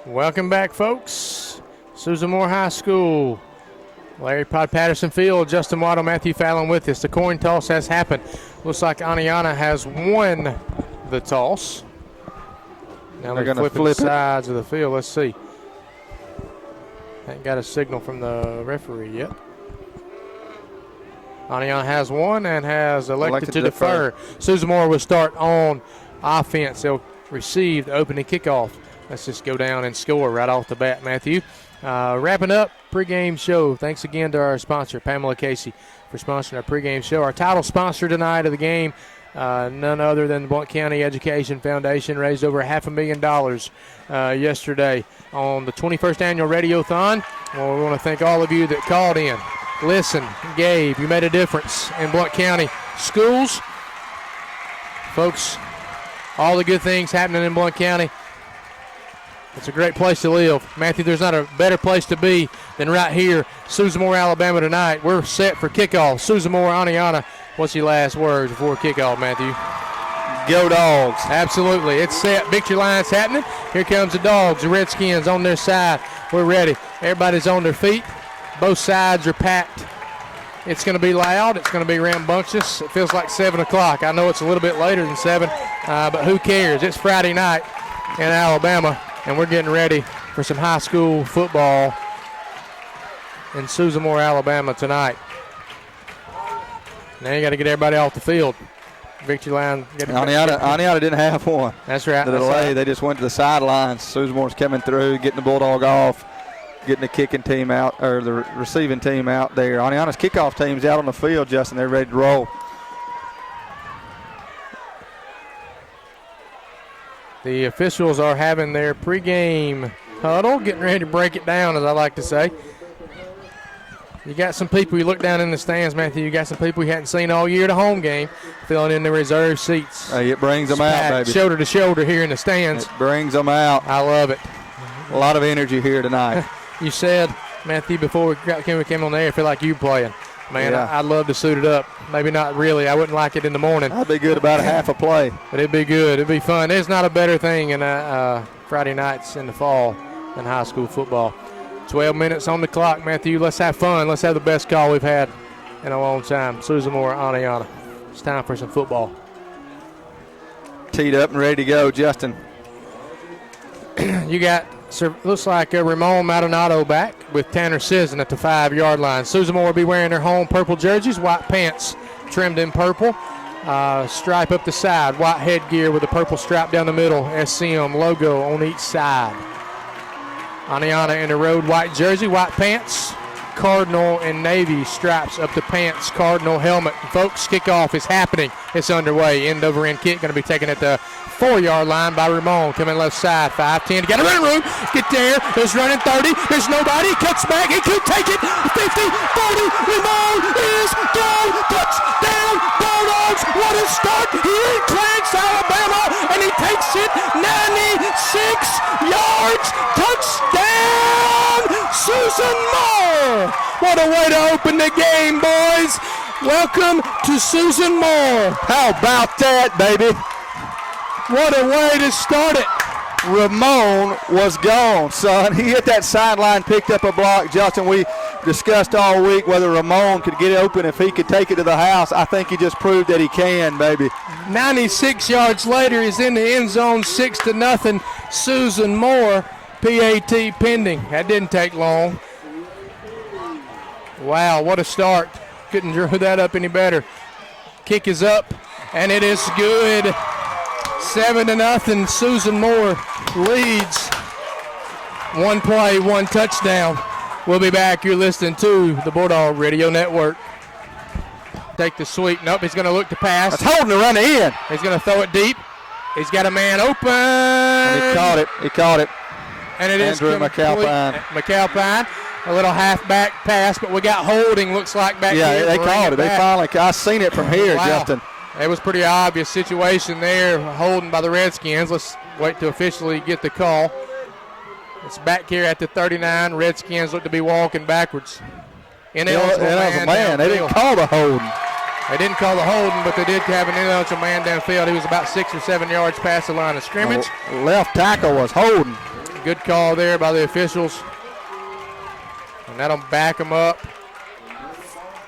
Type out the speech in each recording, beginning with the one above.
Welcome back, folks. Susan Moore High School. Larry Pod Patterson Field, Justin Waddle, Matthew Fallon with us. The coin toss has happened. Looks like Oneonta has won the toss. Now they're flipping the sides of the field. Let's see. Ain't got a signal from the referee yet. Oneonta has won and has elected to defer. Susan Moore will start on offense. They'll receive the opening kickoff. Let's just go down and score right off the bat, Matthew. Wrapping up pregame show. Thanks again to our sponsor, Pamela Casey, for sponsoring our pregame show. Our title sponsor tonight of the game, none other than the Blount County Education Foundation, raised over $500,000 yesterday on the 21st annual Radiothon. Well, we want to thank all of you that called in, listened, gave. You made a difference in Blount County schools. Folks, all the good things happening in Blount County. It's a great place to live. Matthew, there's not a better place to be than right here, Susan Moore, Alabama tonight. We're set for kickoff. Susan Moore, Oneonta. What's your last words before kickoff, Matthew? Go Dogs. Absolutely. It's set. Victory line's happening. Here comes the Dogs, the Redskins on their side. We're ready. Everybody's on their feet. Both sides are packed. It's going to be loud. It's going to be rambunctious. It feels like 7 o'clock. I know it's a little bit later than 7, but who cares? It's Friday night in Alabama. And we're getting ready for some high school football in Susan Moore, Alabama tonight. Now you got to get everybody off the field. Victory line. Oneonta didn't have one. That's right. The delay, they just went to the sidelines. Susan Moore's coming through, getting the Bulldog off, getting the kicking team out, or the receiving team out there. Oneonta's kickoff team's out on the field, Justin. They're ready to roll. The officials are having their pregame huddle, getting ready to break it down, as I like to say. You got some people, you look down in the stands, Matthew, you got some people you hadn't seen all year at a home game filling in the reserve seats. Hey, it brings them out, baby. Shoulder to shoulder here in the stands. It brings them out. I love it. A lot of energy here tonight. You said, Matthew, before we came on the air, I feel like you playing. Man, yeah. I'd love to suit it up. Maybe not really. I wouldn't like it in the morning. I'd be good about a half a play. But it'd be good. It'd be fun. There's not a better thing in Friday nights in the fall than high school football. 12 minutes on the clock, Matthew. Let's have fun. Let's have the best call we've had in a long time. Susan Moore, Oneonta. It's time for some football. Teed up and ready to go, Justin. You got, looks like Ramon Maldonado back with Tanner Sisson at the 5-yard line. Susan Moore will be wearing their home purple jerseys, white pants trimmed in purple, stripe up the side, white headgear with a purple stripe down the middle, SCM logo on each side. Oneonta in the road, white jersey, white pants, cardinal and navy stripes up the pants, cardinal helmet. Folks, kickoff is happening. It's underway. End over end kick going to be taken at the 4-yard line by Ramon, coming left side, 5-10 to get a running room, get there, there's running 30, there's nobody, cuts back, he could take it, 50, 40, Ramon is gone, touchdown, Bulldogs, what a start, he clanks Alabama, and he takes it 96 yards, touchdown, Susan Moore. What a way to open the game, boys. Welcome to Susan Moore. How about that, baby? What a way to start it. Ramon was gone, son. He hit that sideline, picked up a block. Justin, we discussed all week whether Ramon could get it open if he could take it to the house. I think he just proved that he can, baby. 96 yards later, he's in the end zone, 6-0. Susan Moore, PAT pending. That didn't take long. Wow, what a start. Couldn't draw that up any better. Kick is up, and it is good. 7-0. Susan Moore leads. One play, one touchdown. We'll be back. You're listening to the Bulldog Radio Network. Take the sweep. Nope, he's going to look to pass. That's holding to run in. He's going to throw it deep. He's got a man open. And he caught it. He caught it. And it Andrew is McAlpine. McAlpine. A little halfback pass, but we got holding, looks like, back here. Yeah, they called it. They finally, I seen it from here, wow. Justin. It was pretty obvious situation there, holding by the Redskins. Let's wait to officially get the call. It's back here at the 39. Redskins look to be walking backwards. Ineligible man. They didn't call the holding. They didn't call the holding, but they did have an ineligible man downfield. He was about 6 or 7 yards past the line of scrimmage. Left tackle was holding. Good call there by the officials. And that'll back them up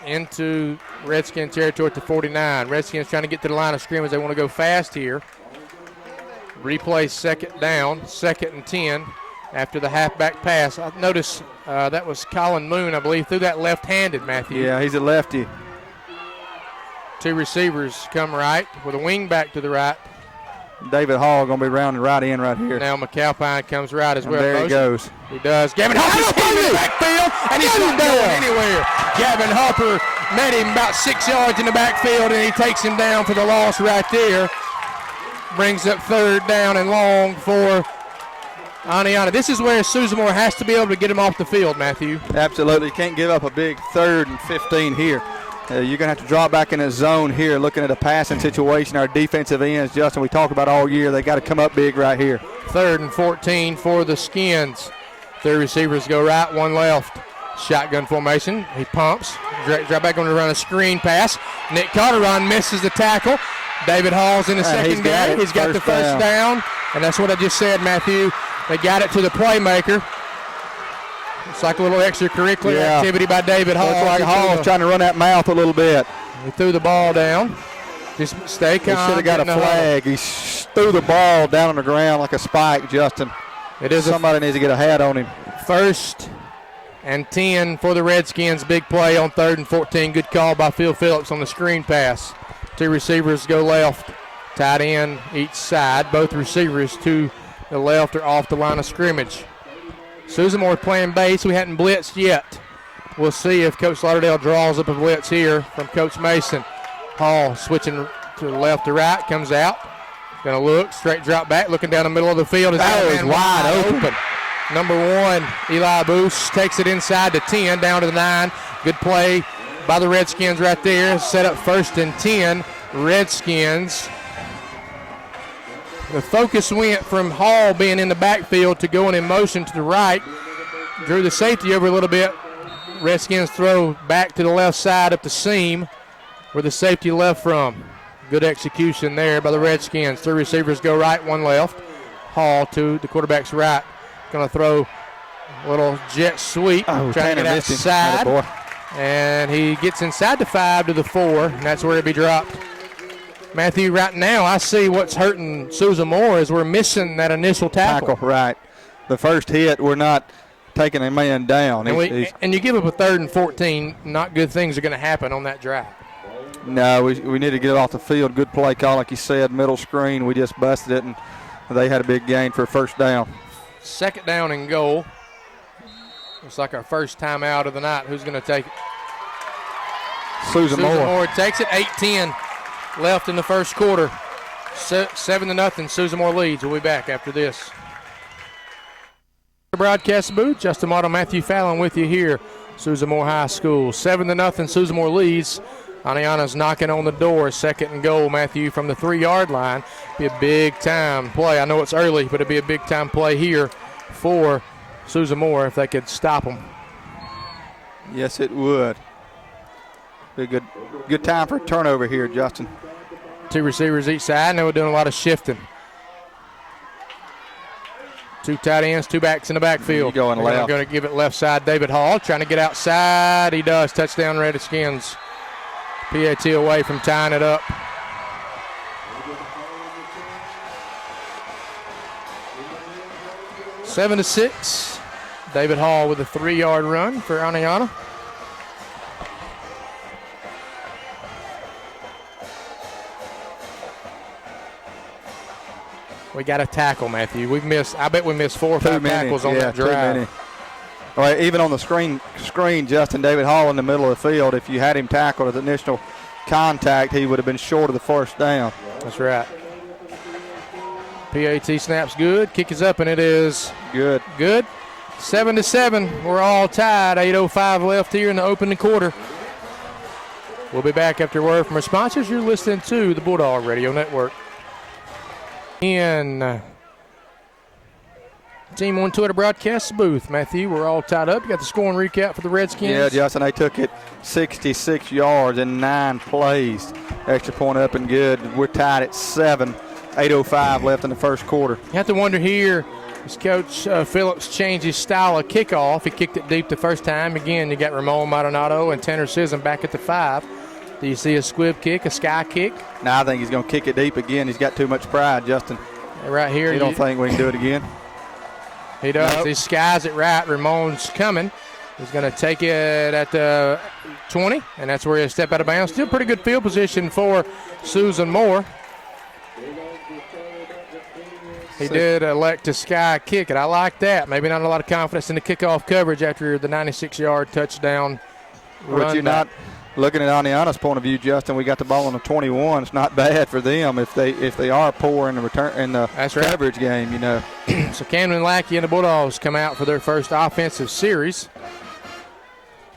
into Redskin territory to 49. Redskins trying to get to the line of scrimmage. They want to go fast here. Replay second down, 2nd and 10 after the halfback pass. I noticed that was Colin Moon, I believe, threw that left-handed, Matthew. Yeah, he's a lefty. 2 receivers come right with a wing back to the right. David Hall going to be rounding right in right here. Now McAlpine comes right as well. There he goes. He does. Gavin Harper's in the backfield, and he's not going anywhere. Gavin Harper met him about 6 yards in the backfield, and he takes him down for the loss right there. Brings up 3rd down and long for Oneonta. This is where Susamore has to be able to get him off the field, Matthew. Absolutely. Can't give up a big 3rd and 15 here. You're going to have to drop back in a zone here, looking at a passing situation. Our defensive ends, Justin, we talk about all year, they got to come up big right here. 3rd and 14 for the Skins. 3 receivers go right, 1 left. Shotgun formation. He pumps. Drop back on to run a screen pass. Nick Carteron misses the tackle. David Hall's in the secondary. He's got the first down. And that's what I just said, Matthew. They got it to the playmaker. It's like a little extracurricular activity by David Hall. Looks like Hall's trying to run that mouth a little bit. He threw the ball down. Just stay calm. He should have got a flag. He threw the ball down on the ground like a spike, Justin. Somebody needs to get a hat on him. 1st and 10 for the Redskins. Big play on 3rd and 14. Good call by Phil Phillips on the screen pass. 2 receivers go left. Tight end each side. Both receivers to the left are off the line of scrimmage. Susamore playing base. We hadn't blitzed yet. We'll see if Coach Lauderdale draws up a blitz here from Coach Mason. Hall switching to the left to right. Comes out. Going to look. Straight drop back. Looking down the middle of the field. That was wide open. Number 1, Eli Boos takes it inside to 10, down to the 9. Good play by the Redskins right there. Set up 1st and 10. Redskins. The focus went from Hall being in the backfield to going in motion to the right. Drew the safety over a little bit. Redskins throw back to the left side up the seam where the safety left from. Good execution there by the Redskins. 3 receivers go right, 1 left. Hall to the quarterback's right. Going to throw a little jet sweep. Trying to get outside. And he gets inside the 5 to the 4, and that's where he'll be dropped. Matthew, right now I see what's hurting Susamore is we're missing that initial tackle. Right. The first hit, we're not taking a man down. And you give up a 3rd and 14, not good things are going to happen on that drive. No, we need to get it off the field. Good play call, like you said, middle screen. We just busted it, and they had a big gain for a 1st down. 2nd down and goal. Looks like our first time out of the night. Who's going to take it? Susamore takes it. 8-10 left in the first quarter. 7-0. Susamore leads. We'll be back after this. Broadcast booth. Justin Motto, Matthew Fallon with you here. Susamore High School. 7-0. Susamore leads. Oneonta's knocking on the door. 2nd and goal, Matthew, from the 3-yard line. Be a big-time play. I know it's early, but it'd be a big-time play here for Susamore if they could stop them. Yes, it would. Be a good time for a turnover here, Justin. 2 receivers each side, and they were doing a lot of shifting. 2 tight ends, 2 backs in the backfield. Going left. Going to give it left side. David Hall trying to get outside. He does. Touchdown, Redskins. PAT away from tying it up. Seven to 6. David Hall with a 3-yard run for Oneonta. We got a tackle, Matthew. I bet we missed 4 or 5 tackles on that drive. Too many. All right, even on the screen, Justin, David Hall in the middle of the field, if you had him tackled at the initial contact, he would have been short of the 1st down. That's right. PAT snaps good. Kick is up, and it is good. 7-7. We're all tied. 8:05 left here in the opening quarter. We'll be back after word from our sponsors. You're listening to the Bulldog Radio Network. In Team 1 Twitter broadcast booth, Matthew, we're all tied up. You got the scoring recap for the Redskins. Yeah, Justin, they took it 66 yards in 9 plays. Extra point up and good. We're tied at 7. 8:05 left in the first quarter. You have to wonder here, As Coach Phillips changed his style of kickoff, he kicked it deep the first time. Again, you got Ramon Maldonado and Tanner Sisson back at the 5. Do you see a squib kick, a sky kick? No, I think he's going to kick it deep again. He's got too much pride, Justin. Right here. You don't think we can do it again? He does. Nope. He skies it right. Ramon's coming. He's going to take it at the 20, and that's where he'll step out of bounds. Still pretty good field position for Susan Moore. He did elect to sky kick it. I like that. Maybe not a lot of confidence in the kickoff coverage after the 96-yard touchdown run. But you're not looking at Oneonta's point of view, Justin. We got the ball on the 21. It's not bad for them if they are poor in the return in the coverage game, you know. So Camden Lackey and the Bulldogs come out for their first offensive series.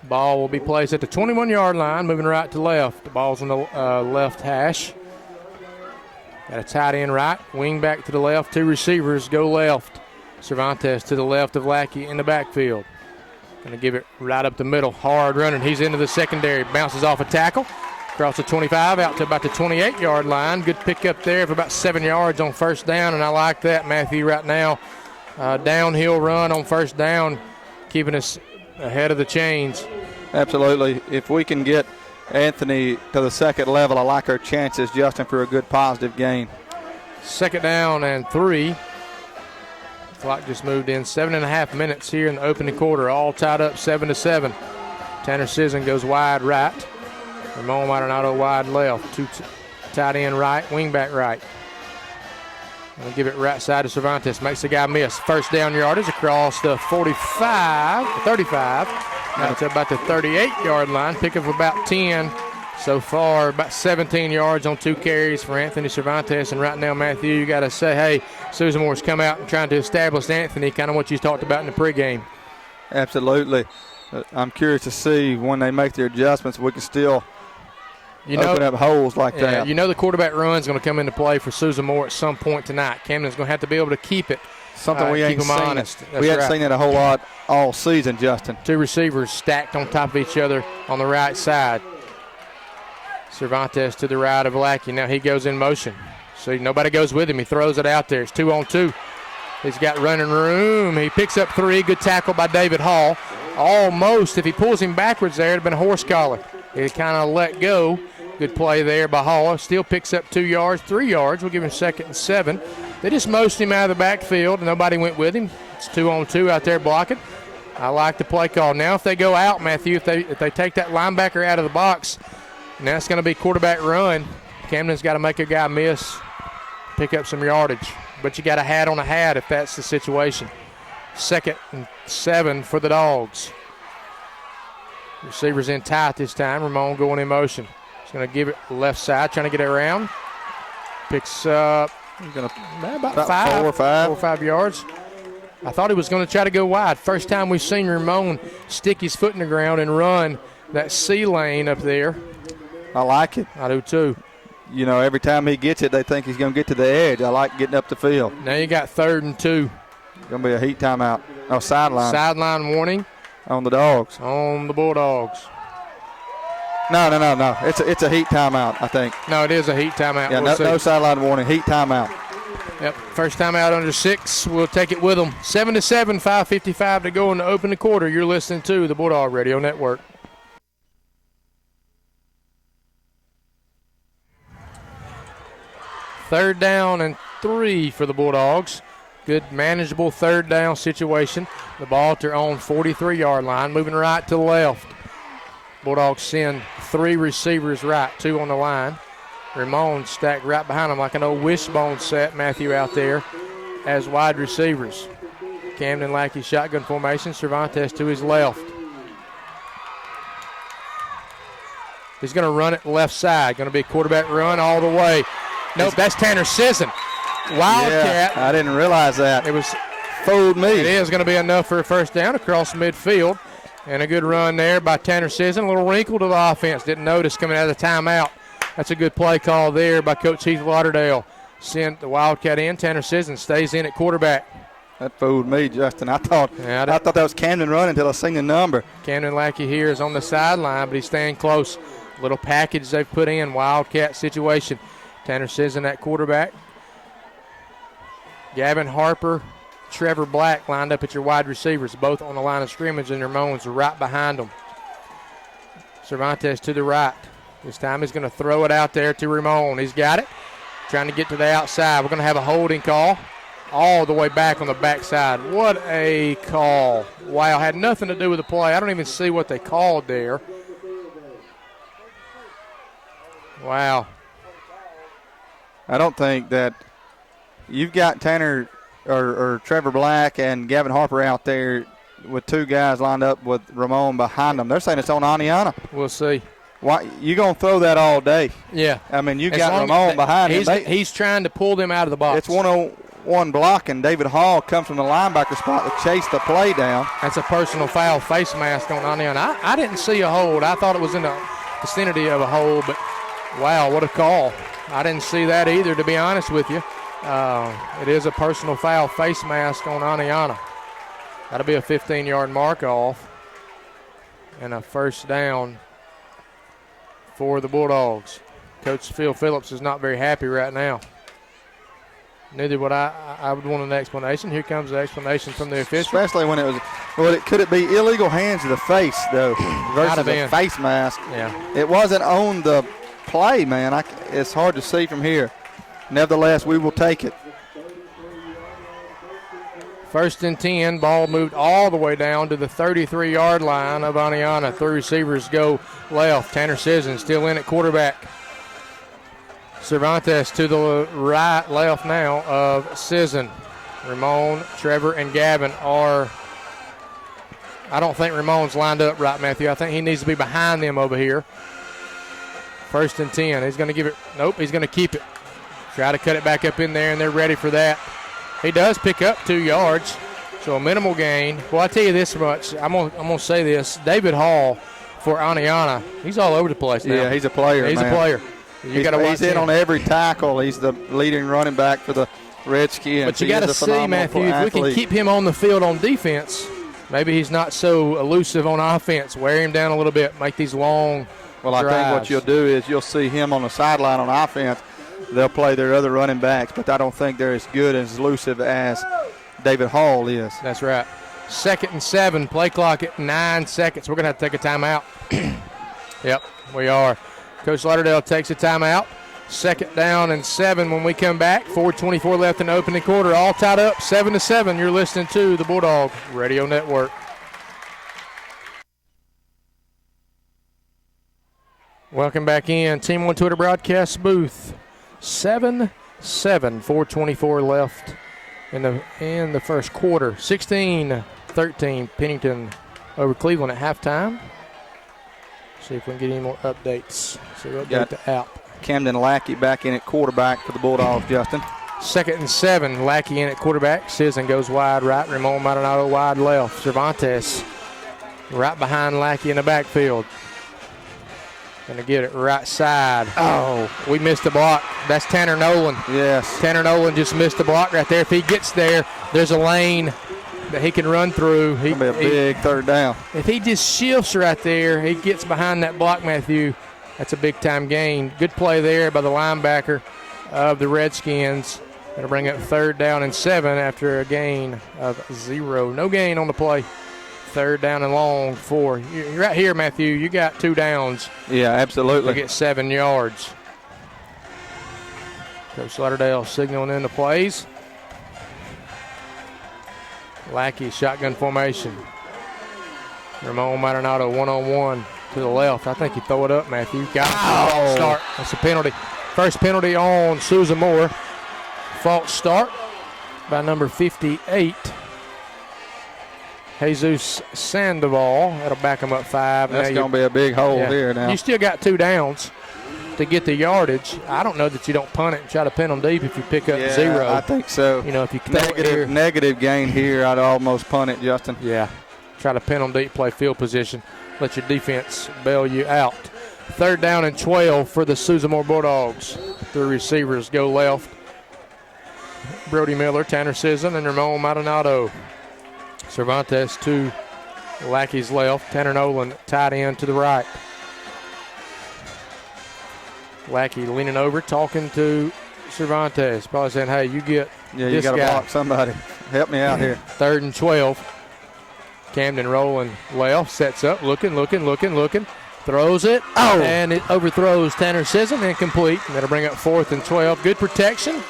Ball will be placed at the 21-yard line, moving right to left. The ball's on the left hash. Got a tight end right, wing back to the left, 2 receivers go left. Cervantes to the left of Lackey in the backfield. Going to give it right up the middle, hard running. He's into the secondary, bounces off a tackle, across the 25 out to about the 28-yard line. Good pickup there of about 7 yards on first down, and I like that, Matthew, right now. Downhill run on first down, keeping us ahead of the chains. Absolutely. If we can get Anthony to the second level, I like our chances, Justin, for a good positive gain. 2nd down and 3. Clock just moved in. 7.5 minutes here in the opening quarter, all tied up 7-7. Tanner Sisson goes wide right. Ramon Maldonado wide left. 2 tight end right, wing back right. Gonna give it right side to Cervantes. Makes the guy miss. First down yardage across the 45, 35. Now to about the 38-yard line. Pick up about 10 so far. About 17 yards on 2 carries for Anthony Cervantes. And right now, Matthew, you got to say, hey, Susan Moore's come out and trying to establish Anthony, kind of what you talked about in the pregame. Absolutely. I'm curious to see when they make their adjustments, we can still open up holes like that. You know the quarterback run is going to come into play for Susan Moore at some point tonight. Camden's going to have to be able to keep it. Something we ain't seen. Honest. We haven't seen it a whole lot all season, Justin. 2 receivers stacked on top of each other on the right side. Cervantes to the right of Lackey. Now he goes in motion. So nobody goes with him. He throws it out there. It's 2-on-2. He's got running room. He picks up 3. Good tackle by David Hall. Almost, if he pulls him backwards there, it would have been a horse collar. He kind of let go. Good play there by Hall. Still picks up 2 yards, 3 yards. We'll give him 2nd and 7. They just motioned him out of the backfield. Nobody went with him. It's 2-on-2 out there blocking. I like the play call. Now if they go out, Matthew, if they take that linebacker out of the box, now it's going to be quarterback run. Camden's got to make a guy miss, pick up some yardage. But you got a hat on a hat if that's the situation. 2nd and 7 for the Dogs. Receivers in tight this time. Ramon going in motion. He's going to give it left side, trying to get it around. Picks up about 4 or 5 yards. I thought he was going to try to go wide. First time we've seen Ramon stick his foot in the ground and run that C lane up there. I like it. I do too. You know, every time he gets it, they think he's going to get to the edge. I like getting up the field. Now you got 3rd and 2. Going to be a heat timeout. Oh, sideline. Sideline warning. On the Dogs. On the Bulldogs. No. It's a heat timeout, I think. No, it is a heat timeout. Yeah, no sideline warning. Heat timeout. Yep, first time out under 6. We'll take it with them. 7-7, 5:55 to go in the open the quarter. You're listening to the Bulldog Radio Network. Third down and 3 for the Bulldogs. Good, manageable 3rd down situation. The ball at their own 43-yard line, moving right to left. Bulldogs send 3 receivers right, 2 on the line. Ramon stacked right behind him like an old wishbone set, Matthew, out there as wide receivers. Camden Lackey shotgun formation, Cervantes to his left. He's going to run it left side. Going to be a quarterback run all the way. Nope, that's Tanner Sisson. Wildcat. Yeah, I didn't realize that. It was fooled me. It is going to be enough for a first down across midfield. And a good run there by Tanner Sisson. A little wrinkle to the offense. Didn't notice coming out of the timeout. That's a good play call there by Coach Heath Lauderdale. Send the Wildcat in. Tanner Sisson stays in at quarterback. That fooled me, Justin. I thought that was Camden running until I seen the number. Camden Lackey here is on the sideline, but he's staying close. Little package they've put in, Wildcat situation. Tanner Sisson at quarterback. Gavin Harper Trevor Black lined up at your wide receivers, both on the line of scrimmage, and Ramon's right behind them. Cervantes to the right. This time he's going to throw it out there to Ramon. He's got it. Trying to get to the outside. We're going to have a holding call all the way back on the backside. What a call. Wow, had nothing to do with the play. I don't even see what they called there. Wow. I don't think that you've got Tanner or Trevor Black and Gavin Harper out there with two guys lined up with Ramon behind them. They're saying it's on Oneonta. We'll see. Why you gonna throw that all day? Yeah. I mean, you got Ramon behind him. He's trying to pull them out of the box. It's 1-on-1 block, and David Hall comes from the linebacker spot to chase the play down. That's a personal foul face mask on Oneonta. I didn't see a hold. I thought it was in the vicinity of a hold, but wow, what a call. I didn't see that either, to be honest with you. It is a personal foul face mask on Oneonta. That'll be a 15-yard mark off and a first down for the Bulldogs. Coach Phil Phillips is not very happy right now. Neither would I. I would want an explanation. Here comes the explanation from the official. Especially when it was, could it be illegal hands to the face, though, versus a face mask? Yeah. It wasn't on the play, man. It's hard to see from here. Nevertheless, we will take it. 1st and 10, ball moved all the way down to the 33-yard line of Oneonta. Three receivers go left. Tanner Sisson still in at quarterback. Cervantes to the left now of Sisson. Ramon, Trevor, and Gavin are, I don't think Ramon's lined up right, Matthew. I think he needs to be behind them over here. 1st and 10. He's going to give it, nope, he's going to keep it. Try to cut it back up in there, and they're ready for that. He does pick up 2 yards, so a minimal gain. Well, I tell you this much. I'm gonna say this. David Hall for Oneonta, he's all over the place now. Yeah, he's a player, He's man. a player. He's in on every tackle. He's the leading running back for the Redskins. But you got to see, Matthew, if we can keep him on the field on defense, maybe he's not so elusive on offense. Wear him down a little bit, make these long drives. I think what you'll do is you'll see him on the sideline on offense. They'll play their other running backs, but I don't think they're as good and as elusive as David Hall is. That's right. 2nd and 7, play clock at 9 seconds. We're going to have to take a timeout. Yep, we are. Coach Lauderdale takes a timeout. 2nd down and 7 when we come back. 4:24 left in the opening quarter. All tied up, 7-7. You're listening to the Bulldog Radio Network. Welcome back in. Team One Twitter broadcast booth. 7-7, 4:24 left in the first quarter. 16-13, Pennington over Cleveland at halftime. See if we can get any more updates. See what got the app. Camden Lackey back in at quarterback for the Bulldogs, Justin. 2nd and 7, Lackey in at quarterback. Sisson goes wide right. Ramon Maldonado wide left. Cervantes right behind Lackey in the backfield. Going to get it right side. Oh, we missed the block. That's Tanner Nolan. Yes. Tanner Nolan just missed the block right there. If he gets there, there's a lane that he can run through. It'll be a big 3rd down. If he just shifts right there, he gets behind that block, Matthew, that's a big-time gain. Good play there by the linebacker of the Redskins. Going to bring up 3rd down and 7 after a gain of 0. No gain on the play. 3rd down and long 4. You're right here, Matthew. You got 2 downs. Yeah, absolutely. To get 7 yards. Coach Lauderdale signaling in the plays. Lackey shotgun formation. Ramon Maldonado 1-on-1 to the left. I think he throw it up, Matthew. Got it. False start. That's a penalty. First penalty on Susan Moore. False start by number 58. Jesus Sandoval. That'll back him up 5. That's going to be a big hole here now. You still got 2 downs to get the yardage. I don't know that you don't punt it and try to pin them deep if you pick up 0. I think so. You know, if you negative gain here, I'd almost punt it, Justin. Yeah. Try to pin them deep, play field position. Let your defense bail you out. 3rd down and 12 for the Susan Moore Bulldogs. The receivers go left. Brody Miller, Tanner Sisson, and Ramon Maldonado. Cervantes to Lackey's left. Tanner Nolan tight end to the right. Lackey leaning over, talking to Cervantes. Probably saying, hey, you get you got to block somebody. Help me out here. 3rd and 12. Camden rolling left, sets up, looking. Throws it, and it overthrows Tanner Sisson, incomplete. And that'll bring up 4th and 12. Good protection,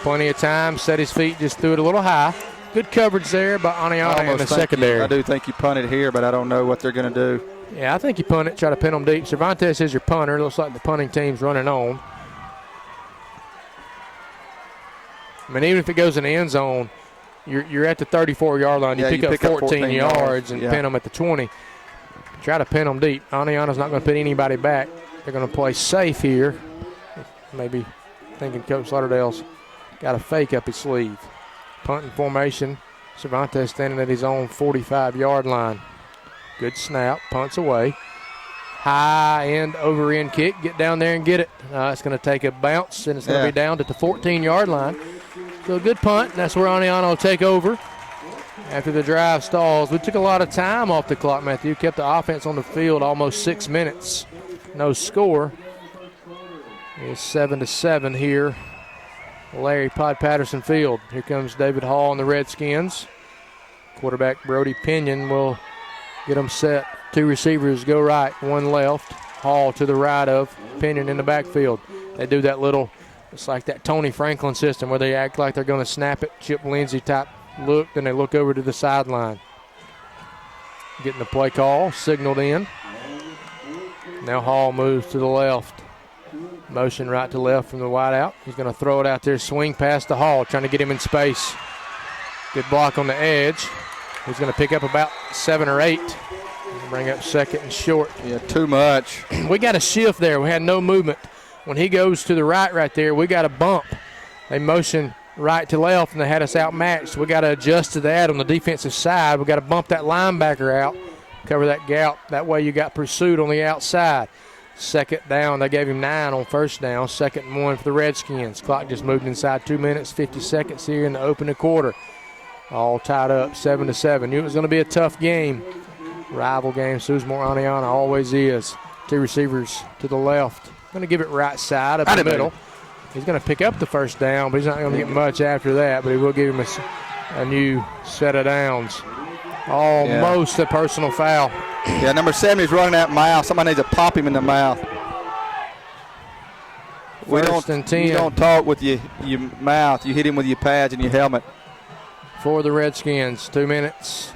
plenty of time, set his feet, just threw it a little high. Good coverage there by Oneonta in the secondary. I do think you punted here, but I don't know what they're going to do. Yeah, I think you punt it, try to pin them deep. Cervantes is your punter. Looks like the punting team's running on. I mean, even if it goes in the end zone, you're at the 34-yard line. You pick up 14 yards and pin them at the 20. Try to pin them deep. Oneonta's not going to put anybody back. They're going to play safe here. Maybe thinking Coach Lauderdale's got a fake up his sleeve. Punting formation. Cervantes standing at his own 45-yard line. Good snap. Punts away. High end, over end kick. Get down there and get it. It's going to take a bounce, and it's going to be down at the 14-yard line. So a good punt, and that's where Oneonta will take over after the drive stalls. We took a lot of time off the clock, Matthew. Kept the offense on the field almost 6 minutes. No score. It's 7-7 here. Larry Pod Patterson Field. Here comes David Hall and the Redskins. Quarterback Brody Pinion will get them set. 2 receivers go right, 1 left. Hall to the right of Pinion in the backfield. They do that little, it's like that Tony Franklin system where they act like they're going to snap it, Chip Lindsey type look, then they look over to the sideline. Getting the play call, signaled in. Now Hall moves to the left. Motion right to left from the wideout. He's going to throw it out there, swing past the Hall, trying to get him in space. Good block on the edge. He's going to pick up about 7 or 8. Bring up 2nd and short. Yeah, too much. We got a shift there. We had no movement. When he goes to the right there, we got a bump. They motion right to left, and they had us outmatched. We got to adjust to that on the defensive side. We got to bump that linebacker out, cover that gap. That way you got pursuit on the outside. 2nd down. They gave him 9 on 1st down. 2nd and 1 for the Redskins. Clock just moved inside 2 minutes, 50 seconds here in the opening quarter. All tied up, 7-7. Knew it was going to be a tough game. Rival game. Susmore Oneonta always is. 2 receivers to the left. Going to give it right side up the middle. He's going to pick up the 1st down, but he's not going to get much after that. But he will give him a new set of downs. Almost a personal foul. Yeah, number 7 is running that mouth. Somebody needs to pop him in the mouth. First and 10. You don't talk with your mouth. You hit him with your pads and your helmet. For the Redskins, 2 minutes,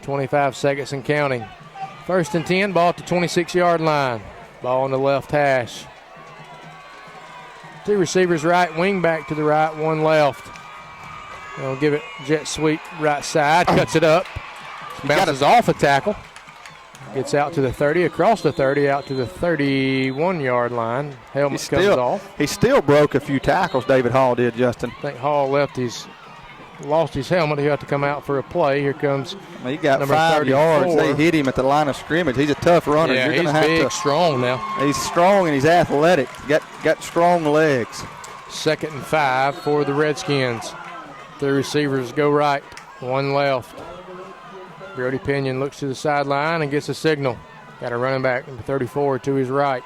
25 seconds and counting. 1st and 10, ball at the 26-yard line. Ball on the left hash. 2 receivers right, wing back to the right, 1 left. They'll give it jet sweep right side, cuts it up. Bounces off a tackle. Gets out to the 30, across the 30, out to the 31-yard line. Helmet comes off. He still broke a few tackles, David Hall did, Justin. I think Hall lost his helmet. He'll have to come out for a play. Here comes he got 5 yards. They hit him at the line of scrimmage. He's a tough runner. Yeah, he's big, strong now. He's strong and he's athletic. Got strong legs. 2nd and 5 for the Redskins. 3 receivers go right, 1 left. Brody Pinion looks to the sideline and gets a signal. Got a running back, number 34, to his right.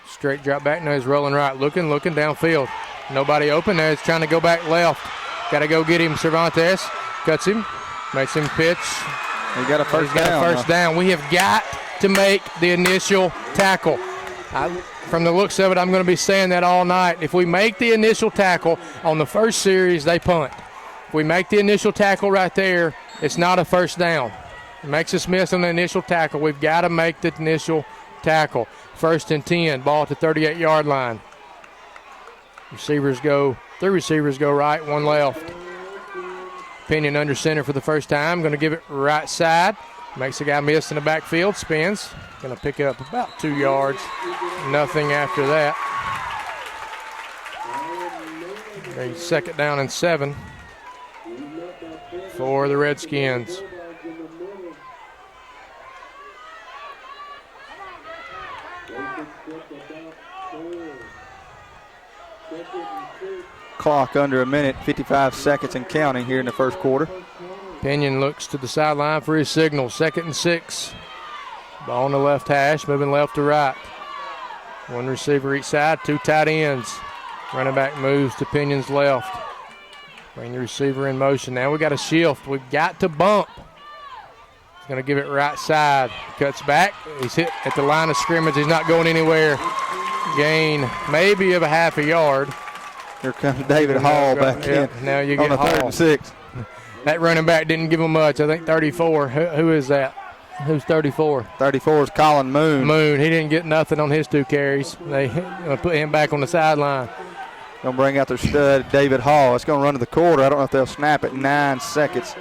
Straight drop back. Now he's rolling right. Looking downfield. Nobody open. Now he's trying to go back left. Got to go get him. Cervantes cuts him. Makes him pitch. He got a first down. We have got to make the initial tackle. From the looks of it, I'm going to be saying that all night. If we make the initial tackle on the first series, they punt. If we make the initial tackle right there, it's not a first down. It makes us miss on the initial tackle. We've got to make the initial tackle. 1st and 10, ball at the 38-yard line. 3 receivers go right, 1 left. Pinion under center for the first time. Going to give it right side. Makes the guy miss in the backfield. Spins. Going to pick up about 2 yards. Nothing after that. 2nd down and 7 for the Redskins. Clock under a minute, 55 seconds and counting here in the first quarter. Pinion looks to the sideline for his signal. 2nd and 6. Ball on the left hash, moving left to right. One receiver each side, two tight ends. Running back moves to Pinion's left. Bring the receiver in motion. Now we got a shift. We've got to bump. He's going to give it right side. Cuts back. He's hit at the line of scrimmage. He's not going anywhere. Gain maybe of a half a yard. Here comes David Hall back in. Now you get on the Hall. 3rd and 6. That running back didn't give him much. I think 34. Who is that? Who's 34? 34 is Colin Moon. Moon. He didn't get nothing on his 2 carries. They put him back on the sideline. Going to bring out their stud, David Hall. It's going to run to the quarter. I don't know if they'll snap it. 9 seconds.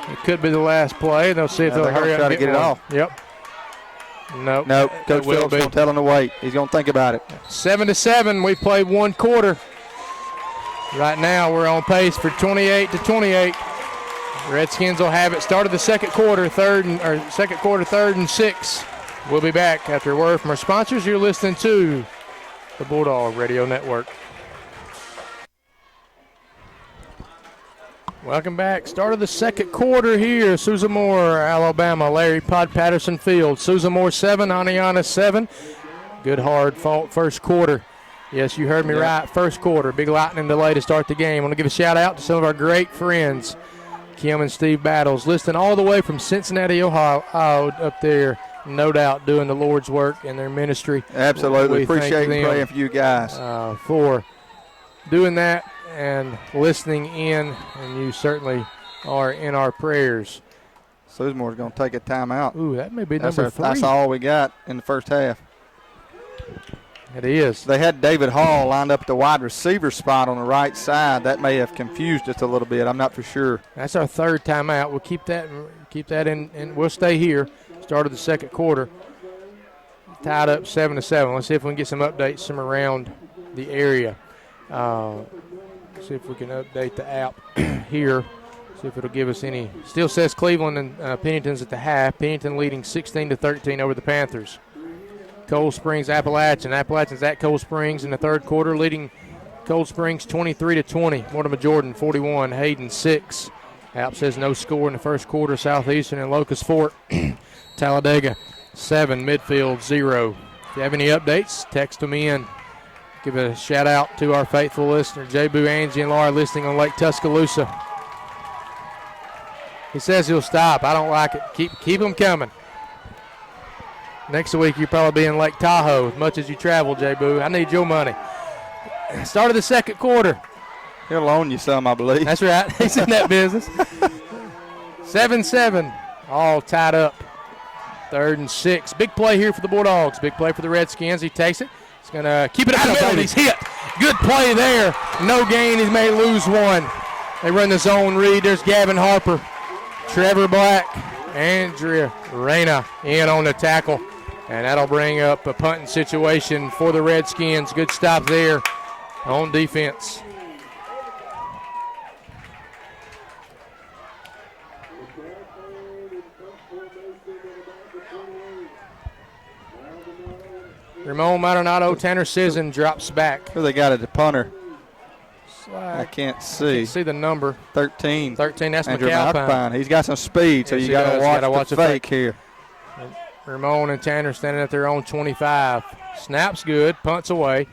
It could be the last play. They'll see if they'll hurry up try and to get it off. Yep. Nope. Coach Phillips going to tell him to wait. He's going to think about it. 7-7. We played 1 quarter. Right now we're on pace for 28-28. Redskins will have it. Start of the second quarter, third and 6. We'll be back after a word from our sponsors. You're listening to the Bulldog Radio Network. Welcome back. Start of the second quarter here. Susamore, Alabama, Larry Pod Patterson Field. Susamore 7, Oneonta 7. Good hard fought first quarter. Yes, you heard me right. First quarter. Big lightning delay to start the game. I want to give a shout out to some of our great friends, Kim and Steve Battles, listening all the way from Cincinnati, Ohio, up there, no doubt, doing the Lord's work in their ministry. Absolutely. We appreciate them, praying for you guys. For doing that and listening in, and you certainly are in our prayers. Susamore's going to take a timeout. Ooh, that may be number 3. That's all we got in the first half. It is. They had David Hall lined up at the wide receiver spot on the right side. That may have confused us a little bit. I'm not for sure. That's our 3rd timeout. We'll keep that in, and we'll stay here. Start of the second quarter. Tied up 7-7. Let's see if we can get some updates from around the area. See if we can update the app here. See if it'll give us any. Still says Cleveland and Pennington's at the half. Pennington leading 16-13 over the Panthers. Cold Springs, Appalachians at Cold Springs in the third quarter, leading Cold Springs 23-20. Mortimer Jordan 41, Hayden 6. App says no score in the first quarter. Southeastern and Locust Fort. Talladega 7, Midfield 0. If you have any updates, text them in. Give a shout out to our faithful listener, J-Boo, Angie, and Laura, listening on Lake Tuscaloosa. He says he'll stop. I don't like it. Keep them coming. Next week, you'll probably be in Lake Tahoe as much as you travel, J-Boo. I need your money. Start of the second quarter. He'll loan you some, I believe. That's right. He's in that business. 7-7, all tied up. 3rd and 6. Big play here for the Bulldogs. Big play for the Redskins. He takes it. He's going to keep it out of the middle. He's hit. Good play there. No gain. He may lose one. They run the zone read. There's Gavin Harper, Trevor Black, Andrea Reyna in on the tackle. And that'll bring up a punting situation for the Redskins. Good stop there on defense. Ramon Maldonado, Tanner Sisson drops back. Who they got at the punter? I can't see. Can't see the number. 13. 13, that's Andrew McAlpine. He's got some speed, so yes, you got to watch the fake here. Ramon and Tanner standing at their own 25. Snaps good, punts away.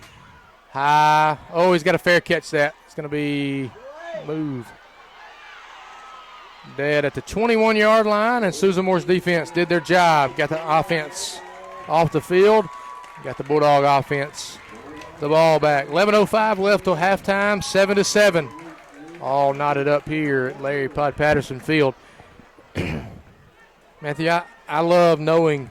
High. Oh, he's got a fair catch that. It's going to be move. Dead at the 21-yard line, and Susamore's defense did their job. Got the offense off the field. Got the Bulldog offense the ball back. 11:05 left till halftime, 7-7. All knotted up here at Larry Pod Patterson Field. Matthew, I love knowing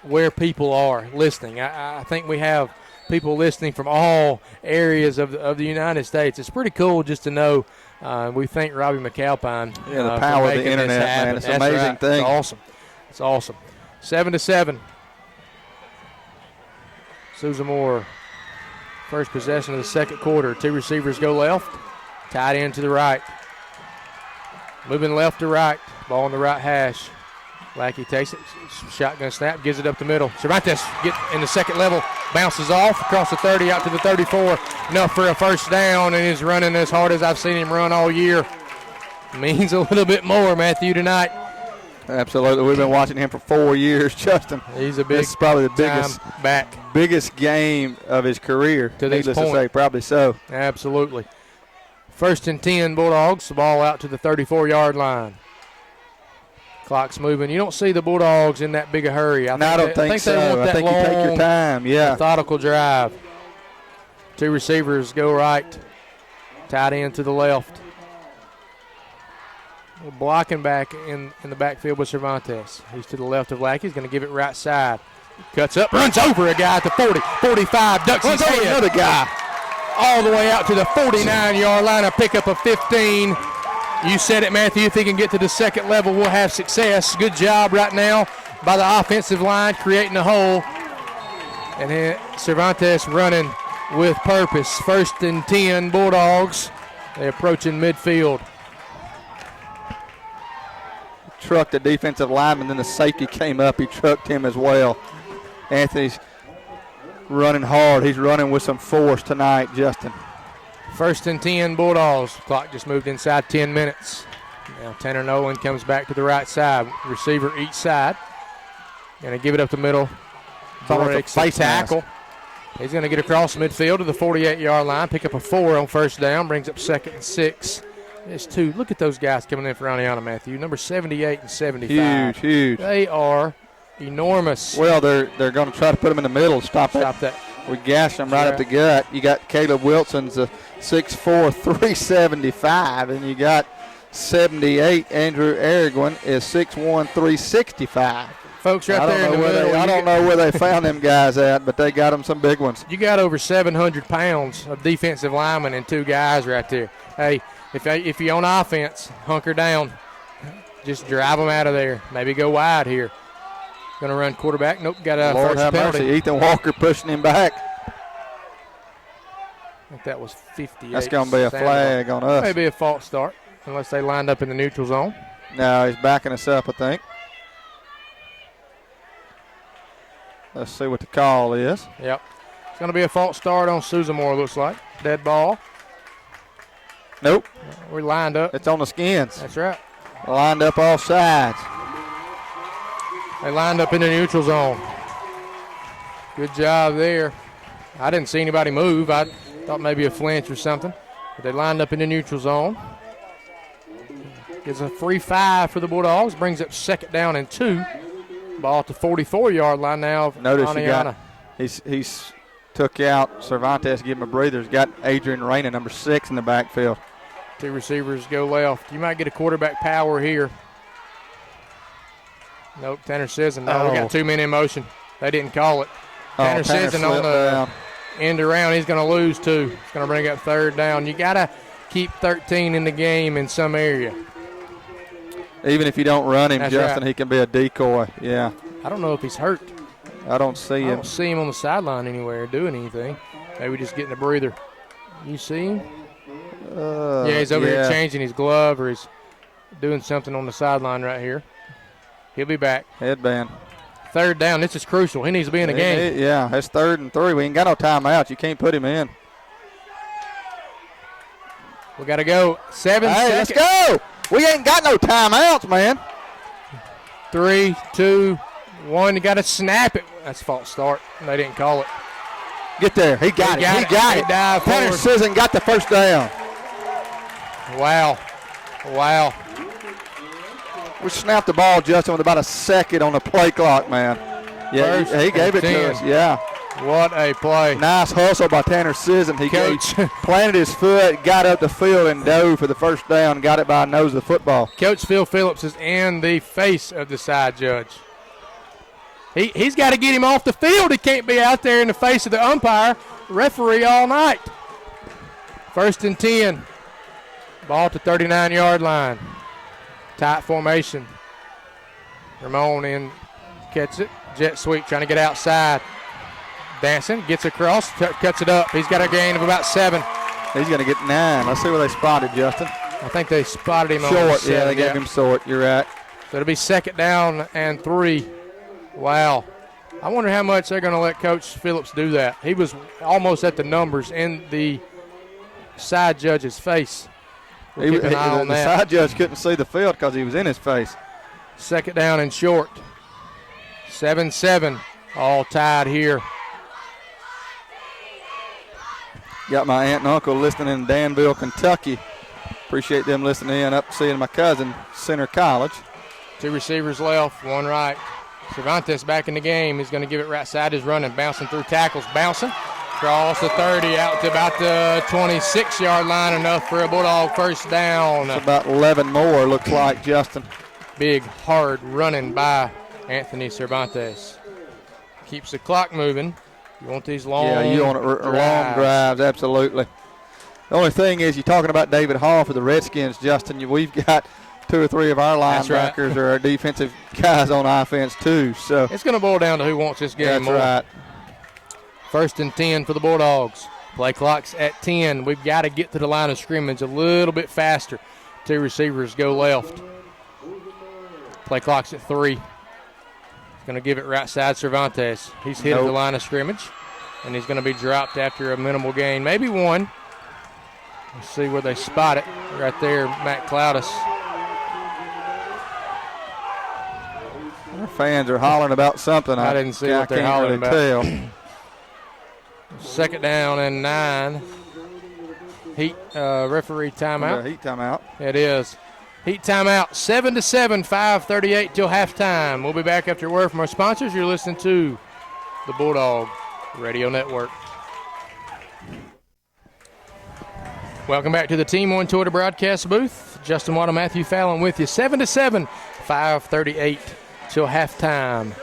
where people are listening. I think we have people listening from all areas of the United States. It's pretty cool just to know. We thank Robbie McAlpine. Yeah, the power of the internet, man. It's an amazing thing. It's awesome. It's awesome. 7-7. Susamore, first possession of the second quarter. 2 receivers go left, tight end to the right. Moving left to right, ball on the right hash. Lackey takes it, shotgun snap, gives it up the middle. Cervantes get in the second level, bounces off across the 30 out to the 34. Enough for a first down, and he's running as hard as I've seen him run all year. Means a little bit more, Matthew, tonight. Absolutely. We've been watching him for 4 years, Justin. He's a big, this is probably the biggest game of his career. To this needless point. to say, probably so. Absolutely. 1st and 10, Bulldogs. The ball out to the 34-yard line. Clock's moving. You don't see the Bulldogs in that big a hurry. I don't think so. They want that I think you take your time. Yeah. Methodical drive. 2 receivers go right. Tight end to the left. Blocking back in the backfield with Cervantes. He's to the left of Lackey. He's going to give it right side. Cuts up, runs over a guy at the 40, 45, ducks his head. Another guy. All the way out to the 49-yard line, a pickup of 15. You said it, Matthew. If he can get to the second level, we'll have success. Good job right now by the offensive line, creating a hole. And then Cervantes running with purpose. 1st and 10, Bulldogs. They're approaching midfield. Trucked the defensive lineman, then the safety came up. He trucked him as well. Anthony's running hard. He's running with some force tonight, Justin. 1st and 10, Bulldogs. Clock just moved inside 10 minutes. Now Tanner Nolan comes back to the right side. Receiver each side. Going to give it up the middle. It's almost a face tackle. He's going to get across midfield to the 48-yard line. Pick up a 4 on 1st down. Brings up 2nd and 6. There's 2. Look at those guys coming in for Oneonta, Matthew. Number 78 and 75. Huge. They are enormous. Well, they're going to try to put them in the middle. Stop that. We gashed them right up the gut. You got Caleb Wilson's a 6'4", 375, and you got 78. Andrew Araguen is 6'1", 365. Folks, right there in the middle. I don't know where they found them guys at, but they got them some big ones. You got over 700 pounds of defensive linemen and 2 guys right there. Hey, if you're on offense, hunker down. Just drive them out of there. Maybe go wide here. Going to run quarterback. Nope, got a Lord first have penalty. Mercy. Ethan Walker pushing him back. I think that was 58. That's going to be a flag on us. Maybe a false start, unless they lined up in the neutral zone. No, he's backing us up, I think. Let's see what the call is. Yep. It's going to be a false start on Susamore, looks like. Dead ball. Nope. We're lined up. It's on the Skins. That's right. Lined up all sides. They lined up in the neutral zone. Good job there. I didn't see anybody move. I thought maybe a flinch or something. But they lined up in the neutral zone. Gives a free 5 for the Bulldogs. Brings up 2nd down and 2. Ball at the 44-yard line now. Notice he's took out Cervantes, give him a breather. He's got Adrian Reyna, number 6, in the backfield. 2 receivers go left. You might get a quarterback power here. Nope, Tanner Sisson. No, we got 2 men in motion. They didn't call it. Tanner Sisson on the end around. He's going to lose 2. He's going to bring up 3rd down. You got to keep 13 in the game in some area. Even if you don't run him, That's Justin, right. He can be a decoy. Yeah. I don't know if he's hurt. I don't see him. I don't see him on the sideline anywhere doing anything. Maybe just getting a breather. You see him? Yeah, he's over here changing his glove, or he's doing something on the sideline right here. He'll be back. Headband. 3rd down. This is crucial. He needs to be in the game. Yeah, it's 3rd and 3. We ain't got no timeouts. You can't put him in. We got to go. 7 seconds. Let's go. We ain't got no timeouts, man. 3, 2, 1. You got to snap it. That's a false start. They didn't call it. Get there. He got it. He got it. Tanner Sisson got the 1st down. Wow. We snapped the ball, Justin, with about a second on the play clock, man. Yeah, he gave it to us. Yeah. What a play. Nice hustle by Tanner Sisson. He planted his foot, got up the field, and dove for the 1st down, got it by the nose of the football. Coach Phil Phillips is in the face of the side judge. He's got to get him off the field. He can't be out there in the face of the umpire, referee all night. 1st and 10. Ball at the 39-yard line. Tight formation. Ramon in, catches it. Jet sweep, trying to get outside. Dancing, gets across, cuts it up. He's got a gain of about 7. He's going to get 9. Let's see where they spotted, Justin. I think they spotted him short. On the 7. Yeah, they gave him short. You're right. So it'll be 2nd down and 3. Wow. I wonder how much they're going to let Coach Phillips do that. He was almost at the numbers in the side judge's face. The side judge couldn't see the field because he was in his face. Second down and short. 7-7, all tied here. Got my aunt and uncle listening in Danville, Kentucky. Appreciate them listening in, up seeing my cousin, Center College. 2 receivers left, 1 right. Cervantes back in the game. He's going to give it right side. He's running, bouncing through tackles, bouncing. Across the 30, out to about the 26-yard line, enough for a Bulldog first down. It's about 11 more, looks like, Justin. Big, hard running by Anthony Cervantes. Keeps the clock moving. You want these long drives. Yeah, you want long drives, absolutely. The only thing is, you're talking about David Hall for the Redskins, Justin. We've got 2 or 3 of our linebackers or our defensive guys on offense, too. So it's going to boil down to who wants this game more. That's right. First and 10 for the Bulldogs. Play clock's at 10. We've got to get to the line of scrimmage a little bit faster. 2 receivers go left. Play clock's at 3. Going to give it right side Cervantes. He's hit the line of scrimmage, and he's going to be dropped after a minimal gain, maybe 1. Let's see where they spot it. Right there, Matt Cloudis. Our fans are hollering about something. I didn't see what they're hollering about. Tell. Second down and 9. Heat referee timeout. Heat timeout. It is. Heat timeout. 7-7, 5:38 till halftime. We'll be back after a word from our sponsors. You're listening to the Bulldog Radio Network. Welcome back to the Team One Toyota broadcast booth. Justin Waddle, Matthew Fallon with you. 7-7, 5:38 till halftime.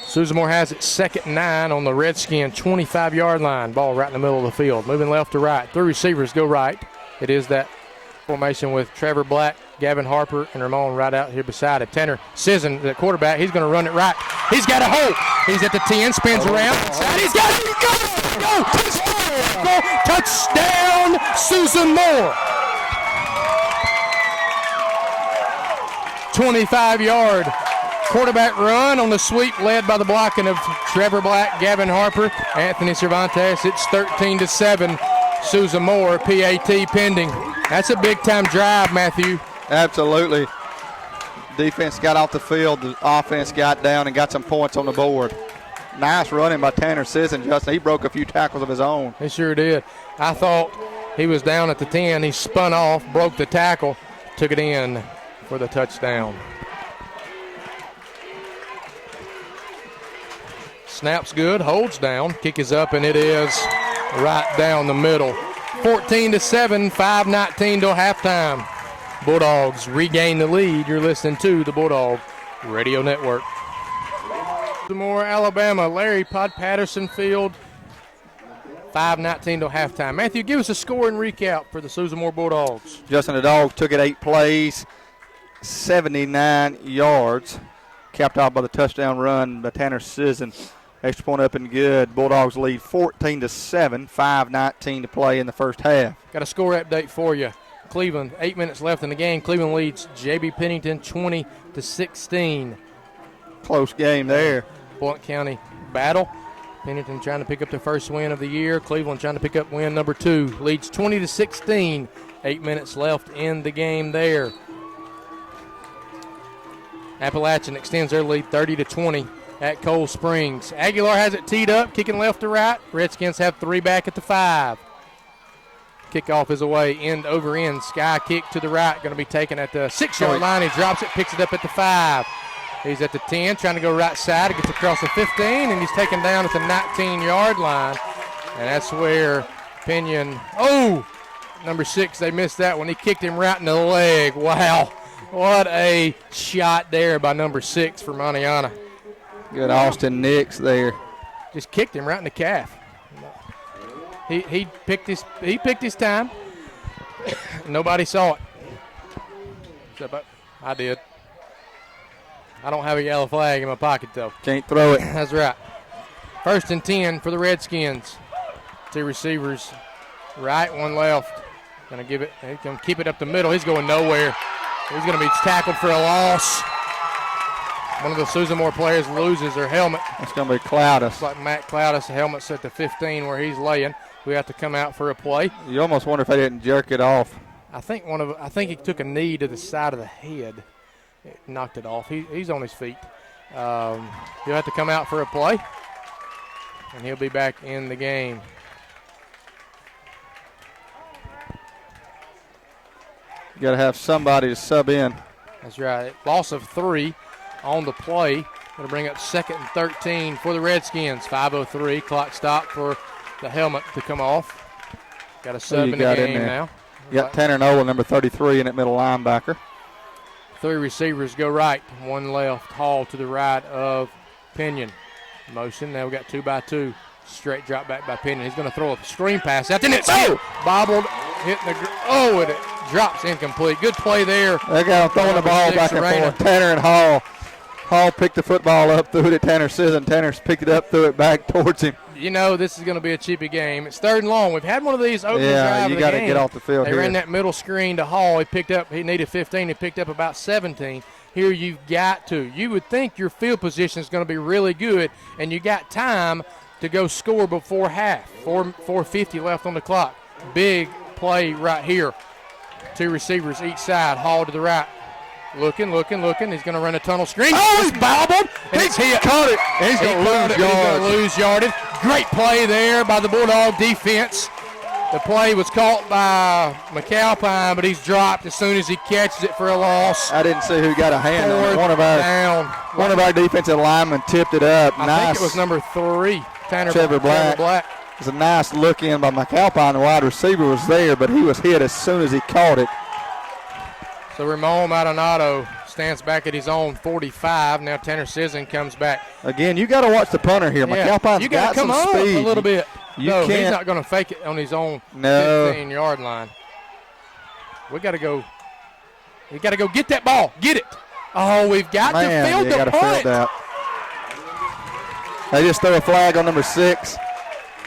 Susamore has it 2nd and 9 on the Redskin 25-yard line. Ball right in the middle of the field. Moving left to right. 3 receivers go right. It is that formation with Trevor Black, Gavin Harper, and Ramon right out here beside him. Tanner Sisson, the quarterback, he's going to run it right. He's got a hole. He's at the 10, spins around. Inside. He's got it. Go! Touchdown, Susan Moore. 25-yard quarterback run on the sweep led by the blocking of Trevor Black, Gavin Harper, Anthony Cervantes. It's 13-7. Susan Moore, PAT pending. That's a big-time drive, Matthew. Absolutely. Defense got off the field. The offense got down and got some points on the board. Nice running by Tanner Sisson, Justin. He broke a few tackles of his own. He sure did. I thought he was down at the 10. He spun off, broke the tackle, took it in for the touchdown. Snap's good, holds down, kick is up, and it is right down the middle. 14-7, 5:19 till halftime. Bulldogs regain the lead. You're listening to the Bulldog Radio Network. More Alabama, Larry Pod Patterson Field. 5:19 till halftime. Matthew, give us a score and recap for the Susamore Bulldogs. Justin, the Dogs took it 8 plays, 79 yards. Capped off by the touchdown run by Tanner Sisson. Extra point up and good. Bulldogs lead 14-7, 5:19 to play in the first half. Got a score update for you. Cleveland, 8 minutes left in the game. Cleveland leads J.B. Pennington 20-16. Close game there. Blount County battle. Pennington trying to pick up their first win of the year. Cleveland trying to pick up win number 2. Leads 20-16. 8 minutes left in the game there. Appalachian extends their lead 30-20 at Cold Springs. Aguilar has it teed up, kicking left to right. Redskins have 3 back at the 5. Kickoff is away, end over end. Sky kick to the right, going to be taken at the 6-yard line. He drops it, picks it up at the 5. He's at the 10, trying to go right side. He gets across the 15, and he's taken down at the 19-yard line. And that's where Pinion, number 6, they missed that one. He kicked him right in the leg. Wow. What a shot there by number 6 for Oneonta. Good Austin Nix there. Just kicked him right in the calf. He picked his time. Nobody saw it. Except I did. I don't have a yellow flag in my pocket, though. Can't throw it. That's right. 1st and 10 for the Redskins. 2 receivers, right, 1 left. Gonna give it. He's gonna keep it up the middle. He's going nowhere. He's gonna be tackled for a loss. One of the Susamore players loses their helmet. It's gonna be Cloudis. It's like Matt Cloudis, the helmet's at the 15 where he's laying. We have to come out for a play. You almost wonder if they didn't jerk it off. I think he took a knee to the side of the head. knocked it off. He's on his feet. He'll have to come out for a play, and he'll be back in the game. You got to have somebody to sub in. That's right. Loss of 3 on the play. Going to bring up 2nd and 13 for the Redskins. 5:03. Clock stop for the helmet to come off. Got a sub in the game now. You got Tanner Nolan, number 33, in at middle linebacker. 3 receivers go right, 1 left. Hall to the right of Pinion. Motion. Now we got 2x2. Straight drop back by Pinion. He's going to throw a screen pass out. Then it's bobbled, hitting the and it drops incomplete. Good play there. They got him throwing the ball back and forth. Tanner and Hall. Hall picked the football up, threw it at Tanner Sisson. Tanner picked it up, threw it back towards him. You know this is going to be a cheapy game. It's 3rd and long. We've had one of these opening drive of the game. Yeah, you got to get off the field. They ran that middle screen to Hall. He needed 15. He picked up about 17. Here you've got to. You would think your field position is going to be really good, and you got time to go score before half. 4:50 left on the clock. Big play right here. 2 receivers each side. Hall to the right. Looking. He's going to run a tunnel screen. Oh, he's bobbled. And it's hit. Caught it. And he's going to lose yardage. Great play there by the Bulldog defense. The play was caught by McAlpine, but he's dropped as soon as he catches it for a loss. I didn't see who got a hand on it. One of our defensive linemen tipped it up. I think it was number 3, Trevor Black. It was a nice look in by McAlpine. The wide receiver was there, but he was hit as soon as he caught it. So Ramon Maldonado stands back at his own 45. Now Tanner Sisson comes back. Again, you got to watch the punter here. Yeah. McAlpine's got some speed. A little bit. He's not going to fake it on his own 15-yard line. We got to go. We got to go get that ball. Get it. Oh, we've got to field the punt. They just throw a flag on number 6.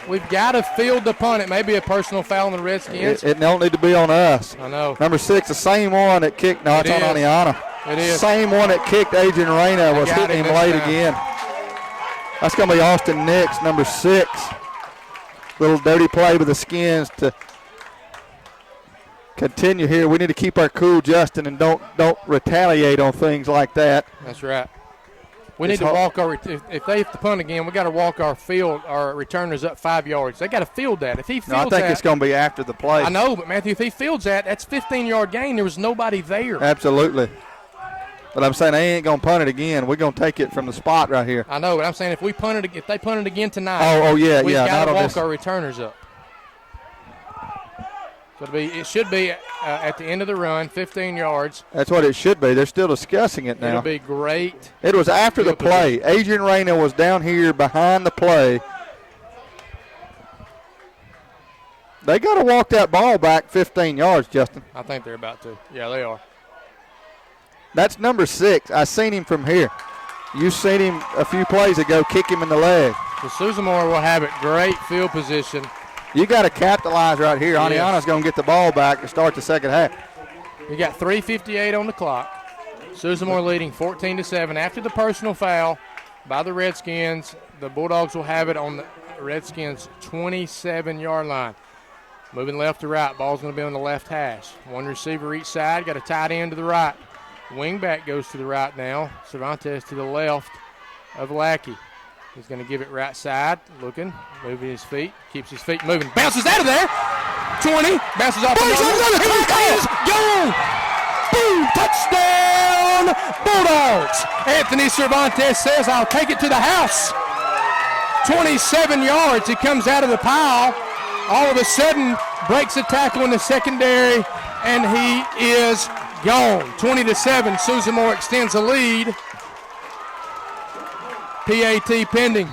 We've got to field the punt. It may be a personal foul on the Redskins. It don't need to be on us. I know. Number 6, the same one that kicked. No, it's on Oneonta. It is. Same one that kicked Adrian Reyna was hitting him late again. That's going to be Austin Nix, number 6. Little dirty play with the Skins to continue here. We need to keep our cool, Justin, and don't retaliate on things like that. That's right. We need to walk our if they have to punt again, we got to walk our returners up 5 yards. They got to field that. If he fields I think it's going to be after the play. I know, but Matthew, if he fields that's 15-yard gain. There was nobody there. Absolutely. But I'm saying they ain't going to punt it again. We're going to take it from the spot right here. I know, but I'm saying if they punt it again tonight, we've got to walk our returners up. So it should be at the end of the run, 15 yards. That's what it should be. They're still discussing it now. It'll be great. It was after the play. Adrian Reyna was down here behind the play. They got to walk that ball back 15 yards, Justin. I think they're about to. Yeah, they are. That's number 6. I seen him from here. You seen him a few plays ago kick him in the leg. So Susamore will have it. Great field position. You got to capitalize right here. Oneonta's going to get the ball back to start the second half. We got 3:58 on the clock. Susamore leading 14-7 after the personal foul by the Redskins. The Bulldogs will have it on the Redskins' 27-yard line. Moving left to right. Ball's going to be on the left hash. 1 receiver each side. Got a tight end to the right. Wingback goes to the right now. Cervantes to the left of Lackey. He's going to give it right side. Looking. Moving his feet. Keeps his feet moving. Bounces out of there. 20. Bounces off. Here he is. Gone. Boom. Touchdown. Bulldogs. Anthony Cervantes says, I'll take it to the house. 27 yards. He comes out of the pile. All of a sudden, breaks a tackle in the secondary, and he is gone. 20-7. Susamore extends the lead. PAT pending.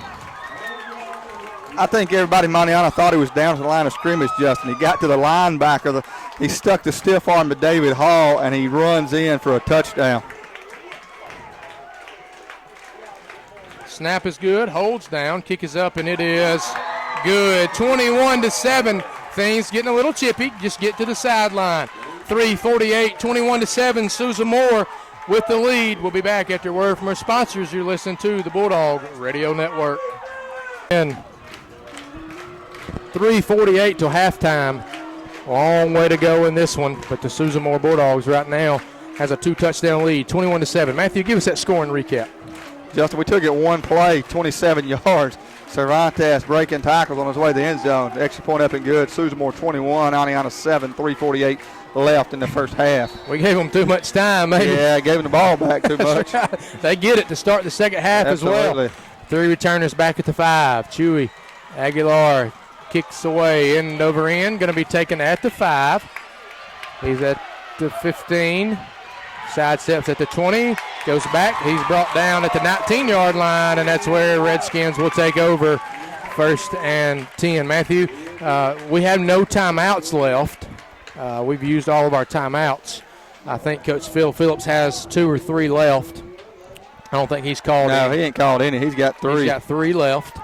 I think everybody in Oneonta thought he was down to the line of scrimmage, Justin. He got to the linebacker. He stuck the stiff arm to David Hall, and he runs in for a touchdown. Snap is good. Holds down. Kick is up, and it is good. 21-7. Things getting a little chippy. Just get to the sideline. 3:48, 21-7. Susamore with the lead. We'll be back after a word from our sponsors. You're listening to the Bulldog Radio Network. And 3:48 till halftime. Long way to go in this one, but the Susamore Bulldogs right now has a 2-touchdown lead, 21-7. Matthew, give us that scoring recap. Justin, we took it one play, 27 yards. Cervantes breaking tackles on his way to the end zone. Extra point up and good. Susamore 21, Oneonta 7, 3:48 left in the first half. We gave them too much time, maybe. Yeah, gave them the ball back too much. Right. They get it to start the second half Absolutely. as well. 3 returners back at the 5. Chewy Aguilar kicks away, end over end. Going to be taken at the 5. He's at the 15. Sidesteps at the 20. Goes back. He's brought down at the 19-yard line, and that's where Redskins will take over 1st and 10. Matthew, we have no timeouts left. We've used all of our timeouts. I think Coach Phil Phillips has 2 or 3 left. I don't think he's called any. No, he ain't called any. He's got 3. He's got 3 left.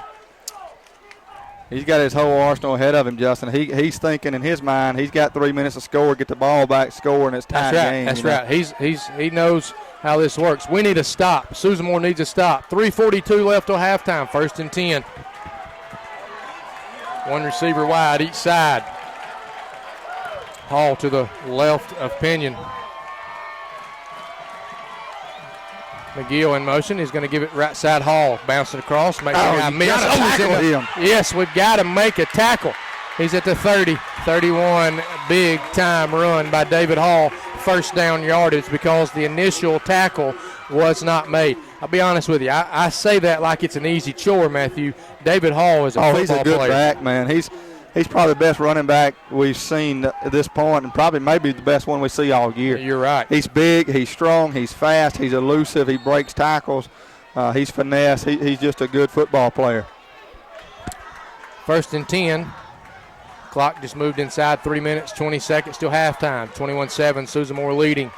He's got his whole arsenal ahead of him, Justin. He's thinking in his mind he's got 3 minutes to score, get the ball back, score, and it's tied game. That's right. He knows how this works. We need a stop. Susamore needs a stop. 3:42 left till halftime. 1st and 10. 1 receiver wide each side. Hall to the left of Pinion. McGill in motion. He's going to give it right side Hall. Bouncing across. Make him. Yes, we've got to make a tackle. He's at the 30. 31. Big time run by David Hall. 1st down yardage because the initial tackle was not made. I'll be honest with you. I say that like it's an easy chore, Matthew. David Hall is a football player. He's a good back, man. He's probably the best running back we've seen at this point, and probably maybe the best one we see all year. You're right. He's big, he's strong, he's fast, he's elusive, he breaks tackles, he's finesse. He's just a good football player. 1st and 10. Clock just moved inside 3 minutes, 20 seconds till halftime. 21-7, Susamore leading.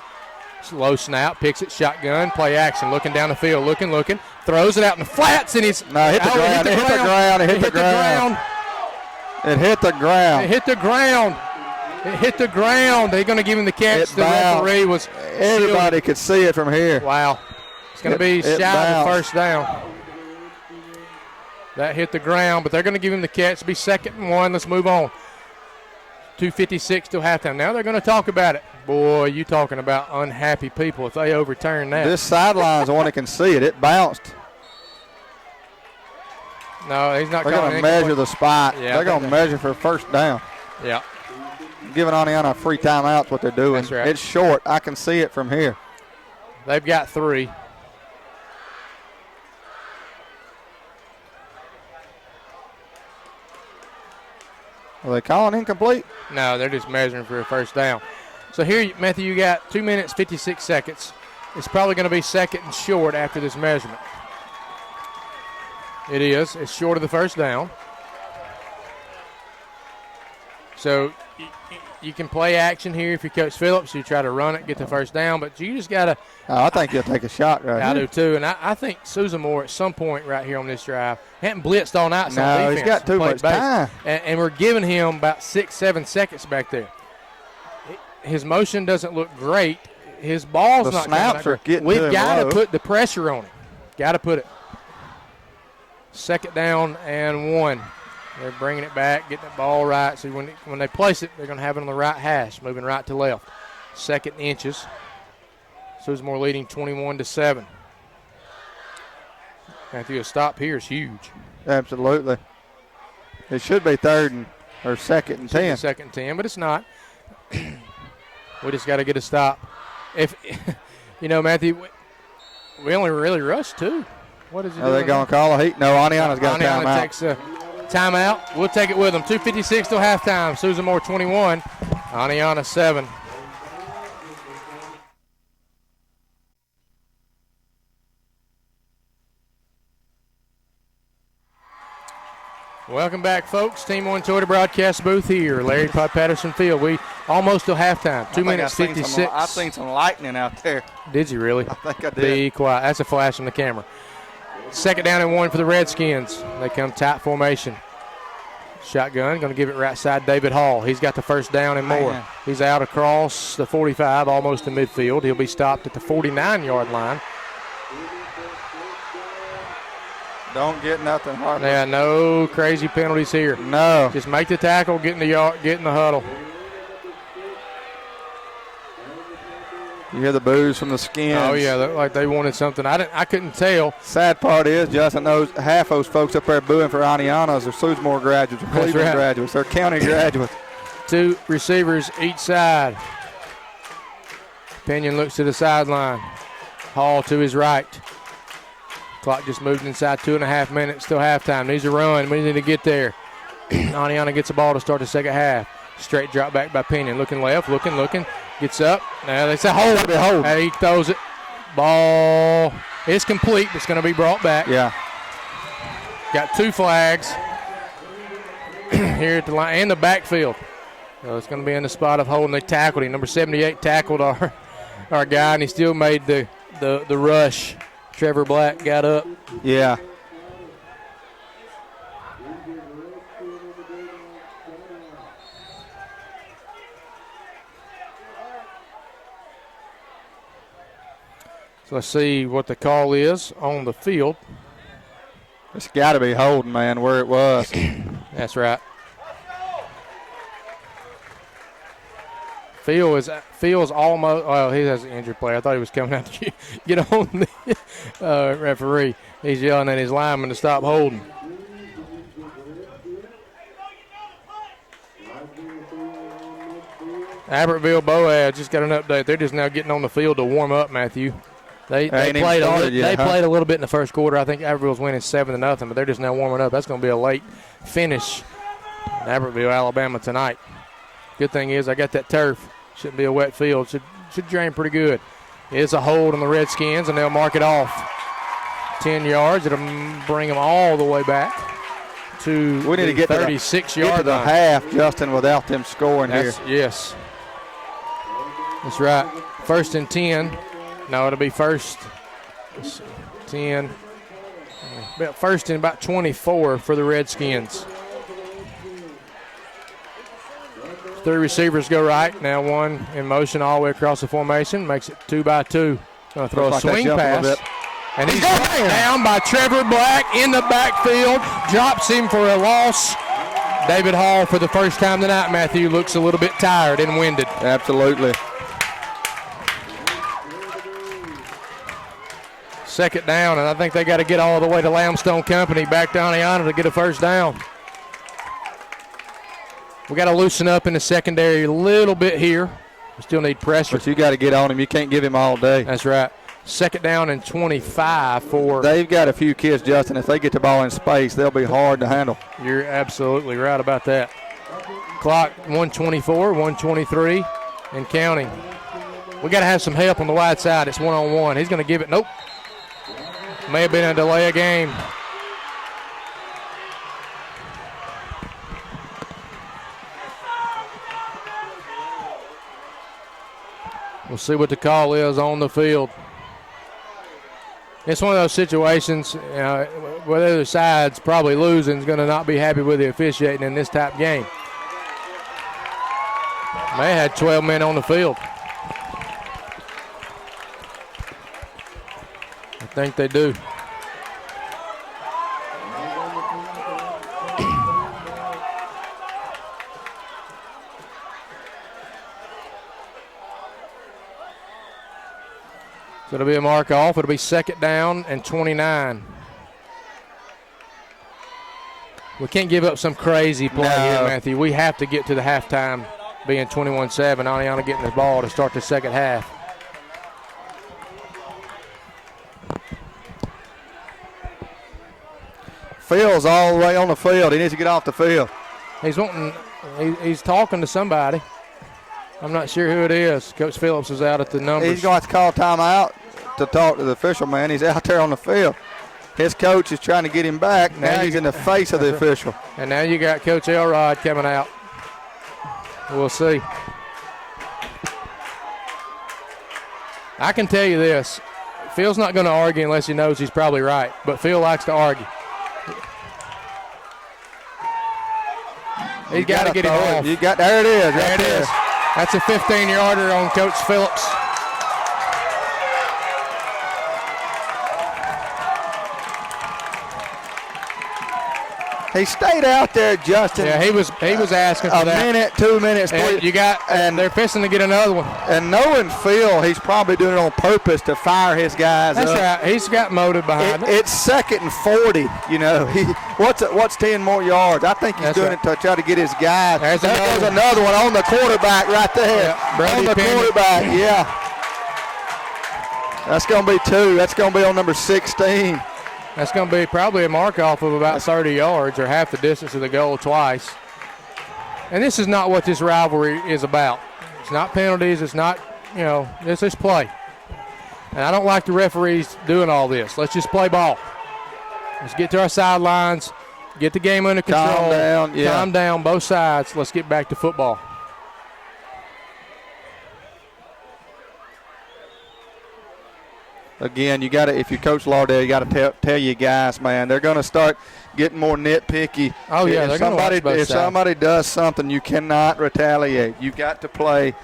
Low snap, picks it, shotgun, play action, looking down the field, looking, throws it out in the flats, and he's hit the ground. It hit the ground. It hit the ground. It hit the ground. It hit the ground. It hit the ground. They're going to give him the catch. The referee was Everybody could see it from here. Wow. It's going to be shy of the 1st down. That hit the ground, but they're going to give him the catch. It'll be 2nd and 1. Let's move on. 2:56 till halftime. Now they're going to talk about it. Boy, you talking about unhappy people if they overturn that. This sideline's the one that can see it. It bounced. No, he's not. They're going to measure the spot. Yeah, they're going to measure for 1st down. Yeah. Giving Oneonta a free timeout's what they're doing. That's right. It's short. I can see it from here. They've got 3. Are they calling incomplete? No, they're just measuring for a 1st down. So here, Matthew, you got 2 minutes, 56 seconds. It's probably going to be 2nd and short after this measurement. It is. It's short of the 1st down. So you can play action here if you're Coach Phillips. You try to run it, get the 1st down, but you just got to. I think you'll take a shot right here. I do too, and I think Susamore at some point right here on this drive hadn't blitzed all night. No, he's got too much time. And we're giving him about 6-7 seconds back there. His motion doesn't look great. His ball's not snaps are getting We've got to put the pressure on him. Got to put it. 2nd down and 1. They're bringing it back, getting the ball right. So when they place it, they're going to have it on the right hash, moving right to left. 2nd inches. Susamore leading 21-7. Matthew, a stop here is huge. Absolutely. It should be 3rd or 2nd and 10. 2nd and 10, but it's not. We just got to get a stop. If Matthew, we only really rushed 2. What is he doing? Are they going to call a heat? No, Oneonta's got a timeout. Takes a timeout. We'll take it with them. 2:56 till halftime. Susamore 21, Oneonta 7. Welcome back, folks. Team One Toyota broadcast booth here. Larry Todd Patterson Field. We almost till halftime. 2 minutes 56. I've seen some lightning out there. Did you really? I think I did. Be quiet. That's a flash on the camera. 2nd down and 1 for the Redskins. They come tight formation. Shotgun, going to give it right side David Hall. He's got the 1st down and more. Man. He's out across the 45, almost to midfield. He'll be stopped at the 49-yard line. Don't get nothing, Harper. Yeah, no crazy penalties here. No. Just make the tackle, get in the yard, get in the huddle. You hear the boos from the Skins. Oh, yeah, like they wanted something. I couldn't tell. Sad part is, Justin, half those folks up there booing for Oneontas are Susmore graduates, or Cleveland graduates. They're county graduates. 2 receivers each side. Pinion looks to the sideline. Hall to his right. Clock just moved inside 2.5 minutes. Still halftime. Needs a run. We need to get there. Oneonta gets the ball to start the second half. Straight drop back by Pinion. Looking left, looking. Gets up. Now they say hold. He throws it. Ball is complete. It's going to be brought back. Yeah. Got 2 flags here at the line and the backfield. So it's going to be in the spot of holding. They tackled him. Number 78 tackled our guy, and he still made the rush. Trevor Black got up. Yeah. So let's see what the call is on the field. It's got to be holding, man, where it was. That's right. Phil's almost. Well, he has an injured player. I thought he was coming out to get on the referee. He's yelling at his lineman to stop holding. Albertville Boaz just got an update. They're just now getting on the field to warm up, Matthew. They played a little bit in the first quarter. I think Albertville's winning 7-0, but they're just now warming up. That's going to be a late finish in Albertville, Alabama tonight. Good thing is I got that turf. Shouldn't be a wet field. Should drain pretty good. It's a hold on the Redskins, and they'll mark it off. 10 yards. It'll bring them all the way back to we need to get 36-yard to the half, Justin, without them scoring here. Yes. That's right. 1st and 10. No, it'll be 1st 10. About 1st and about 24 for the Redskins. 3 receivers go right. Now 1 in motion all the way across the formation. Makes it 2 by 2. Going to throw a swing pass. And he's down by Trevor Black in the backfield. Drops him for a loss. David Hall, for the first time tonight, Matthew, looks a little bit tired and winded. Absolutely. 2nd down, and I think they got to get all the way to Lamstone Company, back to Oneonta to get a 1st down. We got to loosen up in the secondary a little bit here. We still need pressure. But you got to get on him. You can't give him all day. That's right. 2nd down and 25 for. They've got a few kids, Justin. If they get the ball in space, they'll be hard to handle. You're absolutely right about that. Clock 124, 123, and counting. We got to have some help on the wide side. It's 1-on-1. He's going to give it. Nope. May have been a delay of game. We'll see what the call is on the field. It's one of those situations where the other side's probably losing, is going to not be happy with the officiating in this type game. They had 12 men on the field. I think they do. So it'll be a mark off. It'll be 2nd down and 29. We can't give up some crazy play here, Matthew. We have to get to the halftime being 21-7. Oneonta getting the ball to start the second half. Phil's all the way on the field. He needs to get off the field. He's talking to somebody. I'm not sure who it is. Coach Phillips is out at the numbers. He's going to have to call timeout to talk to the official, man. He's out there on the field. His coach is trying to get him back. Now he's in the face of the official. And now you got Coach Elrod coming out. We'll see. I can tell you this. Phil's not going to argue unless he knows he's probably right. But Phil likes to argue. He's got to get him off. There it is. There it is. That's a 15-yarder on Coach Phillips. He stayed out there, Justin. Yeah, he was asking for a that. minute, 2 minutes. And they're fixing to get another one. And knowing Phil, he's probably doing it on purpose to fire his guys That's up. right. He's got motive behind it. It's 2nd and 40. You know, what's 10 more yards? I think he's doing it to try to get his guys. There's another one on the quarterback right there. Yeah, on the quarterback, yeah. That's going to be 2. That's going to be on number 16. That's going to be probably a mark off of about 30 yards or half the distance of the goal twice. And this is not what this rivalry is about. It's not penalties. It's not, this is play. And I don't like the referees doing all this. Let's just play ball. Let's get to our sidelines, get the game under control. Calm down. Yeah. Calm down, both sides. Let's get back to football. Again, you got to, if you coach Lauderdale, you got to tell your guys, man, they're going to start getting more nitpicky. Oh yeah, they're going to watch both If somebody does something, you cannot retaliate. You got to play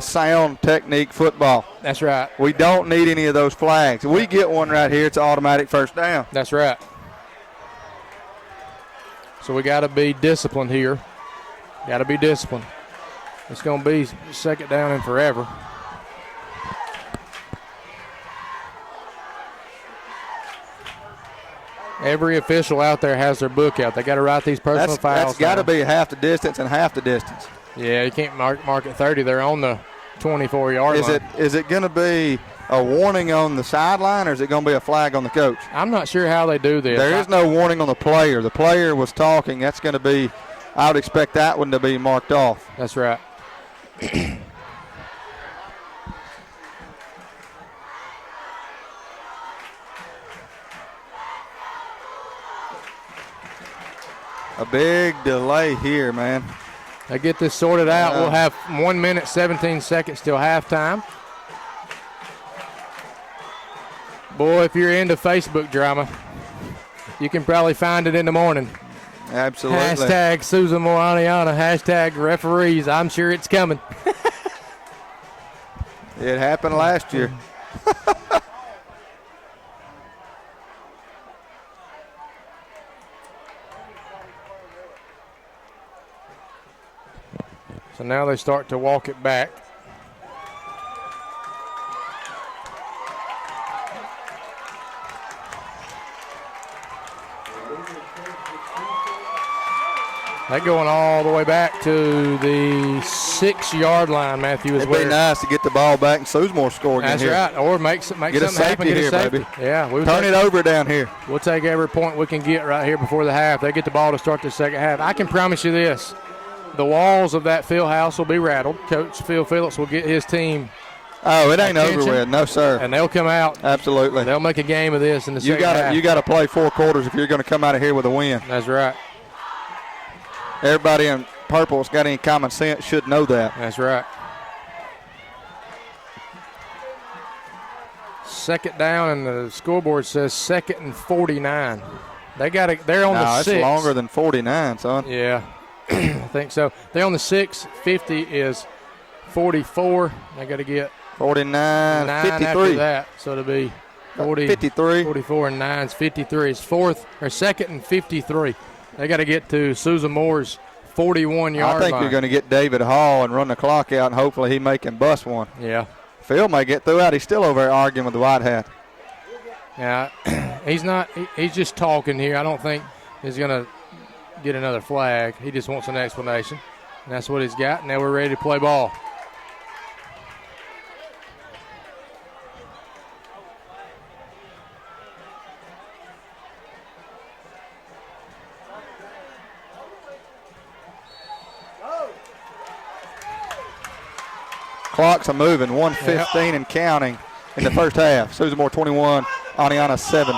sound technique football. That's right. We don't need any of those flags. If we get one right here, it's an automatic first down. That's right. So we got to be disciplined here. Got to be disciplined. It's going to be 2nd down and forever. Every official out there has their book out. They got to write these personal fouls. That's got to be half the distance and half the distance. Yeah, you can't mark at 30. They're on the 24-yard line. Is it going to be a warning on the sideline, or is it going to be a flag on the coach? I'm not sure how they do this. There is no warning on the player. The player was talking. That's going to be, I would expect that one to be marked off. That's right. A big delay here, man. They get this sorted out. We'll have 1 minute, 17 seconds till halftime. Boy, if you're into Facebook drama, you can probably find it in the morning. Absolutely. Hashtag Susan Moore Oneonta, hashtag referees. I'm sure it's coming. It happened last year. So now they start to walk it back. They're going all the way back to the 6-yard line, Matthew. It'd be nice to get the ball back and Susmore score again. That's here. right. Or make something happen. Get a safety. Baby. Yeah. Turn it over down here. We'll take every point we can get right here before the half. They get the ball to start the second half. I can promise you this. The walls of that field house will be rattled. Coach Phil Phillips will get his team. Oh, it ain't over with. No, sir. And they'll come out. Absolutely. They'll make a game of this in the second half. You got to play 4 quarters if you're going to come out of here with a win. That's right. Everybody in purple that's got any common sense should know that. That's right. 2nd down, and the scoreboard says 2nd and 49. They got it. They're on the 6. It's longer than 49, son. Yeah, I think so. They're on the 6. 50 is 44. They got to get 49, 53. After that, so it'll be 40, 53. 44 and 9 is 53. It's 2nd and 53. They got to get to Susan Moore's 41-yard line. I think you're going to get David Hall and run the clock out, and hopefully he may can bust one. Yeah. Phil may get through out. He's still over there arguing with the white hat. Yeah, he's not. He's just talking here. I don't think he's going to get another flag. He just wants an explanation, and that's what he's got. Now we're ready to play ball. Clocks are moving, 1:15 and counting in the first half. Susan Moore 21, Oneonta 7.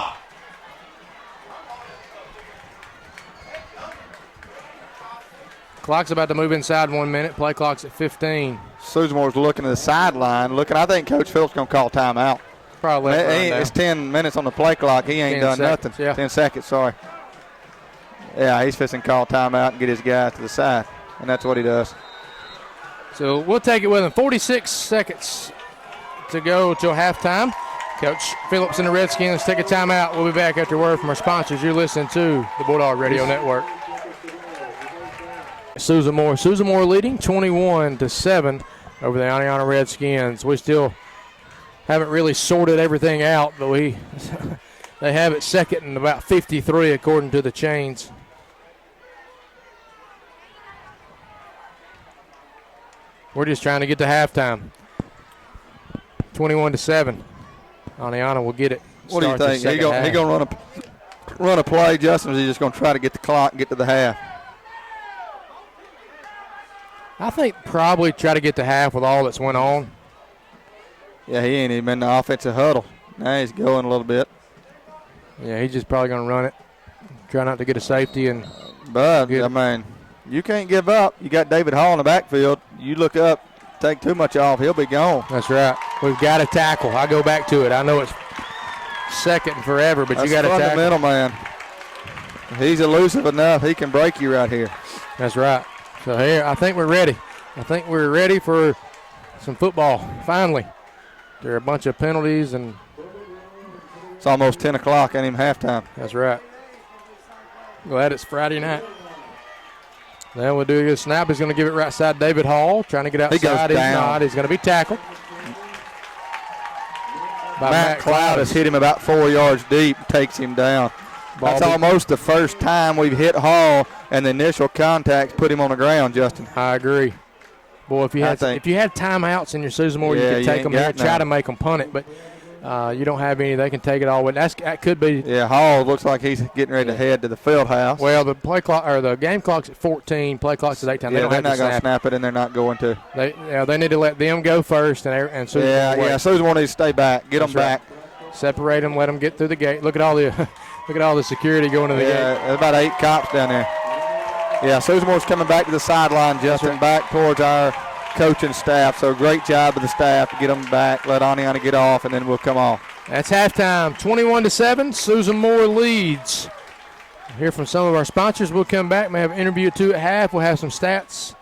Clock's about to move inside 1 minute. Play clock's at 15. Susan Moore's looking at the sideline. I think Coach Phillips going to call timeout. Probably. It's 10 minutes on the play clock. He ain't done nothing. Yeah. 10 seconds, sorry. Yeah, he's fixing to call timeout and get his guy to the side, and that's what he does. So we'll take it with him. 46 seconds to go till halftime. Coach Phillips and the Redskins take a timeout. We'll be back after word from our sponsors. You're listening to the Bulldog Radio Network. Susan Moore leading 21-7 over the Oneonta Redskins. We still haven't really sorted everything out, but they have it second and about 53 according to the chains. We're just trying to get to halftime. 21-7. Oneonta will get it. What do you think? He gonna run a play, Justin, or is he just gonna try to get the clock and get to the half? I think probably try to get to half with all that's went on. Yeah, he ain't even in the offensive huddle. Now he's going a little bit. Yeah, he's just probably gonna run it. Try not to get a safety But I mean, you can't give up. You got David Hall in the backfield. You look up, take too much off, he'll be gone. That's right. We've got to tackle. I go back to it. I know it's second and forever, but you got to tackle. Fundamental, man. He's elusive enough. He can break you right here. That's right. So here, I think we're ready. I think we're ready for some football, finally. There are a bunch of penalties, and it's almost 10 o'clock, ain't even halftime. That's right. Glad it's Friday night. Then we'll do a good snap. He's going to give it right side David Hall, trying to get outside. He's not. He's going to be tackled. Matt Cloud has hit him about 4 yards deep, takes him down. That's almost the first time we've hit Hall, and the initial contacts put him on the ground, Justin. I agree. Boy, if you had timeouts in your Susan Moore, you could take them here and try to make them punt it, but you don't have any. They can take it all away. That could be. Yeah, Hall looks like he's getting ready to head to the field house. Well, the play clock or the game clock's at 14. Play clock's at 8 time. Yeah, they're not going to snap it, and they're not going to. They need to let them go first, and Susan. Yeah. Susan Moore needs to stay back. Get them back. Separate them. Let them get through the gate. Look at all the security going to the gate. Yeah, there's about 8 cops down there. Yeah, Susan Moore's coming back to the sideline, Justin, back towards our coaching staff. So great job of the staff to get them back, let Oneonta get off, and then we'll come off. That's halftime, 21-7. Susan Moore leads. We'll hear from some of our sponsors. We'll come back. May have an interview or two at half. We'll have some stats.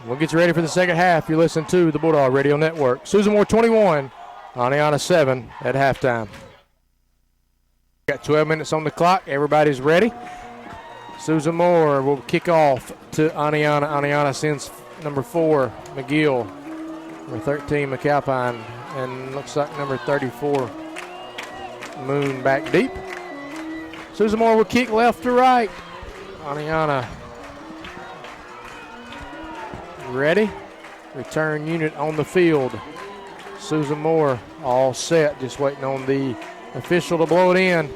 We'll get you ready for the second half. You're listening to the Bulldog Radio Network. Susan Moore 21, Oneonta 7 at halftime. Got 12 minutes on the clock. Everybody's ready. Susan Moore will kick off to Oneonta. Oneonta sends number 4, McGill. Number 13, McAlpine. And looks like number 34, Moon back deep. Susan Moore will kick left to right. Oneonta ready. Return unit on the field. Susan Moore all set, just waiting on the official to blow it in.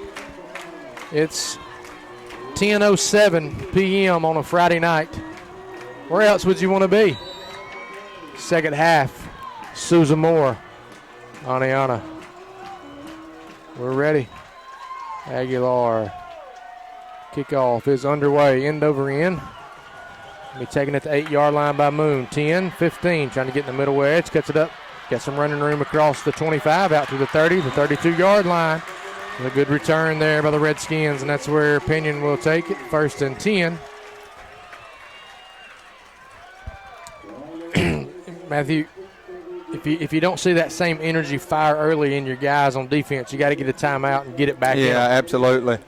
It's 10:07 p.m. on a Friday night. Where else would you want to be? Second half, Susan Moore, Oneonta. We're ready. Aguilar. Kickoff is underway, end over end. Be taking it to 8-yard line by Moon. 10, 15, trying to get in the middle edge, cuts it up. Got some running room across the 25, out to the 30, the 32-yard line. A good return there by the Redskins, and that's where Pinion will take it. 1st and 10. Matthew, if you don't see that same energy fire early in your guys on defense, you got to get a timeout and get it back in. Yeah, absolutely.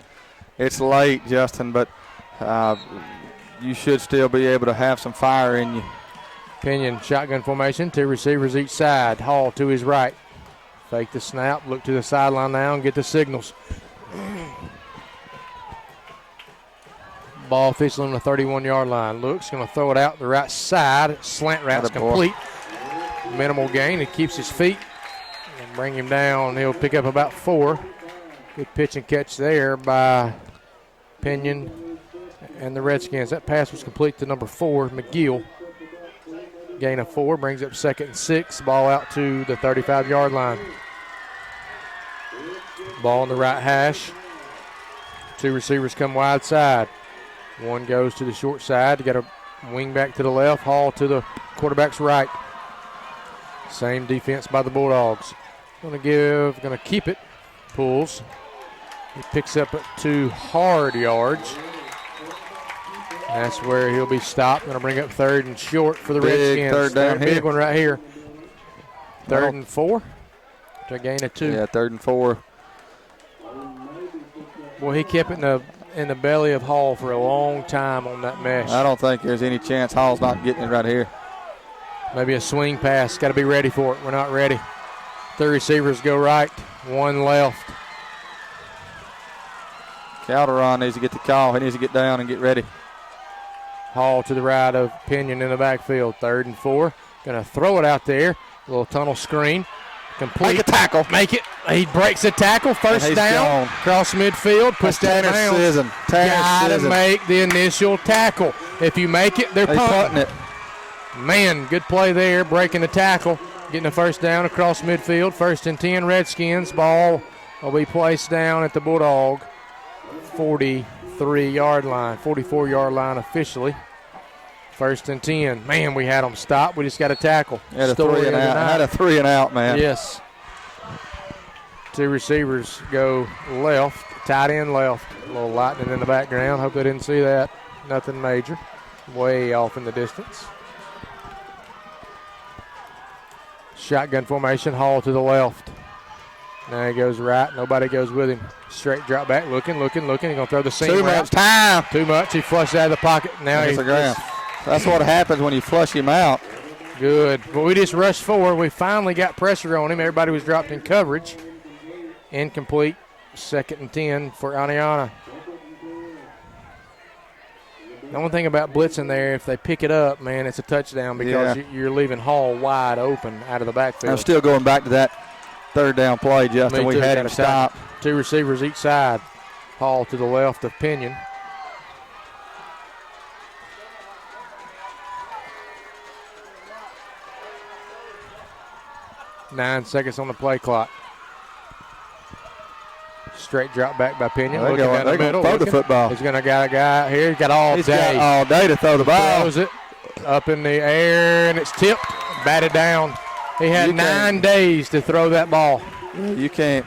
It's late, Justin, but you should still be able to have some fire in you. Pinion shotgun formation, 2 receivers each side. Hall to his right. Fake the snap, look to the sideline now and get the signals. Ball official on the 31-yard line. Looks going to throw it out the right side. Slant route's complete. Minimal gain. He keeps his feet and bring him down. He'll pick up about 4. Good pitch and catch there by Pinion and the Redskins. That pass was complete to number 4, McGill. Gain of 4 brings up 2nd and 6. Ball out to the 35-yard line. Ball on the right hash. 2 receivers come wide side. 1 goes to the short side. You got a wing back to the left. Hall to the quarterback's right. Same defense by the Bulldogs. Going to keep it. Pulls. He picks up 2 hard yards. That's where he'll be stopped. Going to bring up 3rd and short for the Redskins. Third down here. Big one right here. 3rd and 4. To gain a 2. Yeah, 3rd and 4. Boy, he kept it in the belly of Hall for a long time on that mesh. I don't think there's any chance Hall's not getting it right here. Maybe a swing pass. Got to be ready for it. We're not ready. 3 receivers go right, 1 left. Calderon needs to get the call. He needs to get down and get ready. Hall to the right of Pinion in the backfield. 3rd and 4. Going to throw it out there. Little tunnel screen. Complete. Make a tackle. Make it. He breaks the tackle. First down. Gone. Cross midfield. Push that down. Got to make the initial tackle. If you make it, they're punting it. Man, good play there. Breaking the tackle. Getting the first down across midfield. 1st and 10 Redskins. Ball will be placed down at the Bulldog 43-yard line. 44-yard line officially. 1st and 10. Man, we had them stopped. We just got a tackle. Had a 3 and out. Had a 3 and out, man. Yes. 2 receivers go left. Tight end left. A little lightning in the background. Hope they didn't see that. Nothing major. Way off in the distance. Shotgun formation. Hall to the left. Now he goes right. Nobody goes with him. Straight drop back. Looking. He's going to throw the seam. Too much time. Too much. He flushed out of the pocket. Now he's a ground. That's what happens when you flush him out. Good. But we just rushed forward. We finally got pressure on him. Everybody was dropped in coverage. Incomplete. 2nd and 10 for Oneonta. The only thing about blitzing there, if they pick it up, man, it's a touchdown because you're leaving Hall wide open out of the backfield. I'm still going back to that 3rd down play, Justin. We had him stop. 2 receivers each side. Hall to the left of Pinion. Nine seconds on the play clock. Straight drop back by Pinion. They're going to throw the football. He's going to got a guy here. He's got all He's day. Got all day to throw the ball. Throws it up in the air, and it's tipped, batted down. He had 9 days to throw that ball. You can't.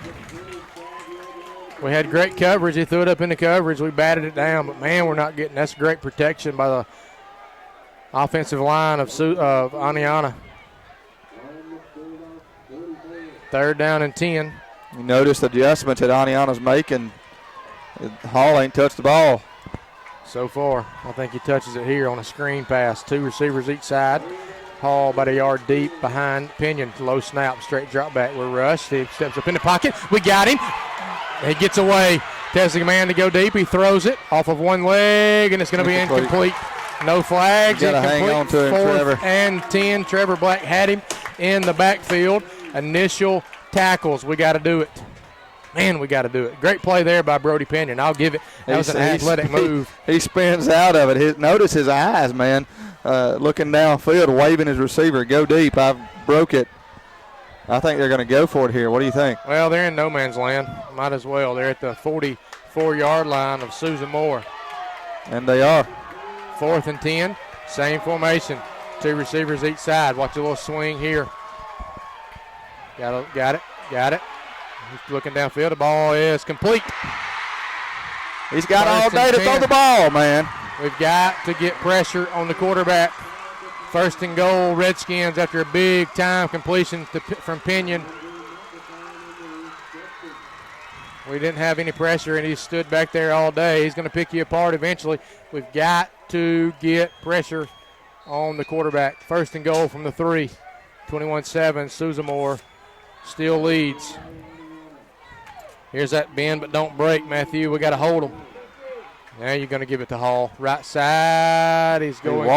We had great coverage. He threw it up in the coverage. We batted it down, but, man, we're not getting – that's great protection by the offensive line of Oneonta. 3rd down and 10. You notice the adjustments that Oneonta's making. Hall ain't touched the ball. So far, I think he touches it here on a screen pass. 2 receivers each side. Hall about a yard deep behind Pinion. Low snap, straight drop back. We're rushed. He steps up in the pocket. We got him. He gets away. Tells the man to go deep. He throws it off of one leg, and it's going to be incomplete. No flags. You got to hang on to him, 4th Trevor. and 10. Trevor Black had him in the backfield. Initial tackles. We got to do it. Man, we got to do it. Great play there by Brody Pinion. I'll give it. That was an athletic move. He spins out of it. Notice his eyes, man. Looking downfield, waving his receiver. Go deep. I broke it. I think they're going to go for it here. What do you think? Well, they're in no man's land. Might as well. They're at the 44-yard line of Susan Moore. And they are. 4th and 10. Same formation. 2 receivers each side. Watch a little swing here. Got it. He's looking downfield. The ball is complete. He's got all day to throw the ball, man. We've got to get pressure on the quarterback. 1st and goal, Redskins after a big-time completion from Pinion. We didn't have any pressure, and he stood back there all day. He's going to pick you apart eventually. We've got to get pressure on the quarterback. 1st and goal from the 3. 21-7, Susan Moore still leads. Here's that bend, but don't break, Matthew. We got to hold him. Now you're going to give it to Hall. Right side. He's going to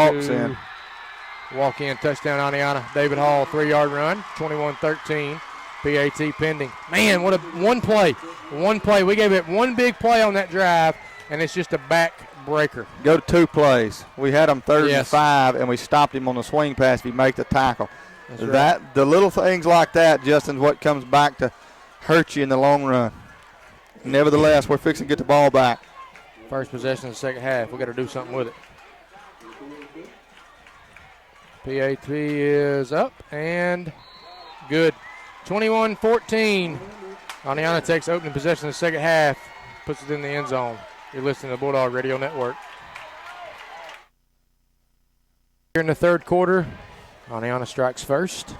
walk in. Touchdown, Oneonta. David Hall, 3-yard run. 21-13. PAT pending. Man, what a one play. One play. We gave it one big play on that drive, and it's just a back breaker. Go to 2 plays. We had him 3rd and 5, and we stopped him on the swing pass if he make the tackle. That's right. The little things like that, Justin, what comes back to hurt you in the long run. Nevertheless, we're fixing to get the ball back. First possession of the second half. We got to do something with it. PAT is up and good. 21-14. Oneonta takes opening possession of the second half, puts it in the end zone. You're listening to the Bulldog Radio Network. Here in the 3rd quarter, Oneonta strikes first.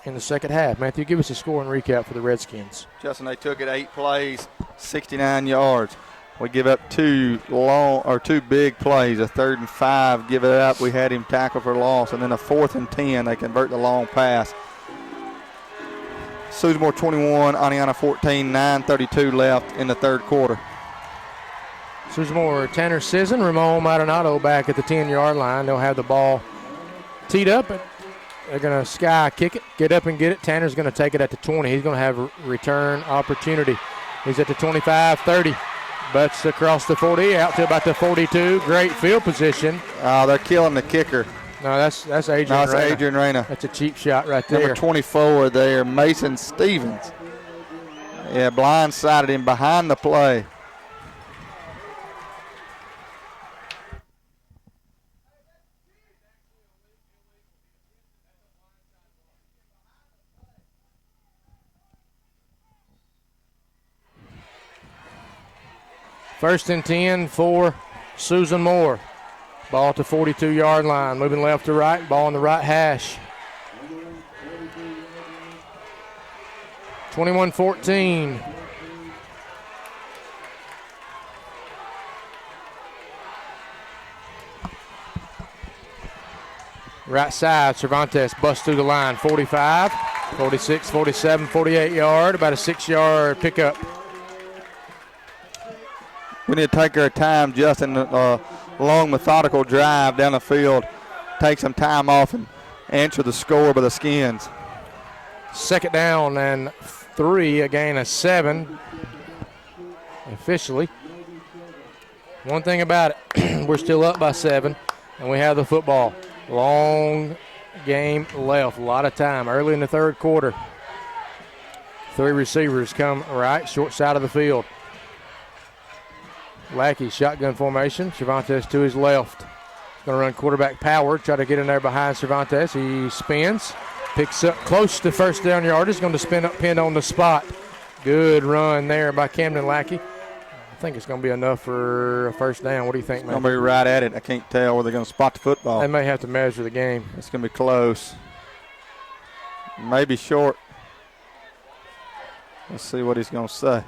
in the second half. Matthew, give us a score and recap for the Redskins. Justin, they took it 8 plays, 69 yards. We give up two big plays, a 3rd and 5, give it up. We had him tackle for loss, and then a 4th and 10. They convert the long pass. Susamore 21, Oneonta 14, 9:32 left in the third quarter. Susamore, Tanner Sisson, Ramon Maldonado back at the 10-yard line. They'll have the ball teed up. They're going to sky kick it, get up and get it. Tanner's going to take it at the 20. He's going to have a return opportunity. He's at the 25, 30. Butts across the 40, out to about the 42. Great field position. They're killing the kicker. No, that's Adrian Reyna. That's Adrian Reyna. That's a cheap shot right there. Number 24 there, Mason Stevens. Yeah, blindsided him behind the play. First and 10 for Susan Moore. Ball to 42-yard line, moving left to right, ball on the right hash. 21-14. Right side, Cervantes busts through the line, 45, 46, 47, 48-yard, about a 6-yard pickup. We need to take our time, Justin. Long, methodical drive down the field. Take some time off and answer the score by the Skins. Second down and 3, a gain of 7 officially. One thing about it, we're still up by 7, and we have the football. Long game left, a lot of time. Early in the third quarter. 3 receivers come right, short side of the field. Lackey, shotgun formation. Cervantes to his left. Going to run quarterback power. Try to get in there behind Cervantes. He spins. Picks up close to first down yardage. Going to spin up, pin on the spot. Good run there by Camden Lackey. I think it's going to be enough for a first down. What do you think, man? It's going to be right at it. I can't tell where they're going to spot the football. They may have to measure the game. It's going to be close. Maybe short. Let's see what he's going to say.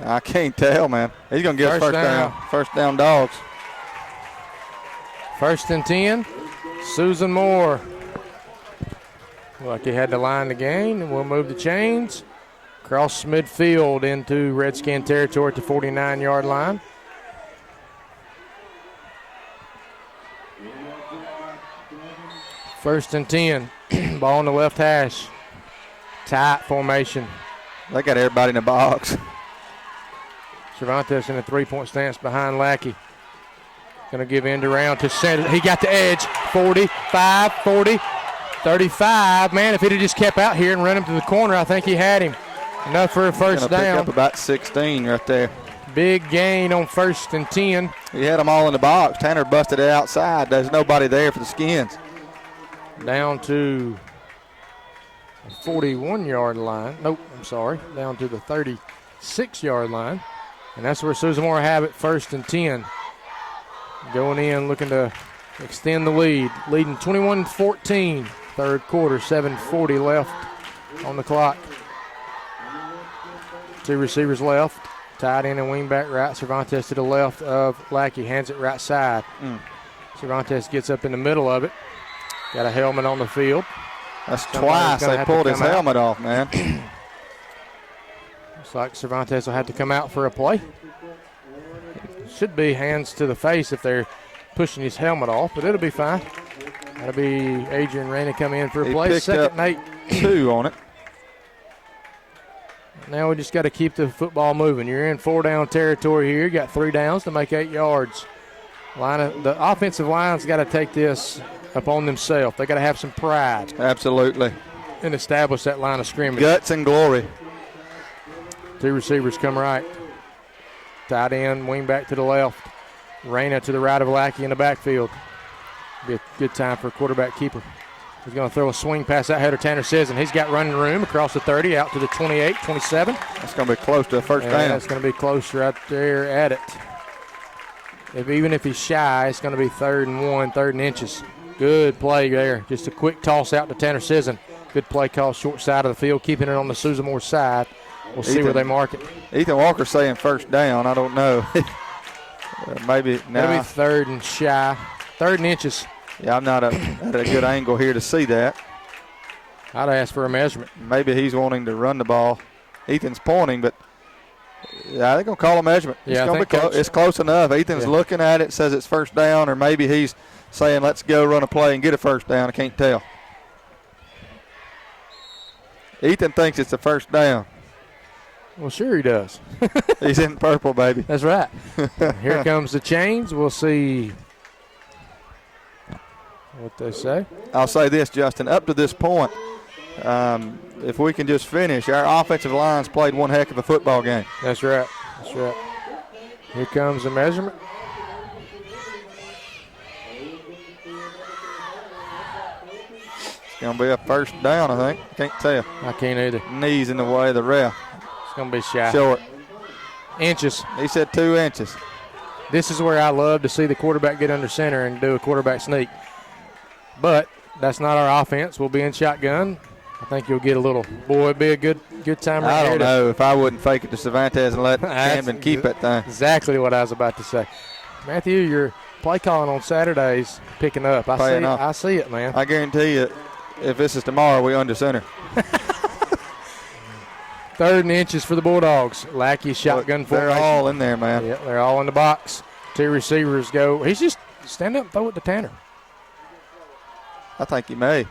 I can't tell, man. He's going to get us first down. First down, Dogs. First and 10. Susan Moore. Like he had to line the gain, and we'll move the chains. Cross midfield into Redskin territory at the 49-yard line. First and 10. Ball on the left hash. Tight formation. They got everybody in the box. Cervantes in a 3-point stance behind Lackey. Going to give end around to center. He got the edge. 45, 40, 35. Man, if he'd have just kept out here and run him to the corner, I think he had him. Enough for a first down. Pick up about 16 right there. Big gain on first and 10. He had them all in the box. Tanner busted it outside. There's nobody there for the Skins. Down to the 41-yard line. Nope, I'm sorry. Down to the 36-yard line. And that's where Susan Moore have it, first and 10. Going in, looking to extend the lead. Leading 21-14, third quarter, 7:40 left on the clock. 2 receivers left. Tight end and wingback right. Cervantes to the left of Lackey. Hands it right side. Cervantes gets up in the middle of it. Got a helmet on the field. That's twice they pulled his helmet off, man. Looks like Cervantes will have to come out for a play. Should be hands to the face if they're pushing his helmet off, but it'll be fine. That'll be Adrian Reyna come in for a play. Second and 8. 2 on it. Now we just got to keep the football moving. You're in 4-down territory here. You got 3 downs to make 8 yards. The offensive line's got to take this upon themselves. They got to have some pride. Absolutely. And establish that line of scrimmage. Guts and glory. 2 receivers come right. Tight end, wing back to the left. Reyna to the right of Lackey in the backfield. Be a good time for a quarterback keeper. He's going to throw a swing pass out header Tanner Sisson. He's got running room across the 30 out to the 28, 27. That's going to be close to a first down. That's going to be close right there at it. Even if he's shy, it's going to be 3rd and 1, 3rd and inches. Good play there. Just a quick toss out to Tanner Sisson. Good play call, short side of the field, keeping it on the Susan side. We'll see where they mark it. Ethan Walker's saying first down. I don't know. Maybe now. Maybe third and shy. Third and inches. Yeah, I'm not at a good angle here to see that. I'd ask for a measurement. Maybe he's wanting to run the ball. Ethan's pointing, but yeah, they're going to call a measurement. Yeah, it's close enough. Ethan's looking at it, says it's first down, or maybe he's saying let's go run a play and get a first down. I can't tell. Ethan thinks it's a first down. Well, sure he does. He's in purple, baby. That's right. Here comes the chains. We'll see what they say. I'll say this, Justin. Up to this point, if we can just finish, our offensive line's played one heck of a football game. That's right. That's right. Here comes the measurement. It's going to be a first down, I think. Can't tell. I can't either. Knees in the way of the ref. It's going to be shy. Short. Inches. He said 2 inches. This is where I love to see the quarterback get under center and do a quarterback sneak. But that's not our offense. We'll be in shotgun. I think you'll get a little, boy, it'd be a good time right I here. don't know if I wouldn't fake it to Cervantes and let Camden keep that thing. Exactly what I was about to say. Matthew, your play calling on Saturdays picking up. I see it, man. I guarantee you, if this is tomorrow, we under center. Third and inches for the Bulldogs. Lackey shotgun formation. They're all in there, man. Yeah, they're all in the box. 2 receivers go. He's just stand up and throw it to Tanner. I think he may.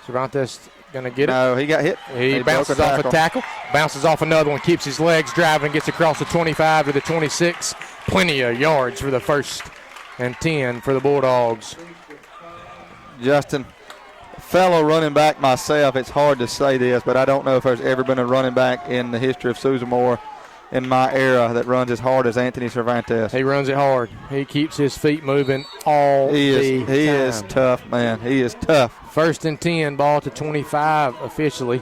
Cervantes going to get it. No, he got hit. He bounces off a tackle, bounces off another one, keeps his legs driving, gets across the 25 to the 26. Plenty of yards for the 1st and 10 for the Bulldogs. Justin, fellow running back myself, it's hard to say this, but I don't know if there's ever been a running back in the history of Susan Moore in my era that runs as hard as Anthony Cervantes. He runs it hard. He keeps his feet moving all the time. He is tough, man. He is tough. 1st and 10, ball to 25 officially.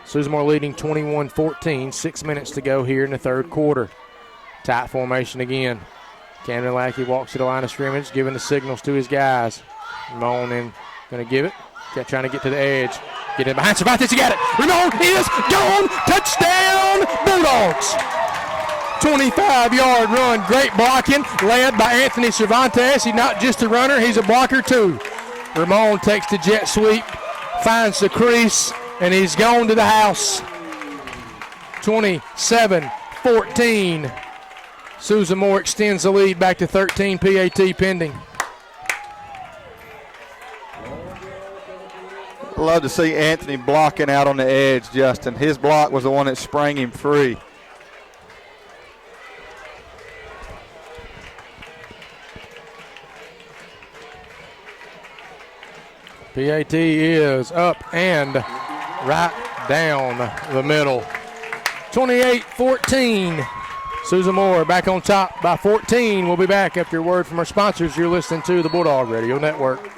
Susan Moore leading 21-14. 6 minutes to go here in the 3rd quarter. Tight formation again. Camden Lackey walks to the line of scrimmage, giving the signals to his guys. Ramon in, going to give it. Trying to get to the edge. Get it behind Cervantes. He got it. Ramon is gone. Touchdown, Bulldogs. 25-yard run. Great blocking, led by Anthony Cervantes. He's not just a runner, he's a blocker too. Ramon takes the jet sweep, finds the crease, and he's gone to the house. 27-14. Susan Moore extends the lead back to 13, PAT pending. Love to see Anthony blocking out on the edge, Justin. His block was the one that sprang him free. PAT is up and right down the middle. 28-14. Susan Moore back on top by 14. We'll be back after a word from our sponsors. You're listening to the Bulldog Radio Network.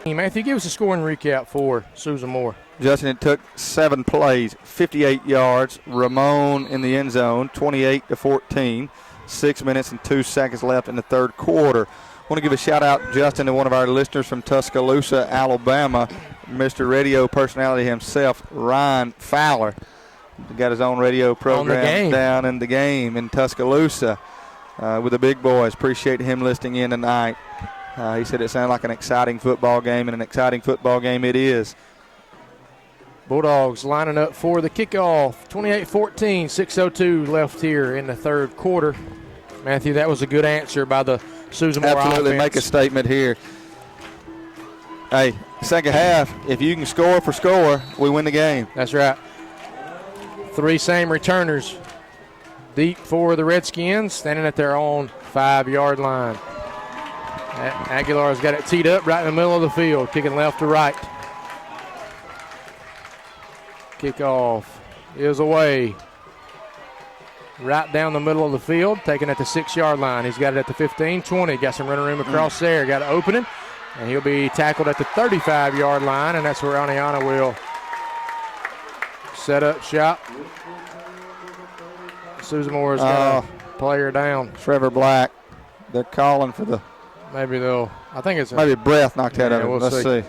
Matthew, give us a scoring recap for Susan Moore. Justin, it took 7 plays, 58 yards. Ramon in the end zone, 28-14. 6 minutes and 2 seconds left in the 3rd quarter. I want to give a shout out, Justin, to one of our listeners from Tuscaloosa, Alabama, Mr. Radio personality himself, Ryan Fowler. He got his own radio program down in the game in Tuscaloosa with the big boys. Appreciate him listening in tonight. He said it sounded like an exciting football game, and an exciting football game it is. Bulldogs lining up for the kickoff. 28-14, 6:02 left here in the 3rd quarter. Matthew, that was a good answer by the Susan Moore Absolutely, offense. make a statement here. Hey, second half, if you can score for score, we win the game. That's right. 3 same returners deep for the Redskins, standing at their own 5-yard line. Aguilar's got it teed up right in the middle of the field, kicking left to right. Kickoff is away. Right down the middle of the field, taking it at the 6-yard line. He's got it at the 15, 20. Got some running room across there. Got it opening. And he'll be tackled at the 35-yard line, and that's where Oneonta will set up shop. Susan Moore's got a player down. Trevor Black. They're calling for the maybe they'll. I think it's maybe breath knocked out of him. We'll Let's see.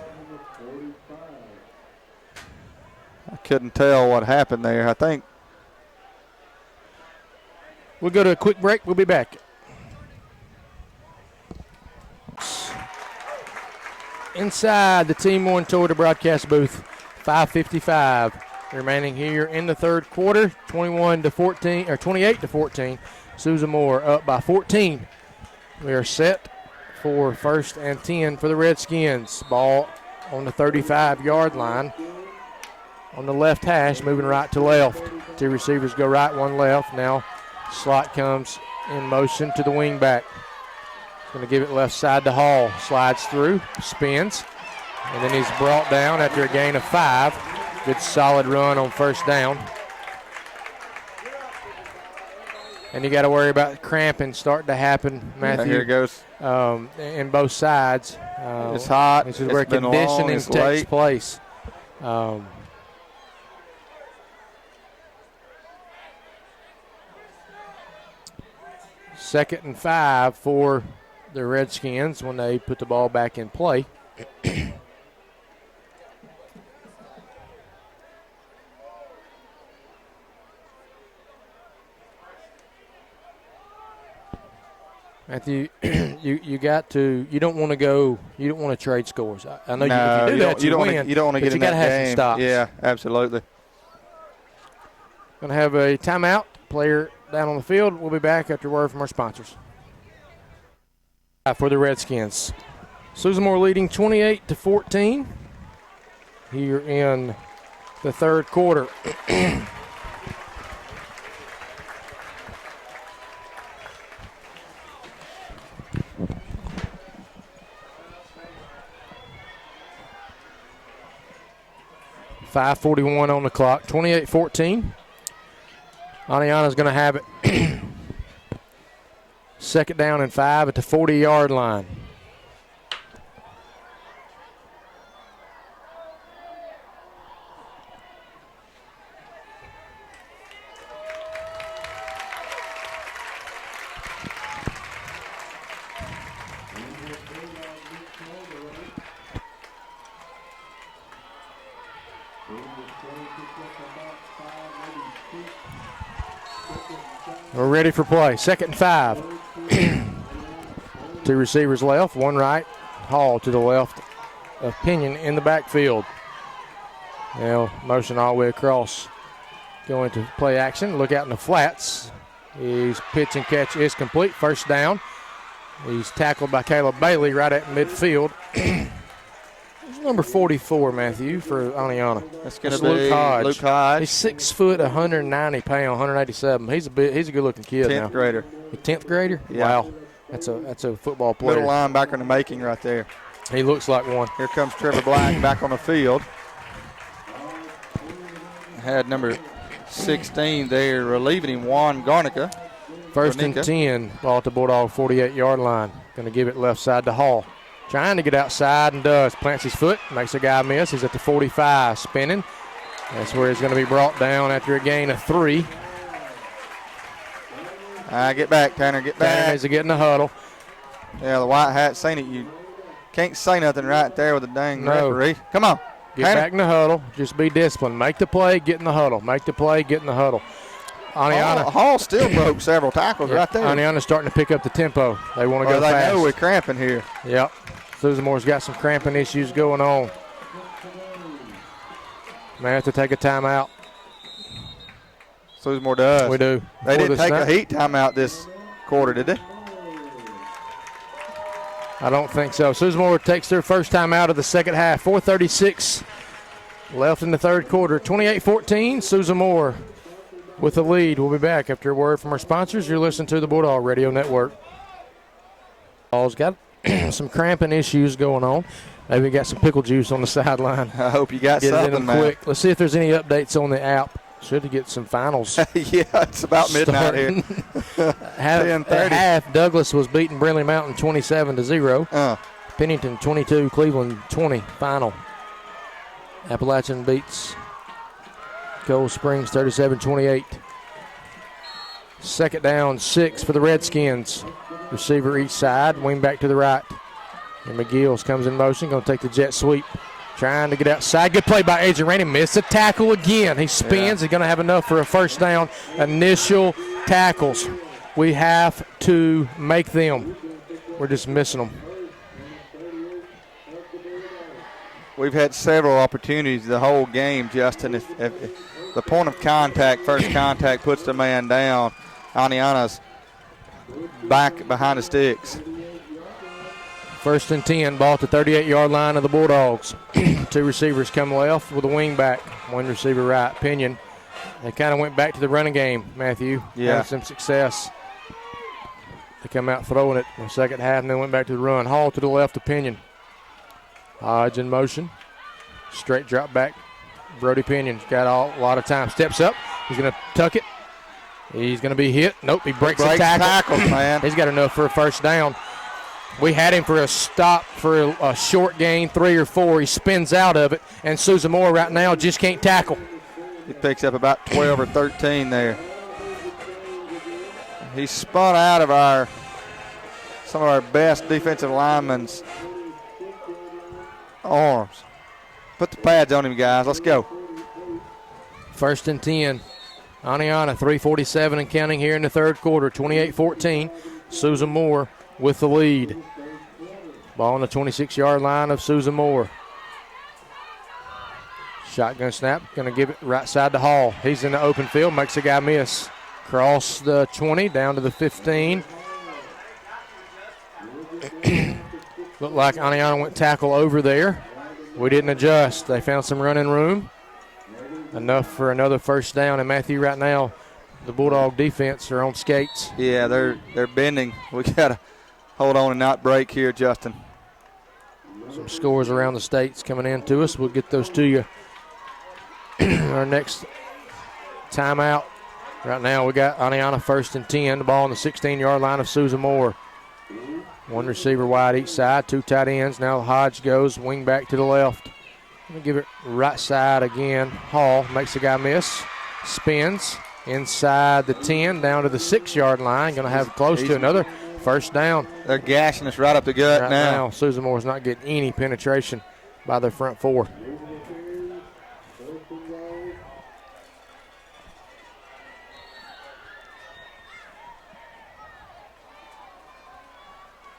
I couldn't tell what happened there. I think we'll go to a quick break. We'll be back. Inside the Team One Toyota broadcast booth, 5:55 remaining here in the third quarter. 28-14. Susan Moore up by 14. We are set for 1st and 10 for the Redskins. Ball on the 35-yard line. On the left hash, moving right to left. Two receivers go right, one left. Now slot comes in motion to the wing back. Going to give it left side to Hall. Slides through, spins, and then he's brought down after a gain of 5. Good solid run on first down. And you got to worry about cramping starting to happen, Matthew. Yeah, here it goes. In both sides. It's hot. This is where conditioning takes place. Second and 5 for the Redskins when they put the ball back in play. Matthew, you don't want to trade scores. I know if you do that, you win. You don't want to get in that game. You got to have some stops. Yeah, absolutely. Going to have a timeout. Player down on the field. We'll be back after word from our sponsors. For the Redskins, Susan Moore leading 28-14 here in the third quarter. .5:41 on the clock, 28-14. Oneonta's going to have it. Second down and 5 at the 40-yard line. We're ready for play. Second and 5. Two receivers left, one right. Hall to the left of Pinion in the backfield. Now motion all the way across. Going to play action. Look out in the flats. His pitch and catch is complete. First down. He's tackled by Caleb Bailey right at midfield. Number 44, Matthew, for Oneonta. That's going to be Luke Hodge. He's 6 foot, 190 pounds, 187. He's a good-looking kid 10th now. 10th grader. 10th grader? Yeah. Wow. That's a football player. Middle linebacker in the making right there. He looks like one. Here comes Trevor Black back on the field. Had number 16 there relieving him, Juan Garnica. First and 10, ball at the Bulldog 48-yard line. Going to give it left side to Hall. Trying to get outside and does. Plants his foot, makes a guy miss. He's at the 45, spinning. That's where he's going to be brought down after a gain of 3. Get back, Tanner, get back. Tanner needs to get in the huddle. Yeah, the white hat saying it. You can't say nothing right there with the dang referee. Come on. Get Tanner. Back in the huddle. Just be disciplined. Make the play, get in the huddle. Make the play, get in the huddle. Hall still broke several tackles right there. Oneonta's starting to pick up the tempo. They want to go fast. They know we're cramping here. Yep. Susan Moore's got some cramping issues going on. May have to take a timeout. Susan Moore does. We do. They didn't take a heat timeout this quarter, did they? I don't think so. Susan Moore takes their first time out of the second half. 4:36 left in the third quarter. 28-14. Susan Moore with the lead. We'll be back after a word from our sponsors. You're listening to the Bulldog Radio Network. Ball's got some cramping issues going on. Maybe got some pickle juice on the sideline. I hope you got something, man. Quick. Let's see if there's any updates on the app. Should get some finals. Yeah, it's about midnight here. At half, Douglas was beating Brindley Mountain 27-0. Pennington 22, Cleveland 20. Final. Appalachian beats Cold Springs 37-28. Second down, 6 for the Redskins. Receiver each side, wing back to the right. And McGills comes in motion, going to take the jet sweep. Trying to get outside. Good play by Adrian Rainey. Missed a tackle again. He spins. He's going to have enough for a first down. Initial tackles. We have to make them. We're just missing them. We've had several opportunities the whole game, Justin. If the point of contact, first contact, puts the man down, Oneonta's back behind the sticks. First and 10, ball at the 38-yard line of the Bulldogs. Two receivers come left with a wing back. One receiver right, Pinion. They kind of went back to the running game, Matthew. Yeah. Had some success. They come out throwing it in the second half and then went back to the run. Hall to the left of Pinion. Hodge in motion. Straight drop back. Brody Pinion's got a lot of time. Steps up. He's going to tuck it. He's going to be hit. Nope, he breaks the tackle. Man. He's got enough for a first down. We had him for a stop for a short gain, 3 or 4. He spins out of it, and Susan Moore right now just can't tackle. He picks up about 12 or 13 there. He spun out of some of our best defensive linemen's arms. Put the pads on him, guys. Let's go. First and 10. Oneonta, 3:47 and counting here in the third quarter, 28-14. Susan Moore with the lead. Ball on the 26-yard line of Susan Moore. Shotgun snap, going to give it right side to Hall. He's in the open field, makes a guy miss. Cross the 20, down to the 15. Looked like Oneonta went tackle over there. We didn't adjust. They found some running room. Enough for another first down. And Matthew, right now, the Bulldog defense are on skates. Yeah, they're bending. We got to hold on and not break here, Justin. Some scores around the states coming in to us. We'll get those to you. Our next timeout. Right now we got Oneonta first and 10. The ball on the 16-yard line of Susan Moore. One receiver wide each side, 2 tight ends. Now Hodge goes wing back to the left. Let me give it right side again. Hall makes the guy miss. Spins inside the 10 down to the 6-yard line. Going to have close to another first down. They're gashing us right up the gut right now. Susan Moore's not getting any penetration by their front four.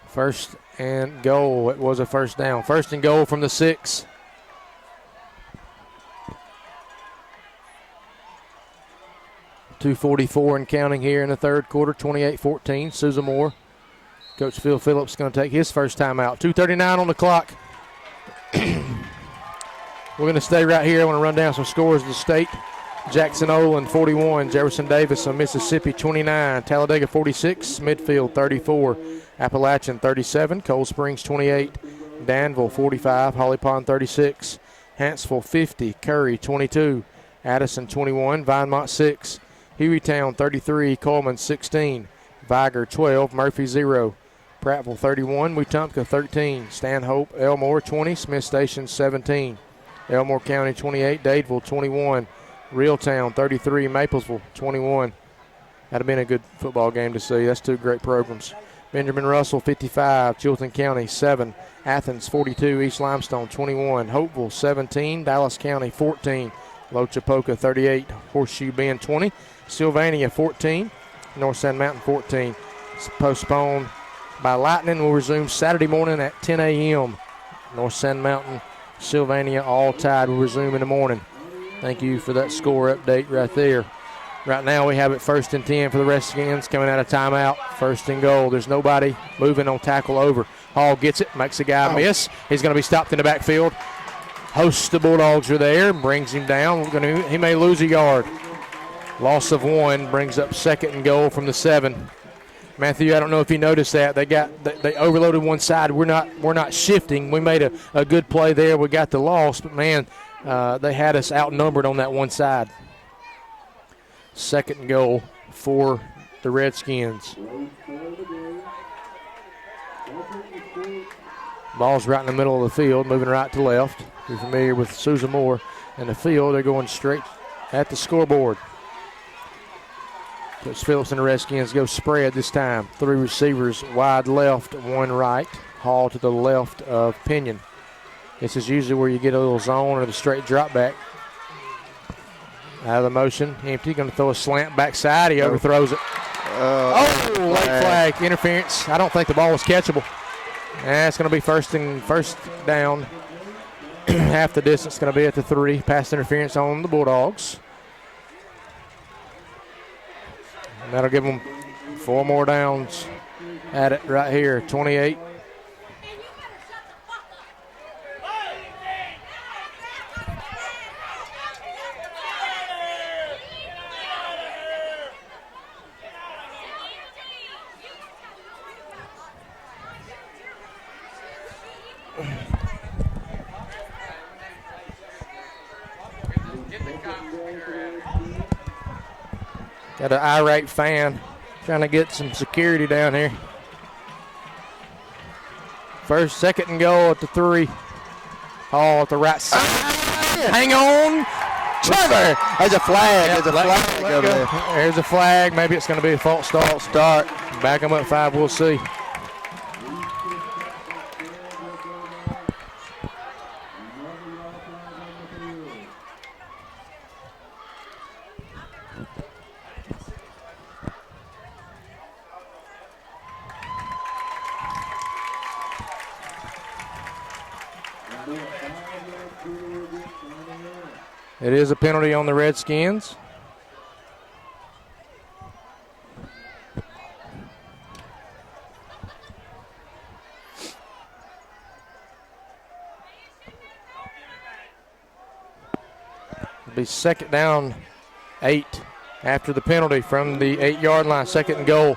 First and goal. It was a first down. First and goal from the 6. .244 and counting here in the third quarter, 28-14. Susan Moore. Coach Phil Phillips going to take his first time out. 2:39 on the clock. We're going to stay right here. I want to run down some scores of the state. Jackson Olin 41, Jefferson Davis of Mississippi 29, Talladega 46, Midfield 34, Appalachian 37, Cold Springs 28, Danville 45, Holly Pond 36, Hanceville 50, Curry 22, Addison 21, Vinemont 6, Hueytown 33, Coleman 16, Viger 12, Murphy 0, Prattville 31, Wetumpka 13, Stanhope, Elmore 20, Smith Station 17, Elmore County 28, Dadeville 21, Reeltown 33, Maplesville 21. That'd have been a good football game to see. That's 2 great programs. Benjamin Russell 55, Chilton County 7, Athens 42, East Limestone 21, Hopeville 17, Dallas County 14, Lochapoka 38, Horseshoe Bend 20, Sylvania 14, North Sand Mountain 14. It's postponed by lightning. Will resume Saturday morning at 10 a.m. North Sand Mountain, Sylvania all tied. Will resume in the morning. Thank you for that score update right there. Right now we have it first and 10 for the Redskins coming out of timeout. First and goal. There's nobody moving on tackle over. Hall gets it, makes a guy miss. He's going to be stopped in the backfield. Hosts the Bulldogs are there, brings him down. He may lose a yard. Loss of 1 brings up second and goal from the 7. Matthew, I don't know if you noticed that. They overloaded one side. We're not shifting. We made a good play there. We got the loss, but man, they had us outnumbered on that one side. Second and goal for the Redskins. Ball's right in the middle of the field, moving right to left. You're familiar with Susan Moore and the field. They're going straight at the scoreboard. Coach Phillips and the Redskins go spread this time. 3 receivers, wide left, 1 right. Hall to the left of Pinion. This is usually where you get a little zone or the straight drop back. Out of the motion, empty, going to throw a slant backside. He overthrows it. Late flag, interference. I don't think the ball was catchable. That's going to be first down. Half the distance, going to be at the 3. Pass interference on the Bulldogs. And that'll give them 4 more downs at it right here, 28. Got an irate fan trying to get some security down here. Second and goal at the 3. Hall at the right side. Hang on. Trevor. There's a flag. Over there. There's a flag. Maybe it's going to be a false start. Back them up 5. We'll see. It is a penalty on the Redskins. It'll be second down 8 after the penalty from the 8-yard line. Second and goal.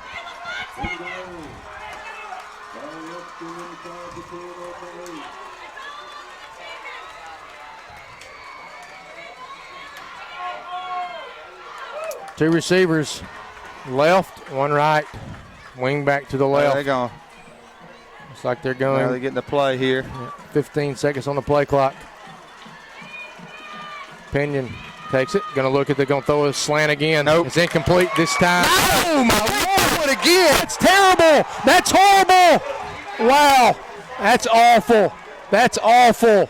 Two receivers, left, 1 right. Wing back to the left. They're going. Looks like they're going. Now they're getting the play here. 15 seconds on the play clock. Pinion takes it. Going to look at. They're going to throw a slant again. Nope. It's incomplete this time. Oh my Lord! Again. That's terrible. That's horrible. Wow. That's awful. That's awful.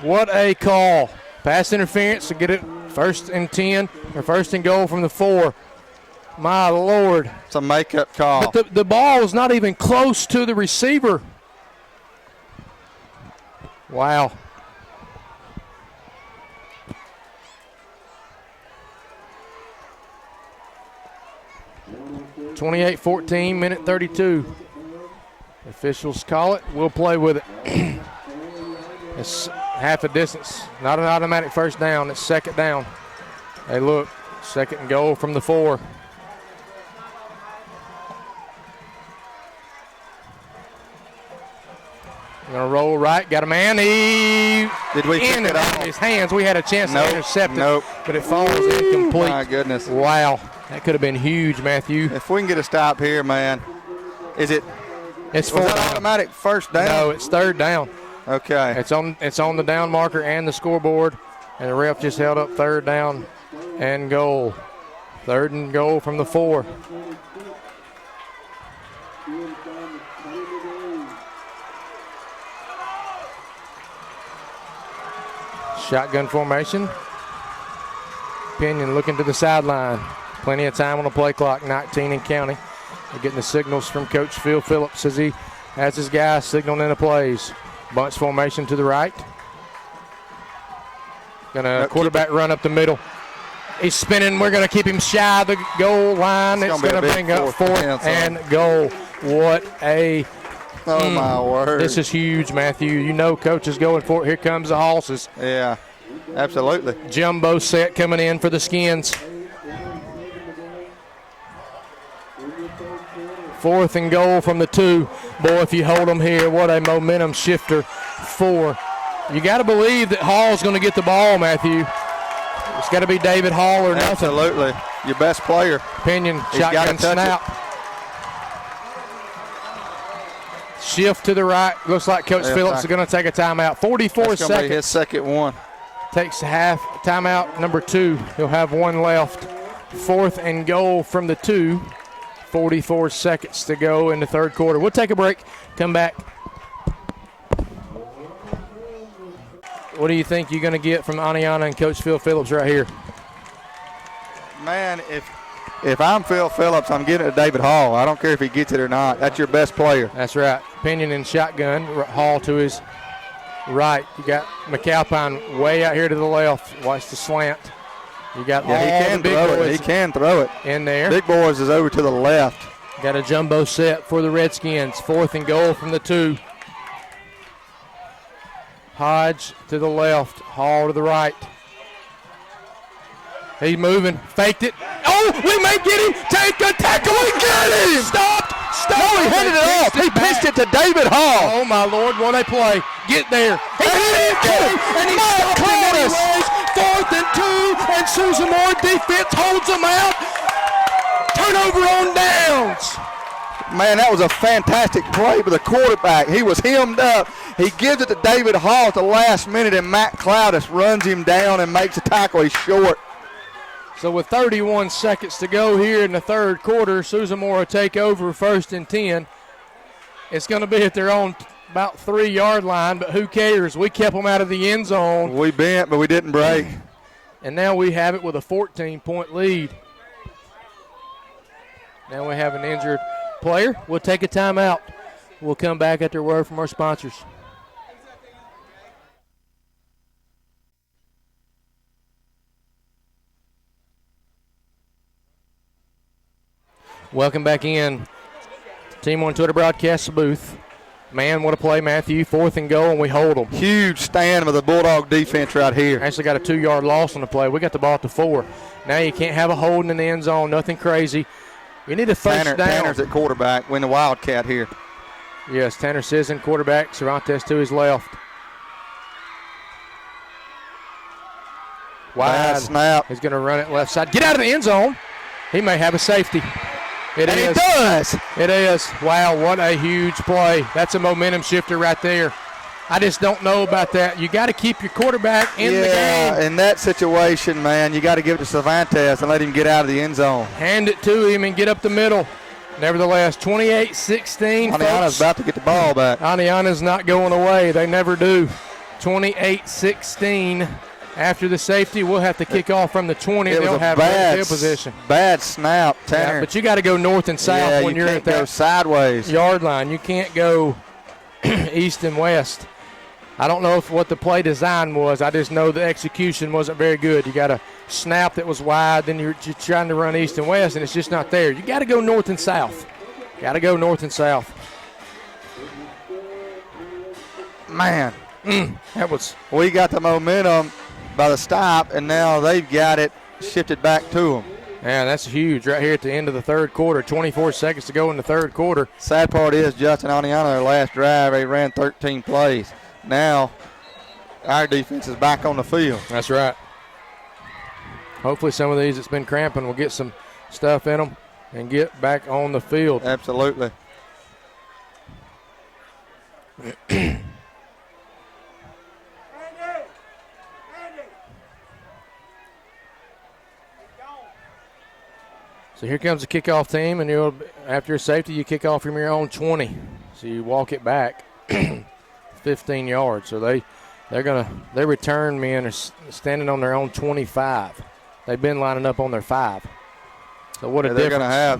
What a call. Pass interference to get it 1st and 10 or 1st and goal from the 4. My Lord. It's a makeup call. But the ball is not even close to the receiver. Wow. (28-14), minute 32. Officials call it. We'll play with it. It's half the distance. Not an automatic first down. It's second down. Hey, look. Second and goal from the 4. Going to roll right. Got a man. Did we kick it off his hands? We had a chance to intercept it, but it falls incomplete. My goodness. Wow. That could have been huge, Matthew. If we can get a stop here, man. Is it? It's was that automatic first down? No, it's third down. Okay. It's on the down marker and the scoreboard, and the ref just held up third down and goal. Third and goal from the 4. Shotgun formation. Pinion looking to the sideline. Plenty of time on the play clock, 19 and counting. They're getting the signals from Coach Phil Phillips as he has his guys signaling in the plays. Bunch formation to the right. Gonna quarterback run up the middle. He's spinning. We're gonna keep him shy of the goal line. It's gonna bring up 4th and goal. What a Oh my word. This is huge, Matthew. You know Coach is going for it. Here comes the horses. Yeah, absolutely. Jumbo set coming in for the Skins. 4th and goal from the 2. Boy, if you hold them here, what a momentum shifter. 4. You got to believe that Hall's going to get the ball, Matthew. It's got to be David Hall or nothing. Absolutely. Your best player. Pinion, shotgun snap. Shift to the right. Looks like Coach Phillips is going to take a timeout. 44 That's seconds. going to be his second one. takes half timeout number 2. He'll have one left. 4th and goal from the 2. 44 seconds to go in the third quarter. We'll take a break, come back. What do you think you're going to get from Oneonta and Coach Phil Phillips right here? Man, if I'm Phil Phillips, I'm giving it to David Hall. I don't care if he gets it or not. That's your best player. That's right. Pinion and shotgun. Hall to his right. You got McAlpine way out here to the left. Watch the slant. You got all the big boys. He can throw it in there. Big boys is over to the left. Got a jumbo set for the Redskins. 4th and goal from the 2. Hodge to the left. Hall to the right. He's moving. Faked it. Oh, we may get him. Take a tackle. We got him. Stopped. No, he headed it off. He pitched it to David Hall. Oh, my Lord. What a play. Get there. And he stopped him anyways. 4th and 2. And Susan Moore defense holds them out. Turnover on downs. Man, that was a fantastic play by the quarterback. He was hemmed up. He gives it to David Hall at the last minute, and Matt Cloudis runs him down and makes a tackle. He's short. So with 31 seconds to go here in the third quarter, Susan Moore will take over 1st and 10. It's going to be at their own about 3-yard line, but who cares? We kept them out of the end zone. We bent, but we didn't break. And now we have it with a 14-point lead. Now we have an injured player. We'll take a timeout. We'll come back after a word from our sponsors. Welcome back in. Team on Twitter broadcast booth. Man, what a play, Matthew. 4th and goal, and we hold them. Huge stand of the Bulldog defense right here. Actually got a 2-yard loss on the play. We got the ball at the 4. Now you can't have a holding in the end zone, nothing crazy. You need a first down. Tanner's at quarterback, win the Wildcat here. Yes, Tanner Sisson, quarterback. Cervantes to his left. Wide snap. He's going to run it left side. Get out of the end zone. He may have a safety. He does. It is. Wow, what a huge play. That's a momentum shifter right there. I just don't know about that. You got to keep your quarterback in the game. Yeah, in that situation, man, you got to give it to Cervantes and let him get out of the end zone. Hand it to him and get up the middle. Nevertheless, 28-16. Oneonta's about to get the ball back. Oneonta's not going away. They never do. 28-16. After the safety, we'll have to kick off from the 20. They'll have field position. Bad snap, Tanner. Yeah, but you got to go north and south when you're at that sideways yard line. You can't go east and west. I don't know what the play design was. I just know the execution wasn't very good. You got a snap that was wide, then you're trying to run east and west, and it's just not there. You got to go north and south. Got to go north and south. Man, that was. We got the momentum by the stop, and now they've got it shifted back to them. Yeah, that's huge right here at the end of the third quarter. 24 seconds to go in the third quarter. Sad part is Justin Oneonta, their last drive, they ran 13 plays. Now our defense is back on the field. That's right. Hopefully some of these that's been cramping will get some stuff in them and get back on the field. Absolutely. So here comes the kickoff team, and after your safety, you kick off from your own 20. So you walk it back 15 yards. So their return men are standing on their own 25. They've been lining up on their 5. So what a difference.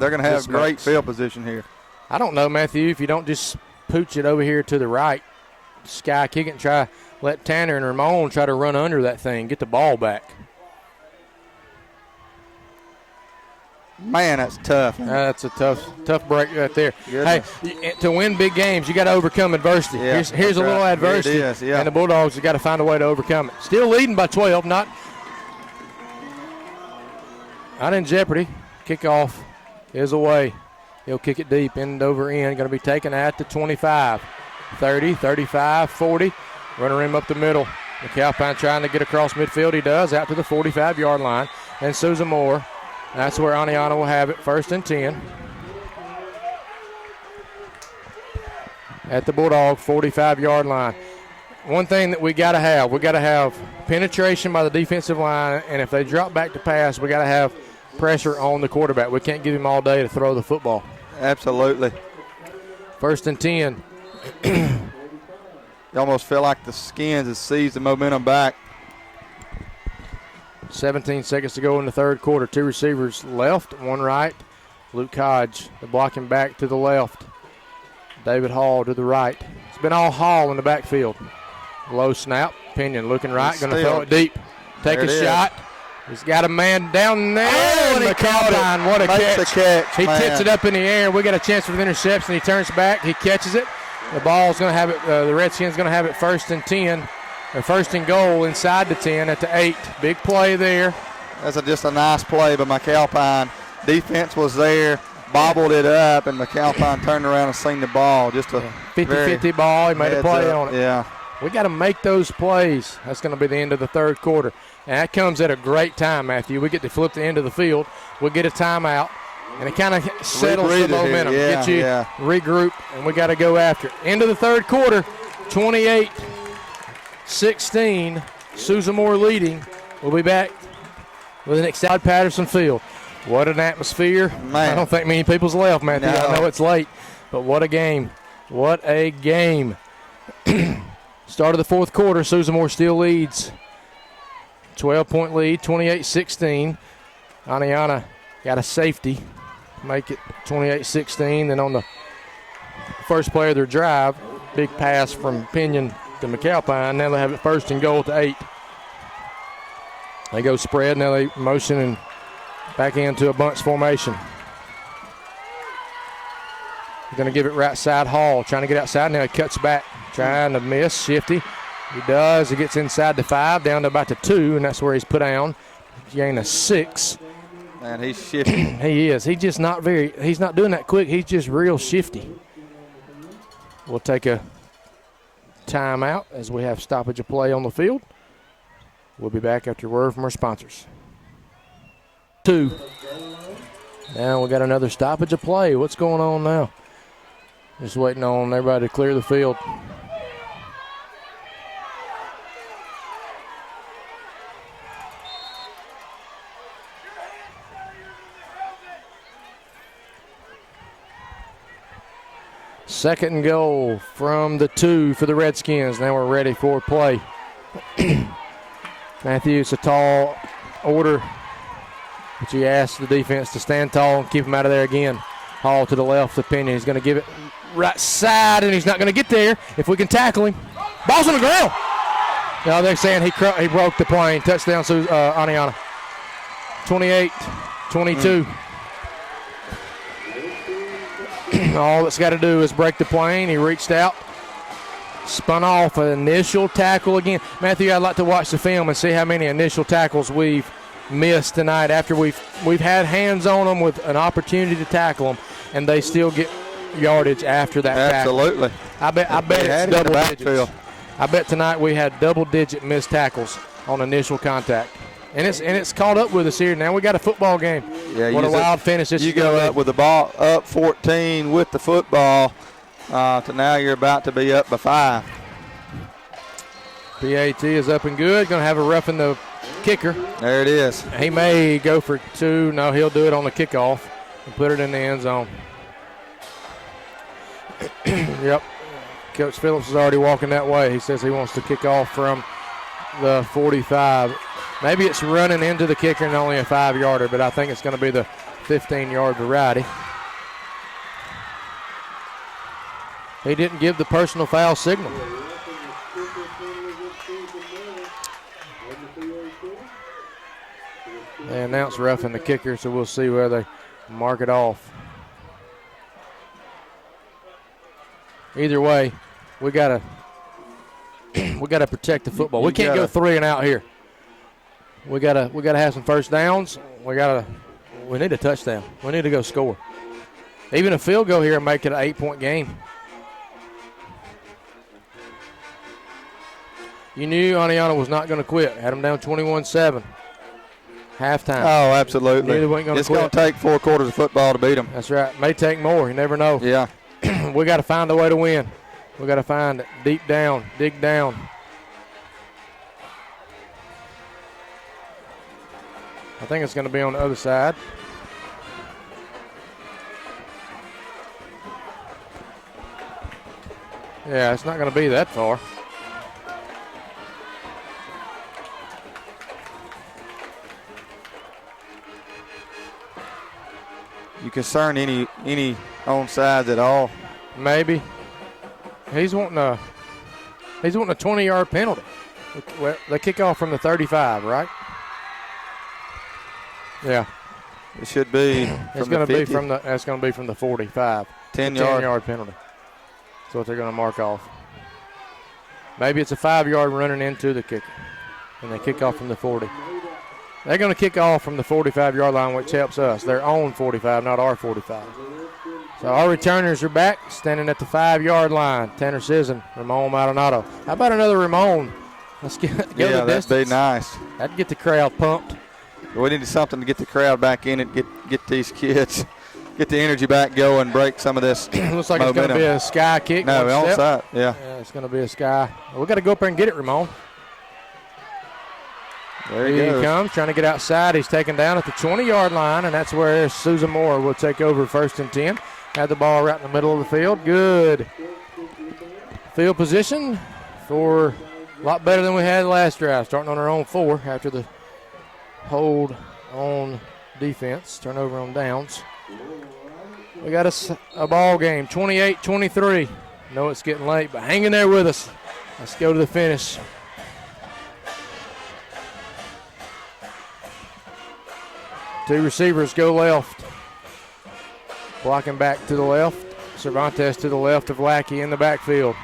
They're gonna have great field position here. I don't know, Matthew, if you don't just pooch it over here to the right, sky kick it and try let Tanner and Ramon try to run under that thing, get the ball back. Man, that's tough. That's a tough break right there. Goodness. Hey, to win big games, you got to overcome adversity. Yeah, here's a little adversity, and the Bulldogs have got to find a way to overcome it. Still leading by 12, not in jeopardy. Kickoff is away. He'll kick it deep, end over end. Going to be taken at the 25, 30, 35, 40. Runner him up the middle. McAlpine trying to get across midfield. He does, out to the 45-yard line. And Susan Moore. That's where Oneonta will have it, 1st and 10. At the Bulldog 45-yard line. one thing that we got to have penetration by the defensive line, and if they drop back to pass, we got to have pressure on the quarterback. We can't give him all day to throw the football. Absolutely. 1st and 10. You almost feel like the Skins has seized the momentum back. 17 seconds to go in the third quarter. 2 receivers left, 1 right. Luke Hodge, the blocking back to the left. David Hall to the right. It's been all Hall in the backfield. Low snap. Pinion looking right, going to throw it deep. Take a shot. He's got a man down there. Oh, and he caught it. What a catch. He tips it up in the air, and we got a chance for the interception. He turns back. He catches it. The ball's going to have it. The Redskins going to have it 1st and 10. Or 1st and goal inside the 10 at the 8. Big play there. That's just a nice play by McAlpine. Defense was there, bobbled it up, and McAlpine turned around and seen the ball. Just a 50-50 ball. He made a play on it. Yeah. We got to make those plays. That's going to be the end of the third quarter. And that comes at a great time, Matthew. We get to flip the end of the field. We'll get a timeout. And it kind of settles the momentum. Get you regroup, and we got to go after it. End of the third quarter, 28-16. Susamore leading. We'll be back with an excited Patterson Field. What an atmosphere. Man. I don't think many people's left, Matthew. No. I know it's late, but what a game. What a game. Start of the fourth quarter, Susamore still leads. 12-point lead, 28-16. Oneonta got a safety, make it 28-16. Then on the first play of their drive, big pass from Pinion to McAlpine. Now they have it 1st and goal to 8. They go spread. Now they motion and back into a bunch formation. Going to give it right side Hall. Trying to get outside. Now he cuts back. Trying to miss. Shifty. He does. He gets inside the 5, down to about the 2, and that's where he's put down. Gain a 6. Man, he's shifty. He is. He's just not he's not doing that quick. He's just real shifty. We'll take a timeout as we have stoppage of play on the field. We'll be back after a word from our sponsors. 2. Now we got another stoppage of play. What's going on now? Just waiting on everybody to clear the field. Second and goal from the 2 for the Redskins. Now we're ready for play. Matthew, it's a tall order, but you ask the defense to stand tall and keep him out of there again. Hall to the left, the Pinion. He's going to give it right side, and he's not going to get there if we can tackle him. Ball's on the ground. No, they're saying he broke the plane. Touchdown, Oneonta. 28-22. All that's got to do is break the plane. He reached out, spun off an initial tackle again. Matthew, I'd like to watch the film and see how many initial tackles we've missed tonight after we've had hands on them with an opportunity to tackle them, and they still get yardage after that tackle. Absolutely. I bet it's double digits. I bet tonight we had double-digit missed tackles on initial contact. And it's caught up with us here. Now we got a football game. Yeah, what a wild finish this is. You go up with the ball up 14 with the football to now you're about to be up by 5. PAT is up and good. Going to have a rough in the kicker. There it is. He may go for 2. No, he'll do it on the kickoff and put it in the end zone. Yep. Coach Phillips is already walking that way. He says he wants to kick off from the 45. Maybe it's running into the kicker and only a 5-yarder, but I think it's going to be the 15-yard variety. He didn't give the personal foul signal. They announced roughing the kicker, so we'll see where they mark it off. Either way, we gotta protect the football. We can't go 3 and out here. We gotta have some first downs. We need a touchdown. We need to go score. Even a field goal here and make it an 8-point game. You knew Oneonta was not going to quit. Had them down 21-7. Halftime. Oh, absolutely. It's going to take 4 quarters of football to beat them. That's right. May take more. You never know. Yeah. We got to find a way to win. We got to find it deep down, dig down. I think it's going to be on the other side. Yeah, it's not going to be that far. You concern any onside at all? Maybe. He's wanting a 20-yard penalty. Well, they kick off from the 35, right? Yeah. It should be. It's going to be from the. That's going to be from the 45. 10-yard penalty. That's what they're going to mark off. Maybe it's a 5-yard running into the kicker, and they kick off from the 40. They're going to kick off from the 45-yard line, which helps us. Their own 45, not our 45. So our returners are back, standing at the 5-yard line. Tanner Sisson, Ramon Maldonado. How about another Ramon? Let's go the distance. That'd be nice. That'd get the crowd pumped. We need something to get the crowd back in it, get these kids, get the energy back going, break some of this Looks like momentum. It's going to be a sky kick. No, onside. Yeah, it's going to be a sky. We got to go up there and get it, Ramon. There he comes, trying to get outside. He's taken down at the 20-yard line, and that's where Susan Moore will take over 1st and 10. Had the ball right in the middle of the field. Good field position for a lot better than we had last drive. Starting on our own 4 after the hold on defense. Turnover on downs. We got a ball game, 28-23. Know it's getting late, but hang in there with us. Let's go to the finish. Two receivers go left. Blocking back to the left. Cervantes to the left of Lackey in the backfield.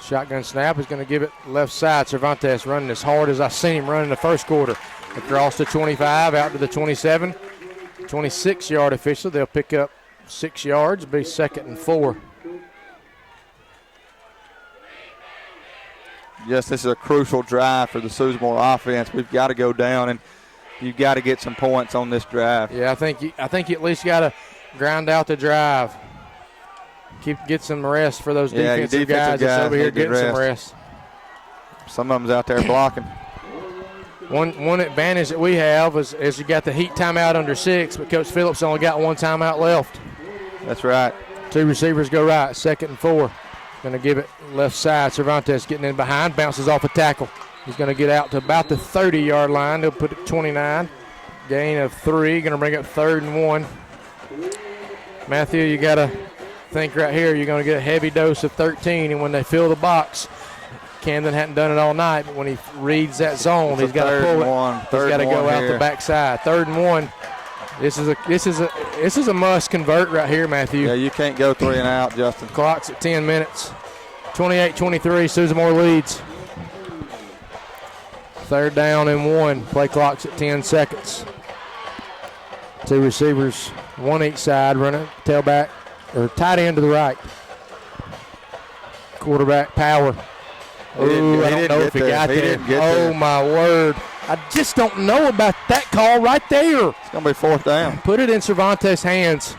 Shotgun snap is going to give it left side. Cervantes running as hard as I've seen him running the first quarter. Across the 25, out to the 27. 26-yard official. They'll pick up 6 yards. Be 2nd and 4. Yes, this is a crucial drive for the Susan Moore offense. We've got to go down, and you've got to get some points on this drive. Yeah, I think you at least got to grind out the drive. Get some rest for those defensive guys that's over here getting some rest. Some of them's out there blocking. One advantage that we have is you got the heat timeout under 6, but Coach Phillips only got 1 timeout left. That's right. 2 receivers go right, 2nd and 4. Going to give it left side. Cervantes getting in behind, bounces off a tackle. He's going to get out to about the 30-yard line. They'll put it 29. Gain of 3. Going to bring up 3rd and 1. Matthew, you got to think right here. You're going to get a heavy dose of 13, and when they fill the box, Camden hadn't done it all night, but when he reads that zone, he's got to pull it. He's got to go out the backside. 3rd and 1. This is a must convert right here, Matthew. Yeah, you can't go 3 and out, Justin. Clock's at 10 minutes. 28-23, Susan Moore leads. 3rd down and 1. Play clock's at 10 seconds. 2 receivers, 1 each side, running tailback or tight end to the right. Quarterback power. Ooh, I don't know if he got there. Oh, my word. I just don't know about that call right there. It's going to be 4th down. Put it in Cervantes' hands.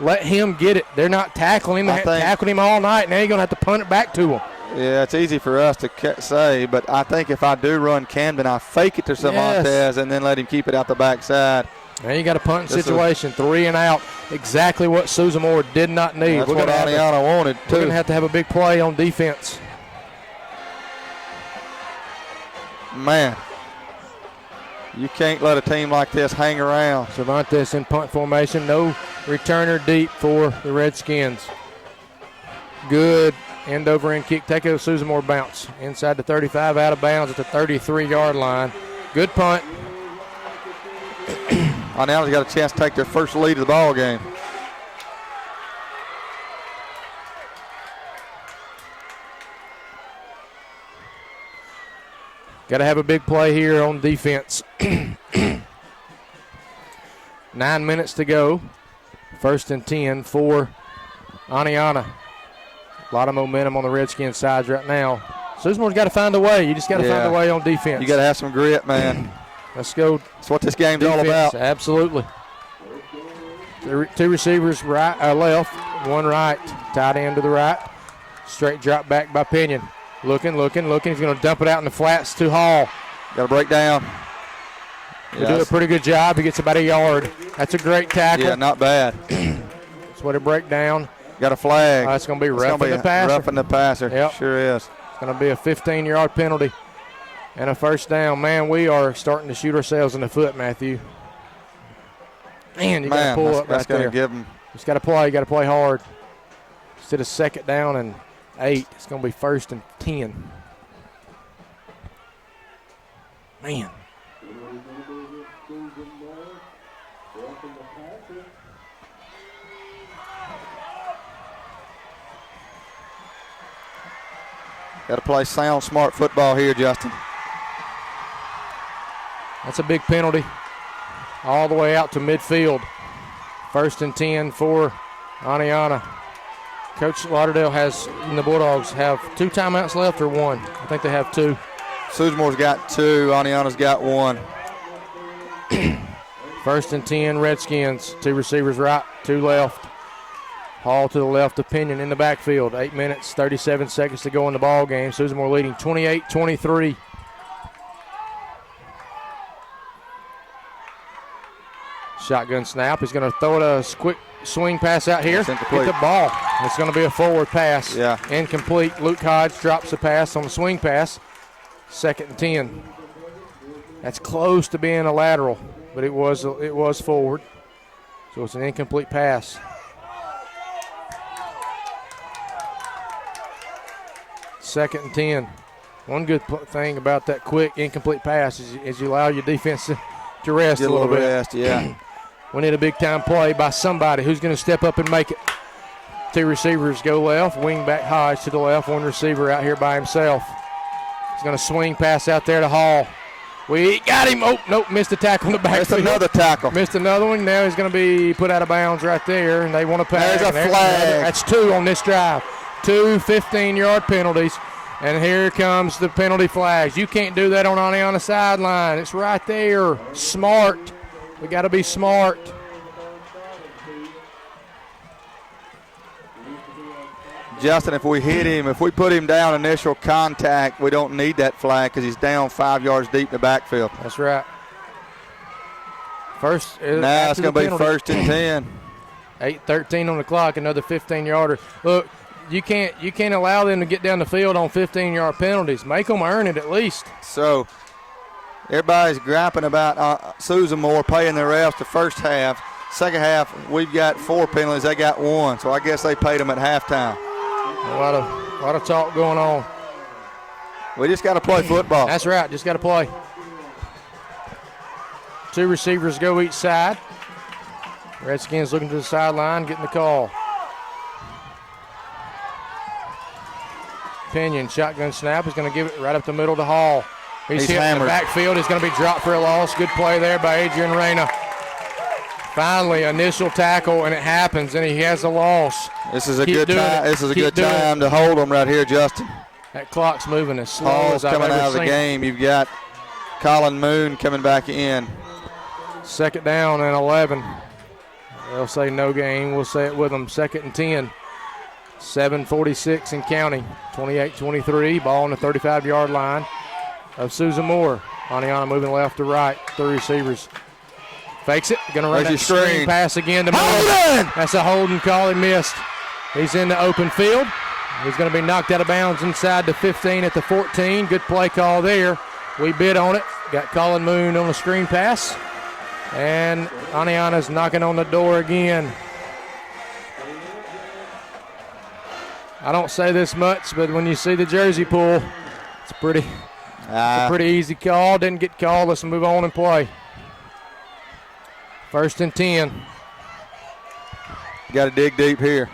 Let him get it. They're not tackling him. They tackled him all night. Now you're going to have to punt it back to him. Yeah, it's easy for us to say, but I think if I do run Camden, I fake it to Cervantes and then let him keep it out the backside. Now you got a punt situation, 3 and out. Exactly what Susan Moore did not need. That's what Oneonta wanted, too. We're going to have a big play on defense. Man, you can't let a team like this hang around. Cervantes in punt formation. No returner deep for the Redskins. Good end over end kick. Take a Susan Moore bounce. Inside the 35, out of bounds at the 33-yard line. Good punt. Oneonta's got a chance to take their first lead of the ball game. Got to have a big play here on defense. 9 minutes to go. 1st and 10 for Oneonta. A lot of momentum on the Redskins sides right now. Susan Moore's got to find a way. You just got to find a way on defense. You got to have some grit, man. Let's go. That's what this game's all about. Absolutely. 2 receivers right, left, 1 right. Tight end to the right. Straight drop back by Pinion. Looking. He's going to dump it out in the flats to Hall. Got to break down. We do a pretty good job. He gets about a yard. That's a great tackle. Yeah, not bad. That's what a breakdown. Got a flag. It's going to be roughing the passer. Roughing the passer. Yep. Sure is. It's going to be a 15-yard penalty and a first down. Man, we are starting to shoot ourselves in the foot, Matthew. Man, you got to pull up right there. Give him. Just got to play. You got to play hard. Instead of 2nd down and 8, it's going to be 1st and 10. Man. Got to play sound, smart football here, Justin. That's a big penalty. All the way out to midfield. 1st and 10 for Oneonta. Coach Lauderdale and the Bulldogs have 2 timeouts left or 1? I think they have 2. Susamore's got 2. Oneonta's got 1. 1st and 10, Redskins. 2 receivers right, 2 left. Hall to the left of Pinion in the backfield. 8 minutes, 37 seconds to go in the ball game. Susamore leading 28-23. Shotgun snap. He's going to throw it a quick swing pass out here. Get the ball. It's going to be a forward pass. Yeah. Incomplete. Luke Hodge drops the pass on the swing pass. 2nd and 10. That's close to being a lateral, but it was forward. So it's an incomplete pass. 2nd and 10. One good thing about that quick incomplete pass is you allow your defense to rest a little bit. Rest, yeah. We need a big-time play by somebody who's going to step up and make it. 2 receivers go left, wing back Hodge to the left, 1 receiver out here by himself. He's going to swing pass out there to Hall. We got him. Oh, nope, missed a tackle in the back. Missed another tackle. Missed another one. Now he's going to be put out of bounds right there, and they want to pass. There's a flag. That's 2 on this drive. 2 15-yard penalties, and here comes the penalty flags. You can't do that on the sideline. It's right there. Smart. We got to be smart. Justin, if we hit him, if we put him down initial contact, we don't need that flag because he's down 5 yards deep in the backfield. That's right. First, now it's going to be 1st and 10. 8:13 on the clock, another 15-yarder. Look, you can't allow them to get down the field on 15-yard penalties. Make them earn it at least. So everybody's griping about Susamore paying the refs the first half. Second half, we've got 4 penalties. They got 1, so I guess they paid them at halftime. A lot of talk going on. We just got to play football. That's right, just got to play. 2 receivers go each side. Redskins looking to the sideline, getting the call. Pinion, shotgun snap. He's going to give it right up the middle to Hall. He's hit in the backfield. He's going to be dropped for a loss. Good play there by Adrian Reyna. Finally, initial tackle, and it happens, and he has a loss. This is a good time. This is a good time to hold him right here, Justin. That clock's moving as slow Hall's as I've coming ever out of the seen. game. You've got Colin Moon coming back in. 2nd down and 11. They'll say no game. We'll say it with them. 2nd and 10. 7:46 and counting. 28-23. Ball on the 35-yard line of Susamore. Oneonta moving left to right. 3 receivers. Fakes it. Going to run that screen pass again to Moon. That's a holding call. He missed. He's in the open field. He's going to be knocked out of bounds inside the 15 at the 14. Good play call there. We bid on it. Got Colin Moon on the screen pass. And Oneonta's knocking on the door again. I don't say this much, but when you see the jersey pull, it's a pretty easy call. Didn't get called. Let's move on and play. 1st and 10. Got to dig deep here.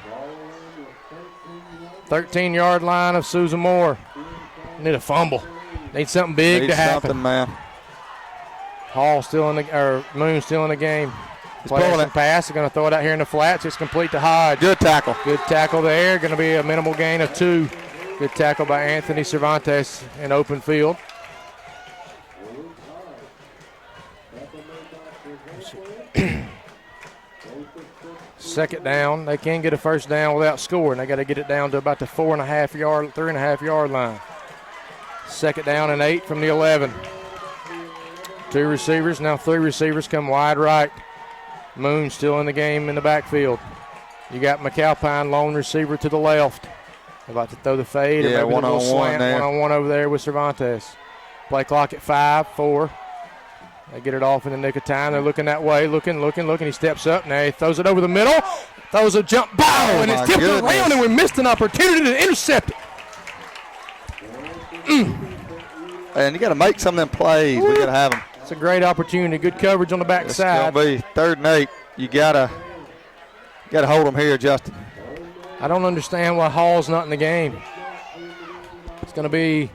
13-yard line of Susamore. Need a fumble. Need something big to happen. Something, man. Hall still in Moon still in the game. He's pulling it. Pass. They're going to throw it out here in the flats. It's complete to Hodge. Good tackle. Good tackle there. Going to be a minimal gain of 2. Good tackle by Anthony Cervantes in open field. Second down. They can get a first down without scoring. They got to get it down to about the 3.5 yard line. 2nd down and 8 from the 11. Two receivers, now three receivers come wide right. Moon still in the game in the backfield. You got McAlpine, lone receiver to the left. About to throw the fade. Yeah, or maybe one-on-one there. One-on-one over there with Cervantes. Play clock at 5, 4. They get it off in the nick of time. They're looking that way, looking. He steps up. Now he throws it over the middle. Throws a jump ball, and it's tipped around, and we missed an opportunity to intercept it. And you got to make some of them plays. We got to have them. It's a great opportunity. Good coverage on the backside. It's going to be 3rd and 8. You got to hold them here, Justin. I don't understand why Hall's not in the game. It's going to be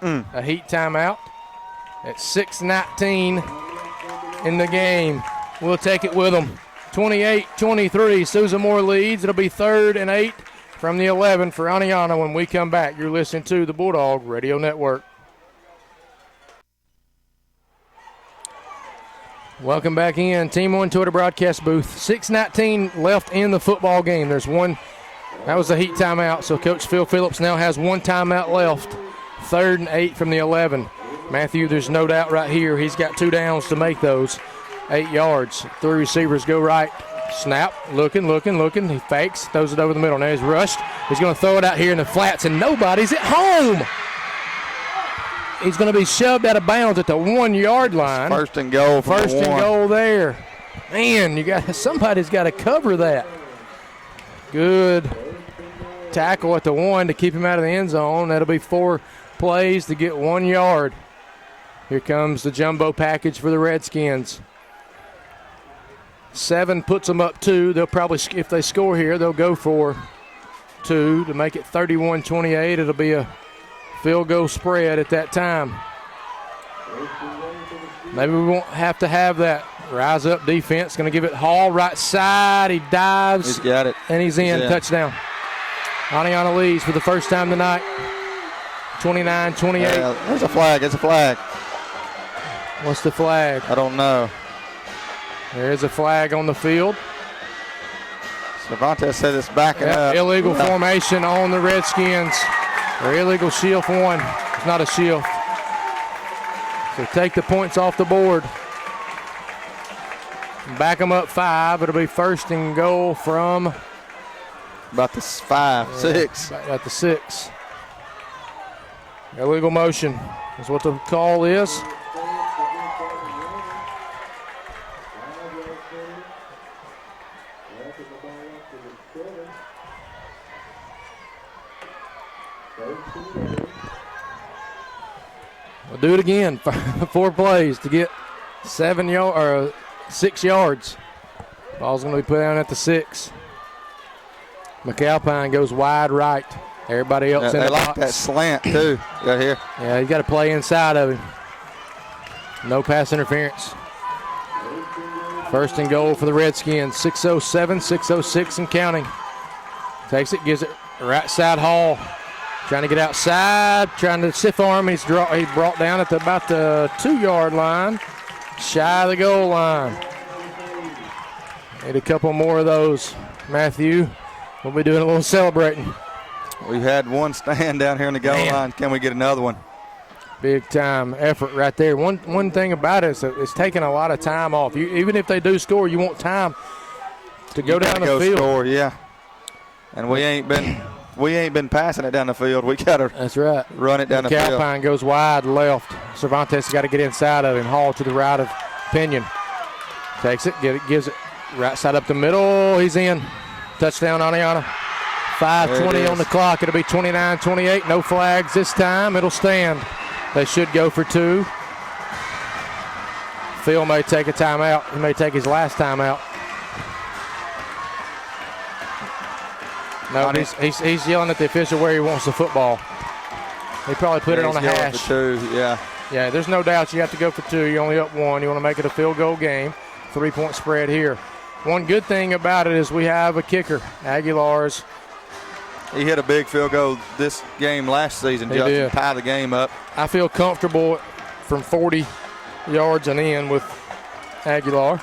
a heat timeout at 6:19 in the game. We'll take it with them. 28-23, Susan Moore leads. It'll be 3rd and 8 from the 11 for Oneonta when we come back. You're listening to the Bulldog Radio Network. Welcome back in. Team One Twitter broadcast booth. 6:19 left in the football game. There's one. That was a heat timeout, so Coach Phil Phillips now has one timeout left. 3rd and 8 from the 11. Matthew, there's no doubt right here. He's got 2 downs to make those. 8 yards. 3 receivers go right. Snap. Looking. He fakes. Throws it over the middle. Now he's rushed. He's going to throw it out here in the flats, and nobody's at home. He's going to be shoved out of bounds at the 1 yard line. First and goal. First and goal there. Man, somebody's got to cover that. Good tackle at the 1 to keep him out of the end zone. That'll be 4 plays to get 1 yard. Here comes the jumbo package for the Redskins. 7 puts them up 2. They'll probably, if they score here, they'll go for 2 to make it 31-28. It'll be a field goal spread at that time. Maybe we won't have to have that. Rise up defense. Going to give it Hall right side. He dives. He's got it. And he's in. Touchdown. Oneonta leads for the first time tonight. 29-28. There's a flag. It's a flag. What's the flag? I don't know. There's a flag on the field. Cervantes said it's backing up. Illegal formation on the Redskins. Or illegal shield for 1. It's not a shield. So take the points off the board. Back them up 5. It'll be 1st and goal from about the 5, 6. At the 6. Illegal motion is what the call is. We'll do it again. 4 plays to get 6 yards. Ball's going to be put down at the 6. McAlpine goes wide right. Everybody else in the box. They like that slant, too, right here. Yeah, he's got to play inside of him. No pass interference. 1st and goal for the Redskins. 6:07, 6:06 and counting. Takes it, gives it right side Hall. Trying to get outside, trying to stiff arm. He's brought down at about the 2 yard line, shy of the goal line. Need a couple more of those, Matthew. We'll be doing a little celebrating. We've had one stand down here in the goal line. Can we get another one? Big time effort right there. One thing about it is that it's taking a lot of time off. Even if they do score, you want time to go down the field. Score, yeah. And we ain't been passing it down the field. We got to run it down the field. McAlpine goes wide left. Cervantes got to get inside of him. Hall to the right of Pinion. Takes it, gives it right side up the middle. He's in. Touchdown, Oneonta. 5:20 on the clock. It'll be 29-28. No flags this time. It'll stand. They should go for 2. Phil may take a timeout. He may take his last timeout. No, he's yelling at the official where he wants the football. He probably put it on the hash. For 2, yeah. Yeah, there's no doubt you have to go for 2. You're only up 1. You want to make it a field goal game. 3-point spread here. One good thing about it is we have a kicker, Aguilar's. He hit a big field goal this game last season, Justin, tie the game up. I feel comfortable from 40 yards and in with Aguilar.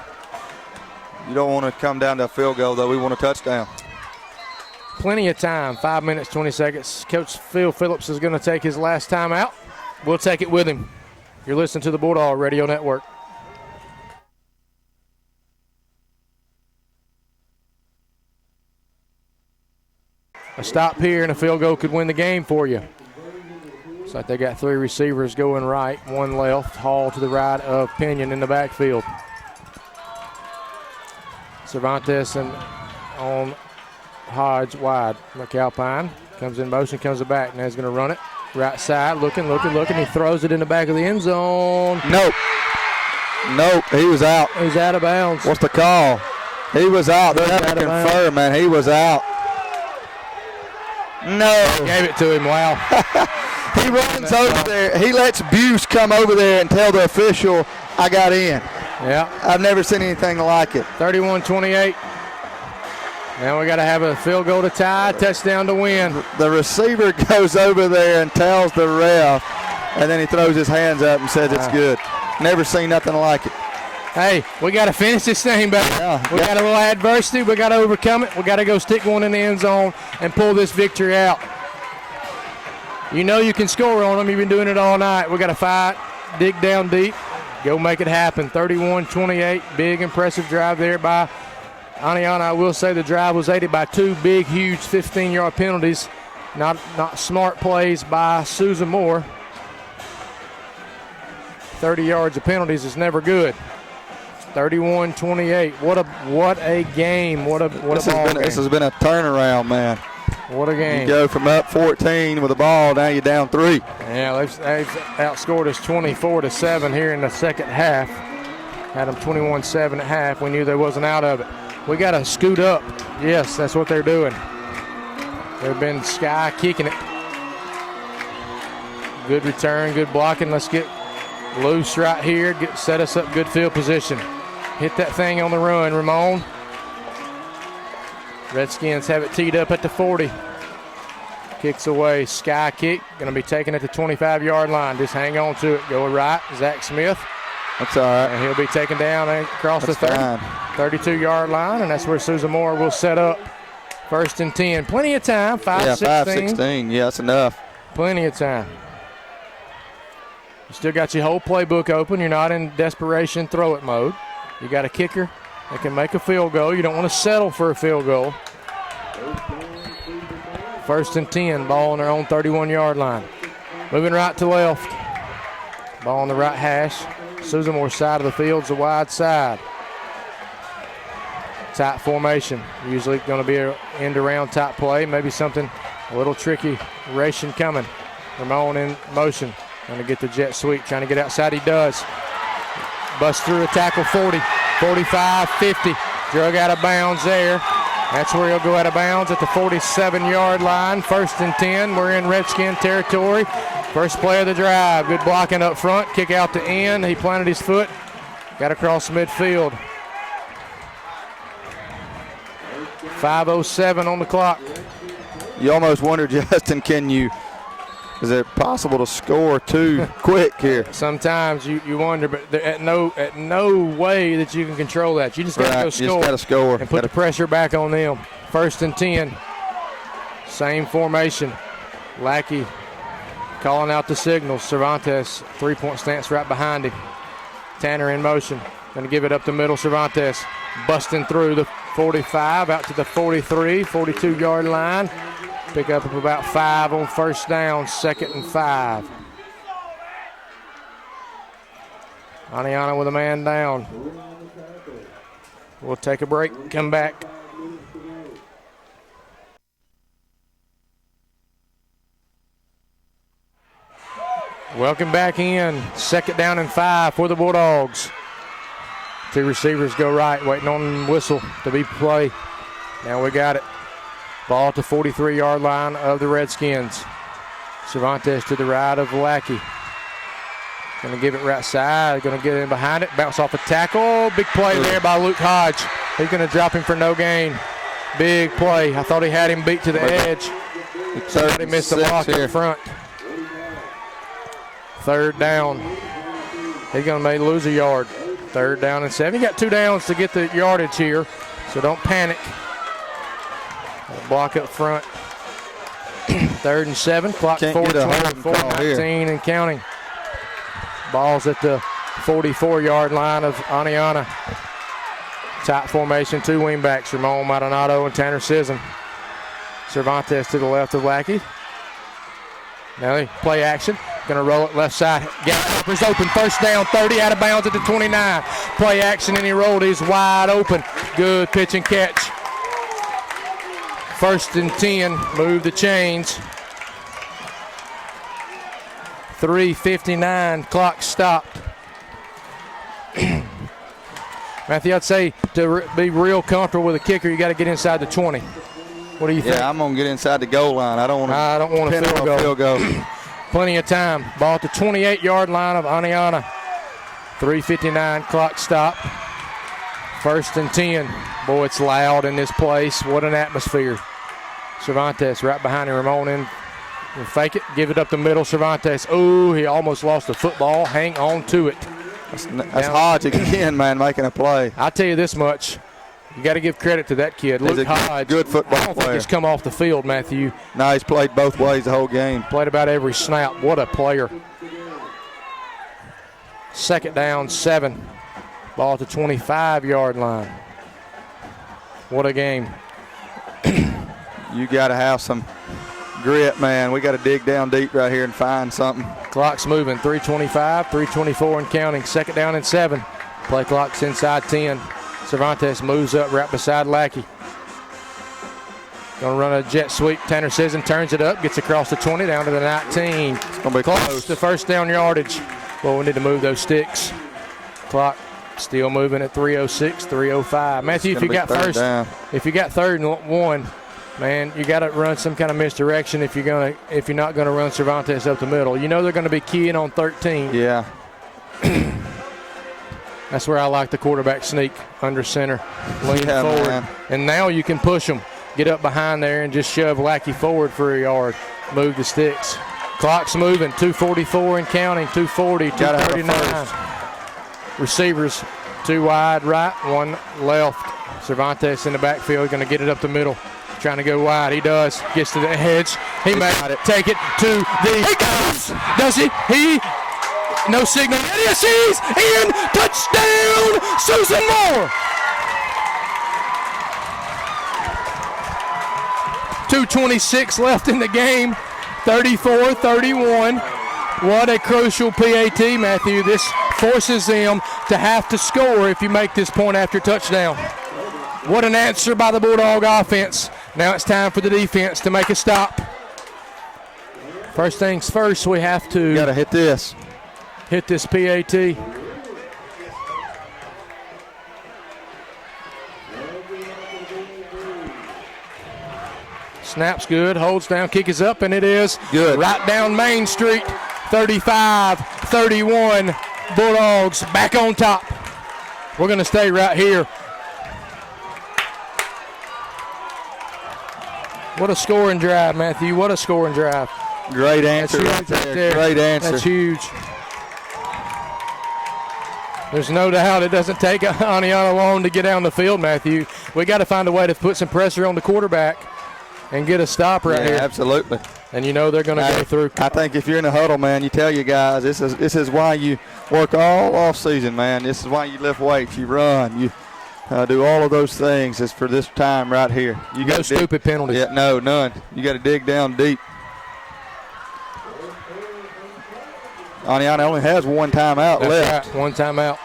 You don't want to come down to a field goal, though. We want a touchdown. Plenty of time, 5 minutes, 20 seconds. Coach Phil Phillips is going to take his last time out. We'll take it with him. You're listening to the Bulldog Radio Network. A stop here and a field goal could win the game for you. Looks like they got 3 receivers going right, 1 left. Hall to the right of Pinion in the backfield. Cervantes and on Hodge wide. McAlpine comes in motion, comes back. Now he's going to run it. Right side, looking. He throws it in the back of the end zone. Nope, he was out. He's out of bounds. What's the call? He was out. They have to confirm, man. He was out. No. Gave it to him, wow. He runs over there. He lets Buse come over there and tell the official, I got in. Yeah. I've never seen anything like it. 31-28. Now we got to have a field goal to tie, touchdown to win. The receiver goes over there and tells the ref, and then he throws his hands up and says it's good. Never seen nothing like it. Hey, we got to finish this thing, baby. We got a little adversity. We got to overcome it. We got to go stick one in the end zone and pull this victory out. You know you can score on them. You've been doing it all night. We got to fight, dig down deep, go make it happen. 31-28, big impressive drive there by Oneonta. I will say the drive was aided by 2 big, huge 15-yard penalties. Not smart plays by Susan Moore. 30 yards of penalties is never good. 31-28. What a game. What a ball game. This has been a turnaround, man. What a game. You go from up 14 with the ball, now you're down 3. Yeah, they've outscored us 24-7 here in the second half. Had them 21-7 at half. We knew they wasn't out of it. We got to scoot up. Yes, that's what they're doing. They've been sky kicking it. Good return, good blocking. Let's get loose right here. Set us up good field position. Hit that thing on the run, Ramon. Redskins have it teed up at the 40. Kicks away, sky kick. Going to be taken at the 25-yard line. Just hang on to it. Go right, Zach Smith. That's all right. And he'll be taken down across the 32-yard line, and that's where Susan Moore will set up 1st and 10. Plenty of time, 5-16. Yeah, that's enough. Plenty of time. You still got your whole playbook open. You're not in desperation throw it mode. You got a kicker that can make a field goal. You don't want to settle for a field goal. 1st and 10, ball on their own 31-yard line. Moving right to left. Ball on the right hash. Susan Moore's side of the field's the wide side. Tight formation. Usually going to be an end-around type play. Maybe something a little tricky. Ration coming. Ramon in motion. Going to get the jet sweep. Trying to get outside. He does. Busts through a tackle 40, 45, 50. Drug out of bounds there. That's where he'll go out of bounds at the 47-yard line. 1st and 10. We're in Redskin territory. First play of the drive. Good blocking up front. Kick out to end. He planted his foot. Got across midfield. 5:07 on the clock. You almost wonder, Justin, is it possible to score too quick here? Sometimes you wonder, but at no way that you can control that. You just got to go score. You just got to score. And put the pressure back on them. 1st and 10. Same formation. Lackey calling out the signals. Cervantes, 3-point stance right behind him. Tanner in motion. Going to give it up the middle. Cervantes busting through the 45 out to the 43, 42-yard line. Pick up about 5 on 1st down, 2nd and 5. Oneonta with a man down. We'll take a break, come back. Welcome back in. 2nd down and 5 for the Bulldogs. 2 receivers go right, waiting on the whistle to be played. Now we got it. Ball at the 43-yard line of the Redskins. Cervantes to the right of Lackey. Going to give it right side. Going to get in behind it. Bounce off a tackle. Big play there by Luke Hodge. He's going to drop him for no gain. Big play. I thought he had him beat to the edge. Somebody missed the block in front. 3rd down. He's going to lose a yard. 3rd down and 7. You got 2 downs to get the yardage here, so don't panic. Block up front. 3rd and 7. Clock 4:24, 19 and counting. Ball's at the 44-yard line of Oneonta. Tight formation, two wingbacks, Ramon Maldonado and Tanner Sisson. Cervantes to the left of Lackey. Now they play action. Going to roll it left side. Gapper's open. First down, 30 out of bounds at the 29. Play action and he rolled. He's wide open. Good pitch and catch. First and 10. Move the chains. 3:59. Clock stopped. Matthew, I'd say to be real comfortable with a kicker, you got to get inside the 20. What do you think? Yeah, I'm going to get inside the goal line. I don't want a field goal. Plenty of time. Ball at the 28-yard line of Oneonta. 3:59, clock stop. First and 10. Boy, it's loud in this place. What an atmosphere. Cervantes right behind him. Ramon in. Will fake it, give it up the middle. Cervantes. Oh, he almost lost the football. Hang on to it. That's Hodge again, man, making a play. I'll tell you this much. You got to give credit to that kid. Luke Hodge. Good football I don't think he's come off the field, Matthew. No, he's played both ways the whole game. Played about every snap. What a player. Second down, 7. Ball at the 25-yard line. What a game. You got to have some grit, man. We got to dig down deep right here and find something. Clock's moving. 3:25, 3:24 and counting. Second down and 7. Play clock's inside 10. Cervantes moves up right beside Lackey. Going to run a jet sweep. Tanner Sisson turns it up, gets across the 20, down to the 19. It's going to be close to first down yardage. Well, we need to move those sticks. Clock still moving at 3:06, 3:05. Matthew, if you got third and 1, man, you got to run some kind of misdirection if you're not going to run Cervantes up the middle. You know they're going to be keying on 13. Yeah. That's where I like the quarterback sneak under center, lean forward. Man. And now you can push them. Get up behind there and just shove Lackey forward for a yard. Move the sticks. Clock's moving. 2:44 and counting. 2:40, 2:39. Receivers, 2 wide right, 1 left. Cervantes in the backfield, going to get it up the middle. Trying to go wide. He does. Gets to the edge. He may take it to the. He goes. Does he? No signal. Yes, he's in. Touchdown, Susan Moore. 2:26 left in the game. 34-31. What a crucial PAT, Matthew. This forces them to have to score if you make this point after touchdown. What an answer by the Bulldog offense. Now it's time for the defense to make a stop. First things first, we have to gotta hit this PAT. Snap's good, holds down, kick is up, and it is good. Right down Main Street. 35-31. Bulldogs back on top. We're going to stay right here. What a scoring drive, Matthew. What a scoring drive. Great answer right there. Great answer. That's huge. There's no doubt it doesn't take Oneonta long to get down the field, Matthew. We got to find a way to put some pressure on the quarterback and get a stop right here. Absolutely. And you know they're going to go through. I think if you're in a huddle, man, you tell your guys this is why you work all off season, man. This is why you lift weights, you run, you do all of those things. It's for this time right here. You got no stupid penalties. Yeah, no, none. You got to dig down deep. Oneonta only has one timeout left. Right, one timeout.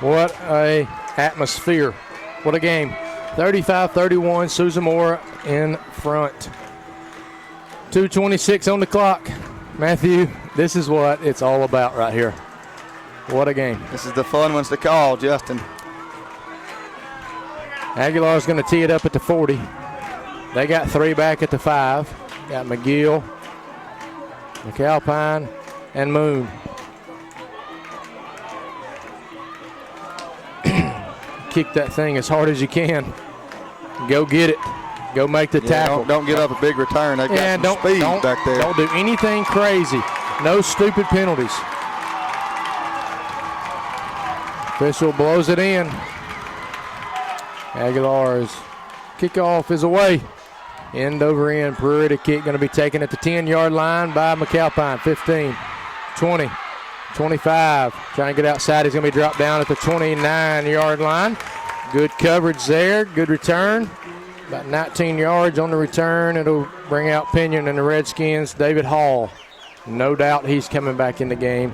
What a atmosphere. What a game. 35-31, Susan Moore in front. 2:26 on the clock. Matthew, this is what it's all about right here. What a game. This is the fun ones to call, Justin. Aguilar's going to tee it up at the 40. They got 3 back at the 5. Got McGill, McAlpine, and Moon. Kick that thing as hard as you can. Go get it. Go make the tackle. Don't get up a big return. They've got some speed back there. Don't do anything crazy. No stupid penalties. Official blows it in. Aguilar's kickoff is away. End over end. Pretty kick going to be taken at the 10-yard line by McAlpine. 15, 20, 25. Trying to get outside. He's going to be dropped down at the 29-yard line. Good coverage there. Good return. About 19 yards on the return. It'll bring out Pinion and the Redskins. David Hall. No doubt he's coming back in the game.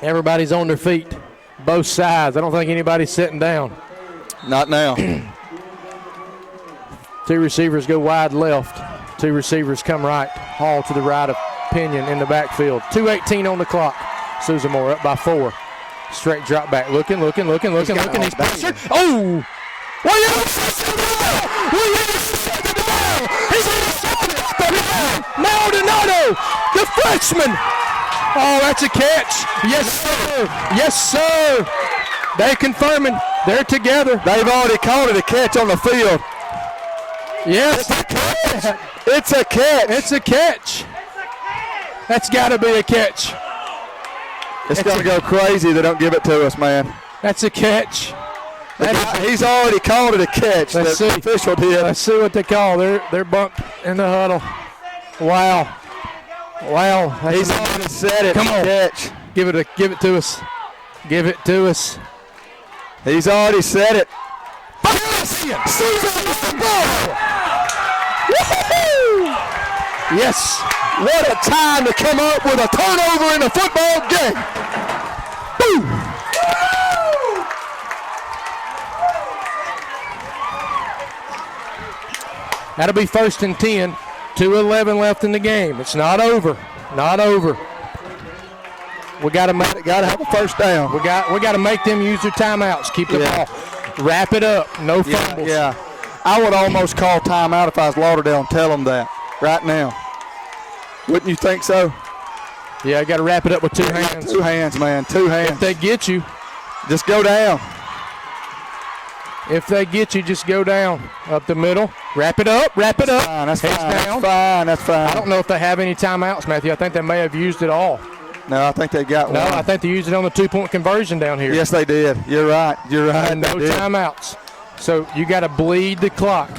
Everybody's on their feet. Both sides. I don't think anybody's sitting down. Not now. Two receivers go wide left. Two receivers come right. Hall to the right of Pinion in the backfield. 2:18 on the clock. Susan Moore up by 4. Straight drop back. Looking. He's pressured. Oh! He's Maldonado, the freshman. Oh, that's a catch. Yes, sir. They're confirming. They're together. They've already called it a catch on the field. Yes. It's a catch. It's a catch. That's got to be a catch. It's going to go crazy. They don't give it to us, man. That's a catch. He's already called it a catch. Let's see. The official did. Let's see what they call. They're bumped in the huddle. Wow. He's already said it. Come on. Catch. Give it to us. Give it to us. He's already said it. Yes. What a time to come up with a turnover in a football game. Boom. That'll be 1st and 10. 2:11 left in the game. It's not over. We got to have a first down. We got to make them use their timeouts. Keep the ball. Wrap it up. No fumbles. Yeah. I would almost call timeout if I was Lauderdale and tell them that right now. Wouldn't you think so? Yeah, I got to wrap it up with 2 hands. 2 hands, man. 2 hands. If they get you, just go down. If they get you, just go down. Up the middle. Wrap it up. That's fine. I don't know if they have any timeouts, Matthew. I think they may have used it all. No, I think they got one. No, I think they used it on the 2-point conversion down here. Yes, they did. You're right. And no timeouts. So you got to bleed the clock.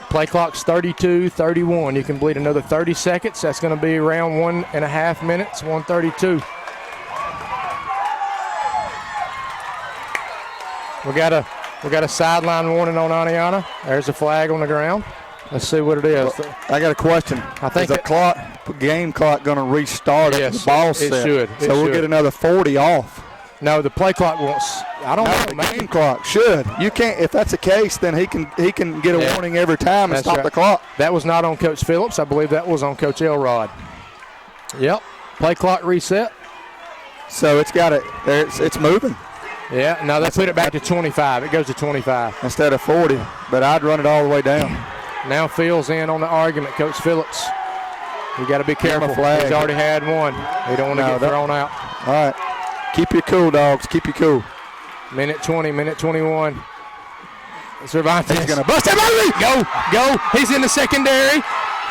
Play clock's 32-31. You can bleed another 30 seconds. That's going to be around 1.5 minutes, 1:32. We got a sideline warning on Oneonta. There's a flag on the ground. Let's see what it is. I got a question. I think is the game clock going to restart at the ball set? It should. We'll get another 40 off. No, the play clock won't. I don't know. The game clock should. You can't. If that's the case, then he can get a warning every time and stop the clock. That was not on Coach Phillips. I believe that was on Coach Elrod. Yep. Play clock reset. So it's got it. It's moving. Yeah. No, they put it back to 25. It goes to 25 instead of 40. But I'd run it all the way down. Now Phil's in on the argument. Coach Phillips. You got to be careful. He's already had one. He don't want to get thrown out. All right. Keep your cool, dogs. Keep your cool. Minute 20, minute 21. Cervantes. He's going to bust it, baby. Go. He's in the secondary.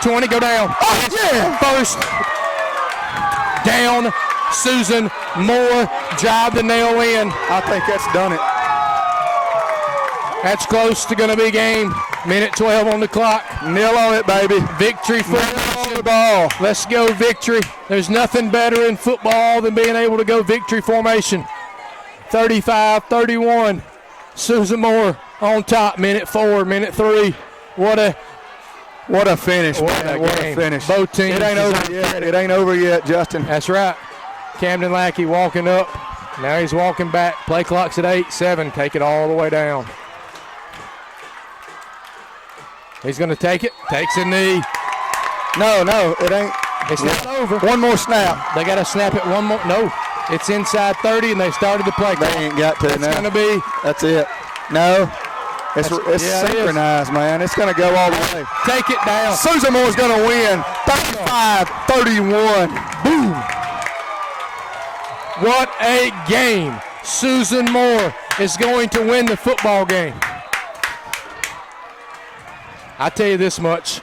20, go down. Oh, yeah. First down. Susan Moore. Job to nail in. I think that's done it. That's close to going to be game. Minute 12 on the clock. Nil on it, baby. Victory for the ball. Let's go victory. There's nothing better in football than being able to go victory formation. 35-31. Susan Moore on top. Minute 4, minute 3. What a finish. What a finish. Both teams. It ain't over yet. It ain't over yet, Justin. That's right. Camden Lackey walking up. Now he's walking back. Play clock's at 8-7. Take it all the way down. He's going to take it. Takes a knee. No, it ain't. It's not over. One more snap. They got to snap it one more. No, it's inside 30, and they started the play clock. They ain't got to. It's going to be. That's it. No. It's synchronized, man. It's going to go all the way. Take it down. Susan Moore's going to win. 35-31. Boom. What a game. Susan Moore is going to win the football game. I tell you this much.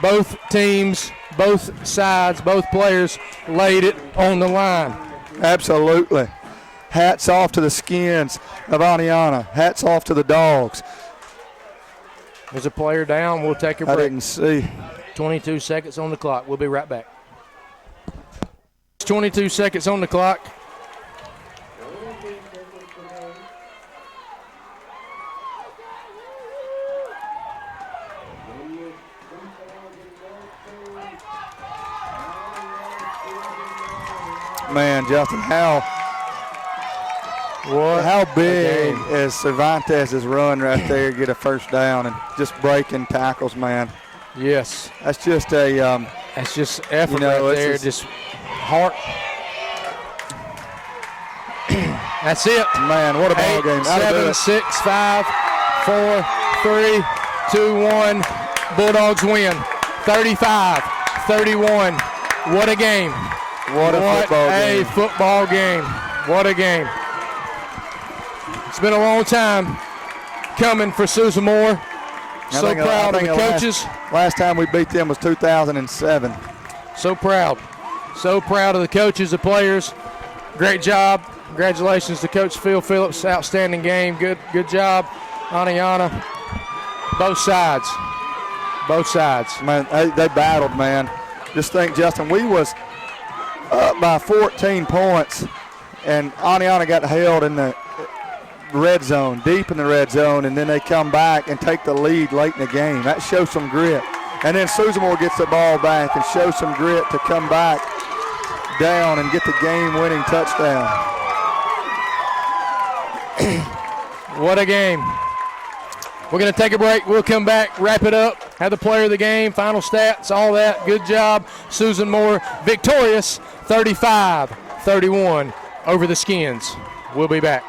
Both teams, both sides, both players laid it on the line. Absolutely. Hats off to the Skins of Oneonta. Hats off to the Dogs. There's a player down. We'll take a break. I didn't see. 22 seconds on the clock. We'll be right back. 22 seconds on the clock. Man, Justin, how big is Cervantez's run right there, get a first down and just breaking tackles, man. Yes. That's just that's just effort right there, just heart. That's it. Man, what a ball 8, game. 7, 6, 5, 4, 3, 2, 1. Bulldogs win. 35-31. What a game. What a football game. What a game. It's been a long time coming for Susan Moore. So proud of the coaches. Last time we beat them was 2007. So proud. So proud of the coaches, the players. Great job. Congratulations to Coach Phil Phillips. Outstanding game. Good job. Oneonta. Both sides. Both sides. Man, they battled, man. Just think, Justin, we was up by 14 points, and Oneonta got held in the red zone, deep in the red zone, and then they come back and take the lead late in the game. That shows some grit. And then Susan Moore gets the ball back and shows some grit to come back down and get the game-winning touchdown. What a game. We're going to take a break. We'll come back, wrap it up, have the player of the game, final stats, all that. Good job. Susan Moore victorious 35-31 over the Skins. We'll be back.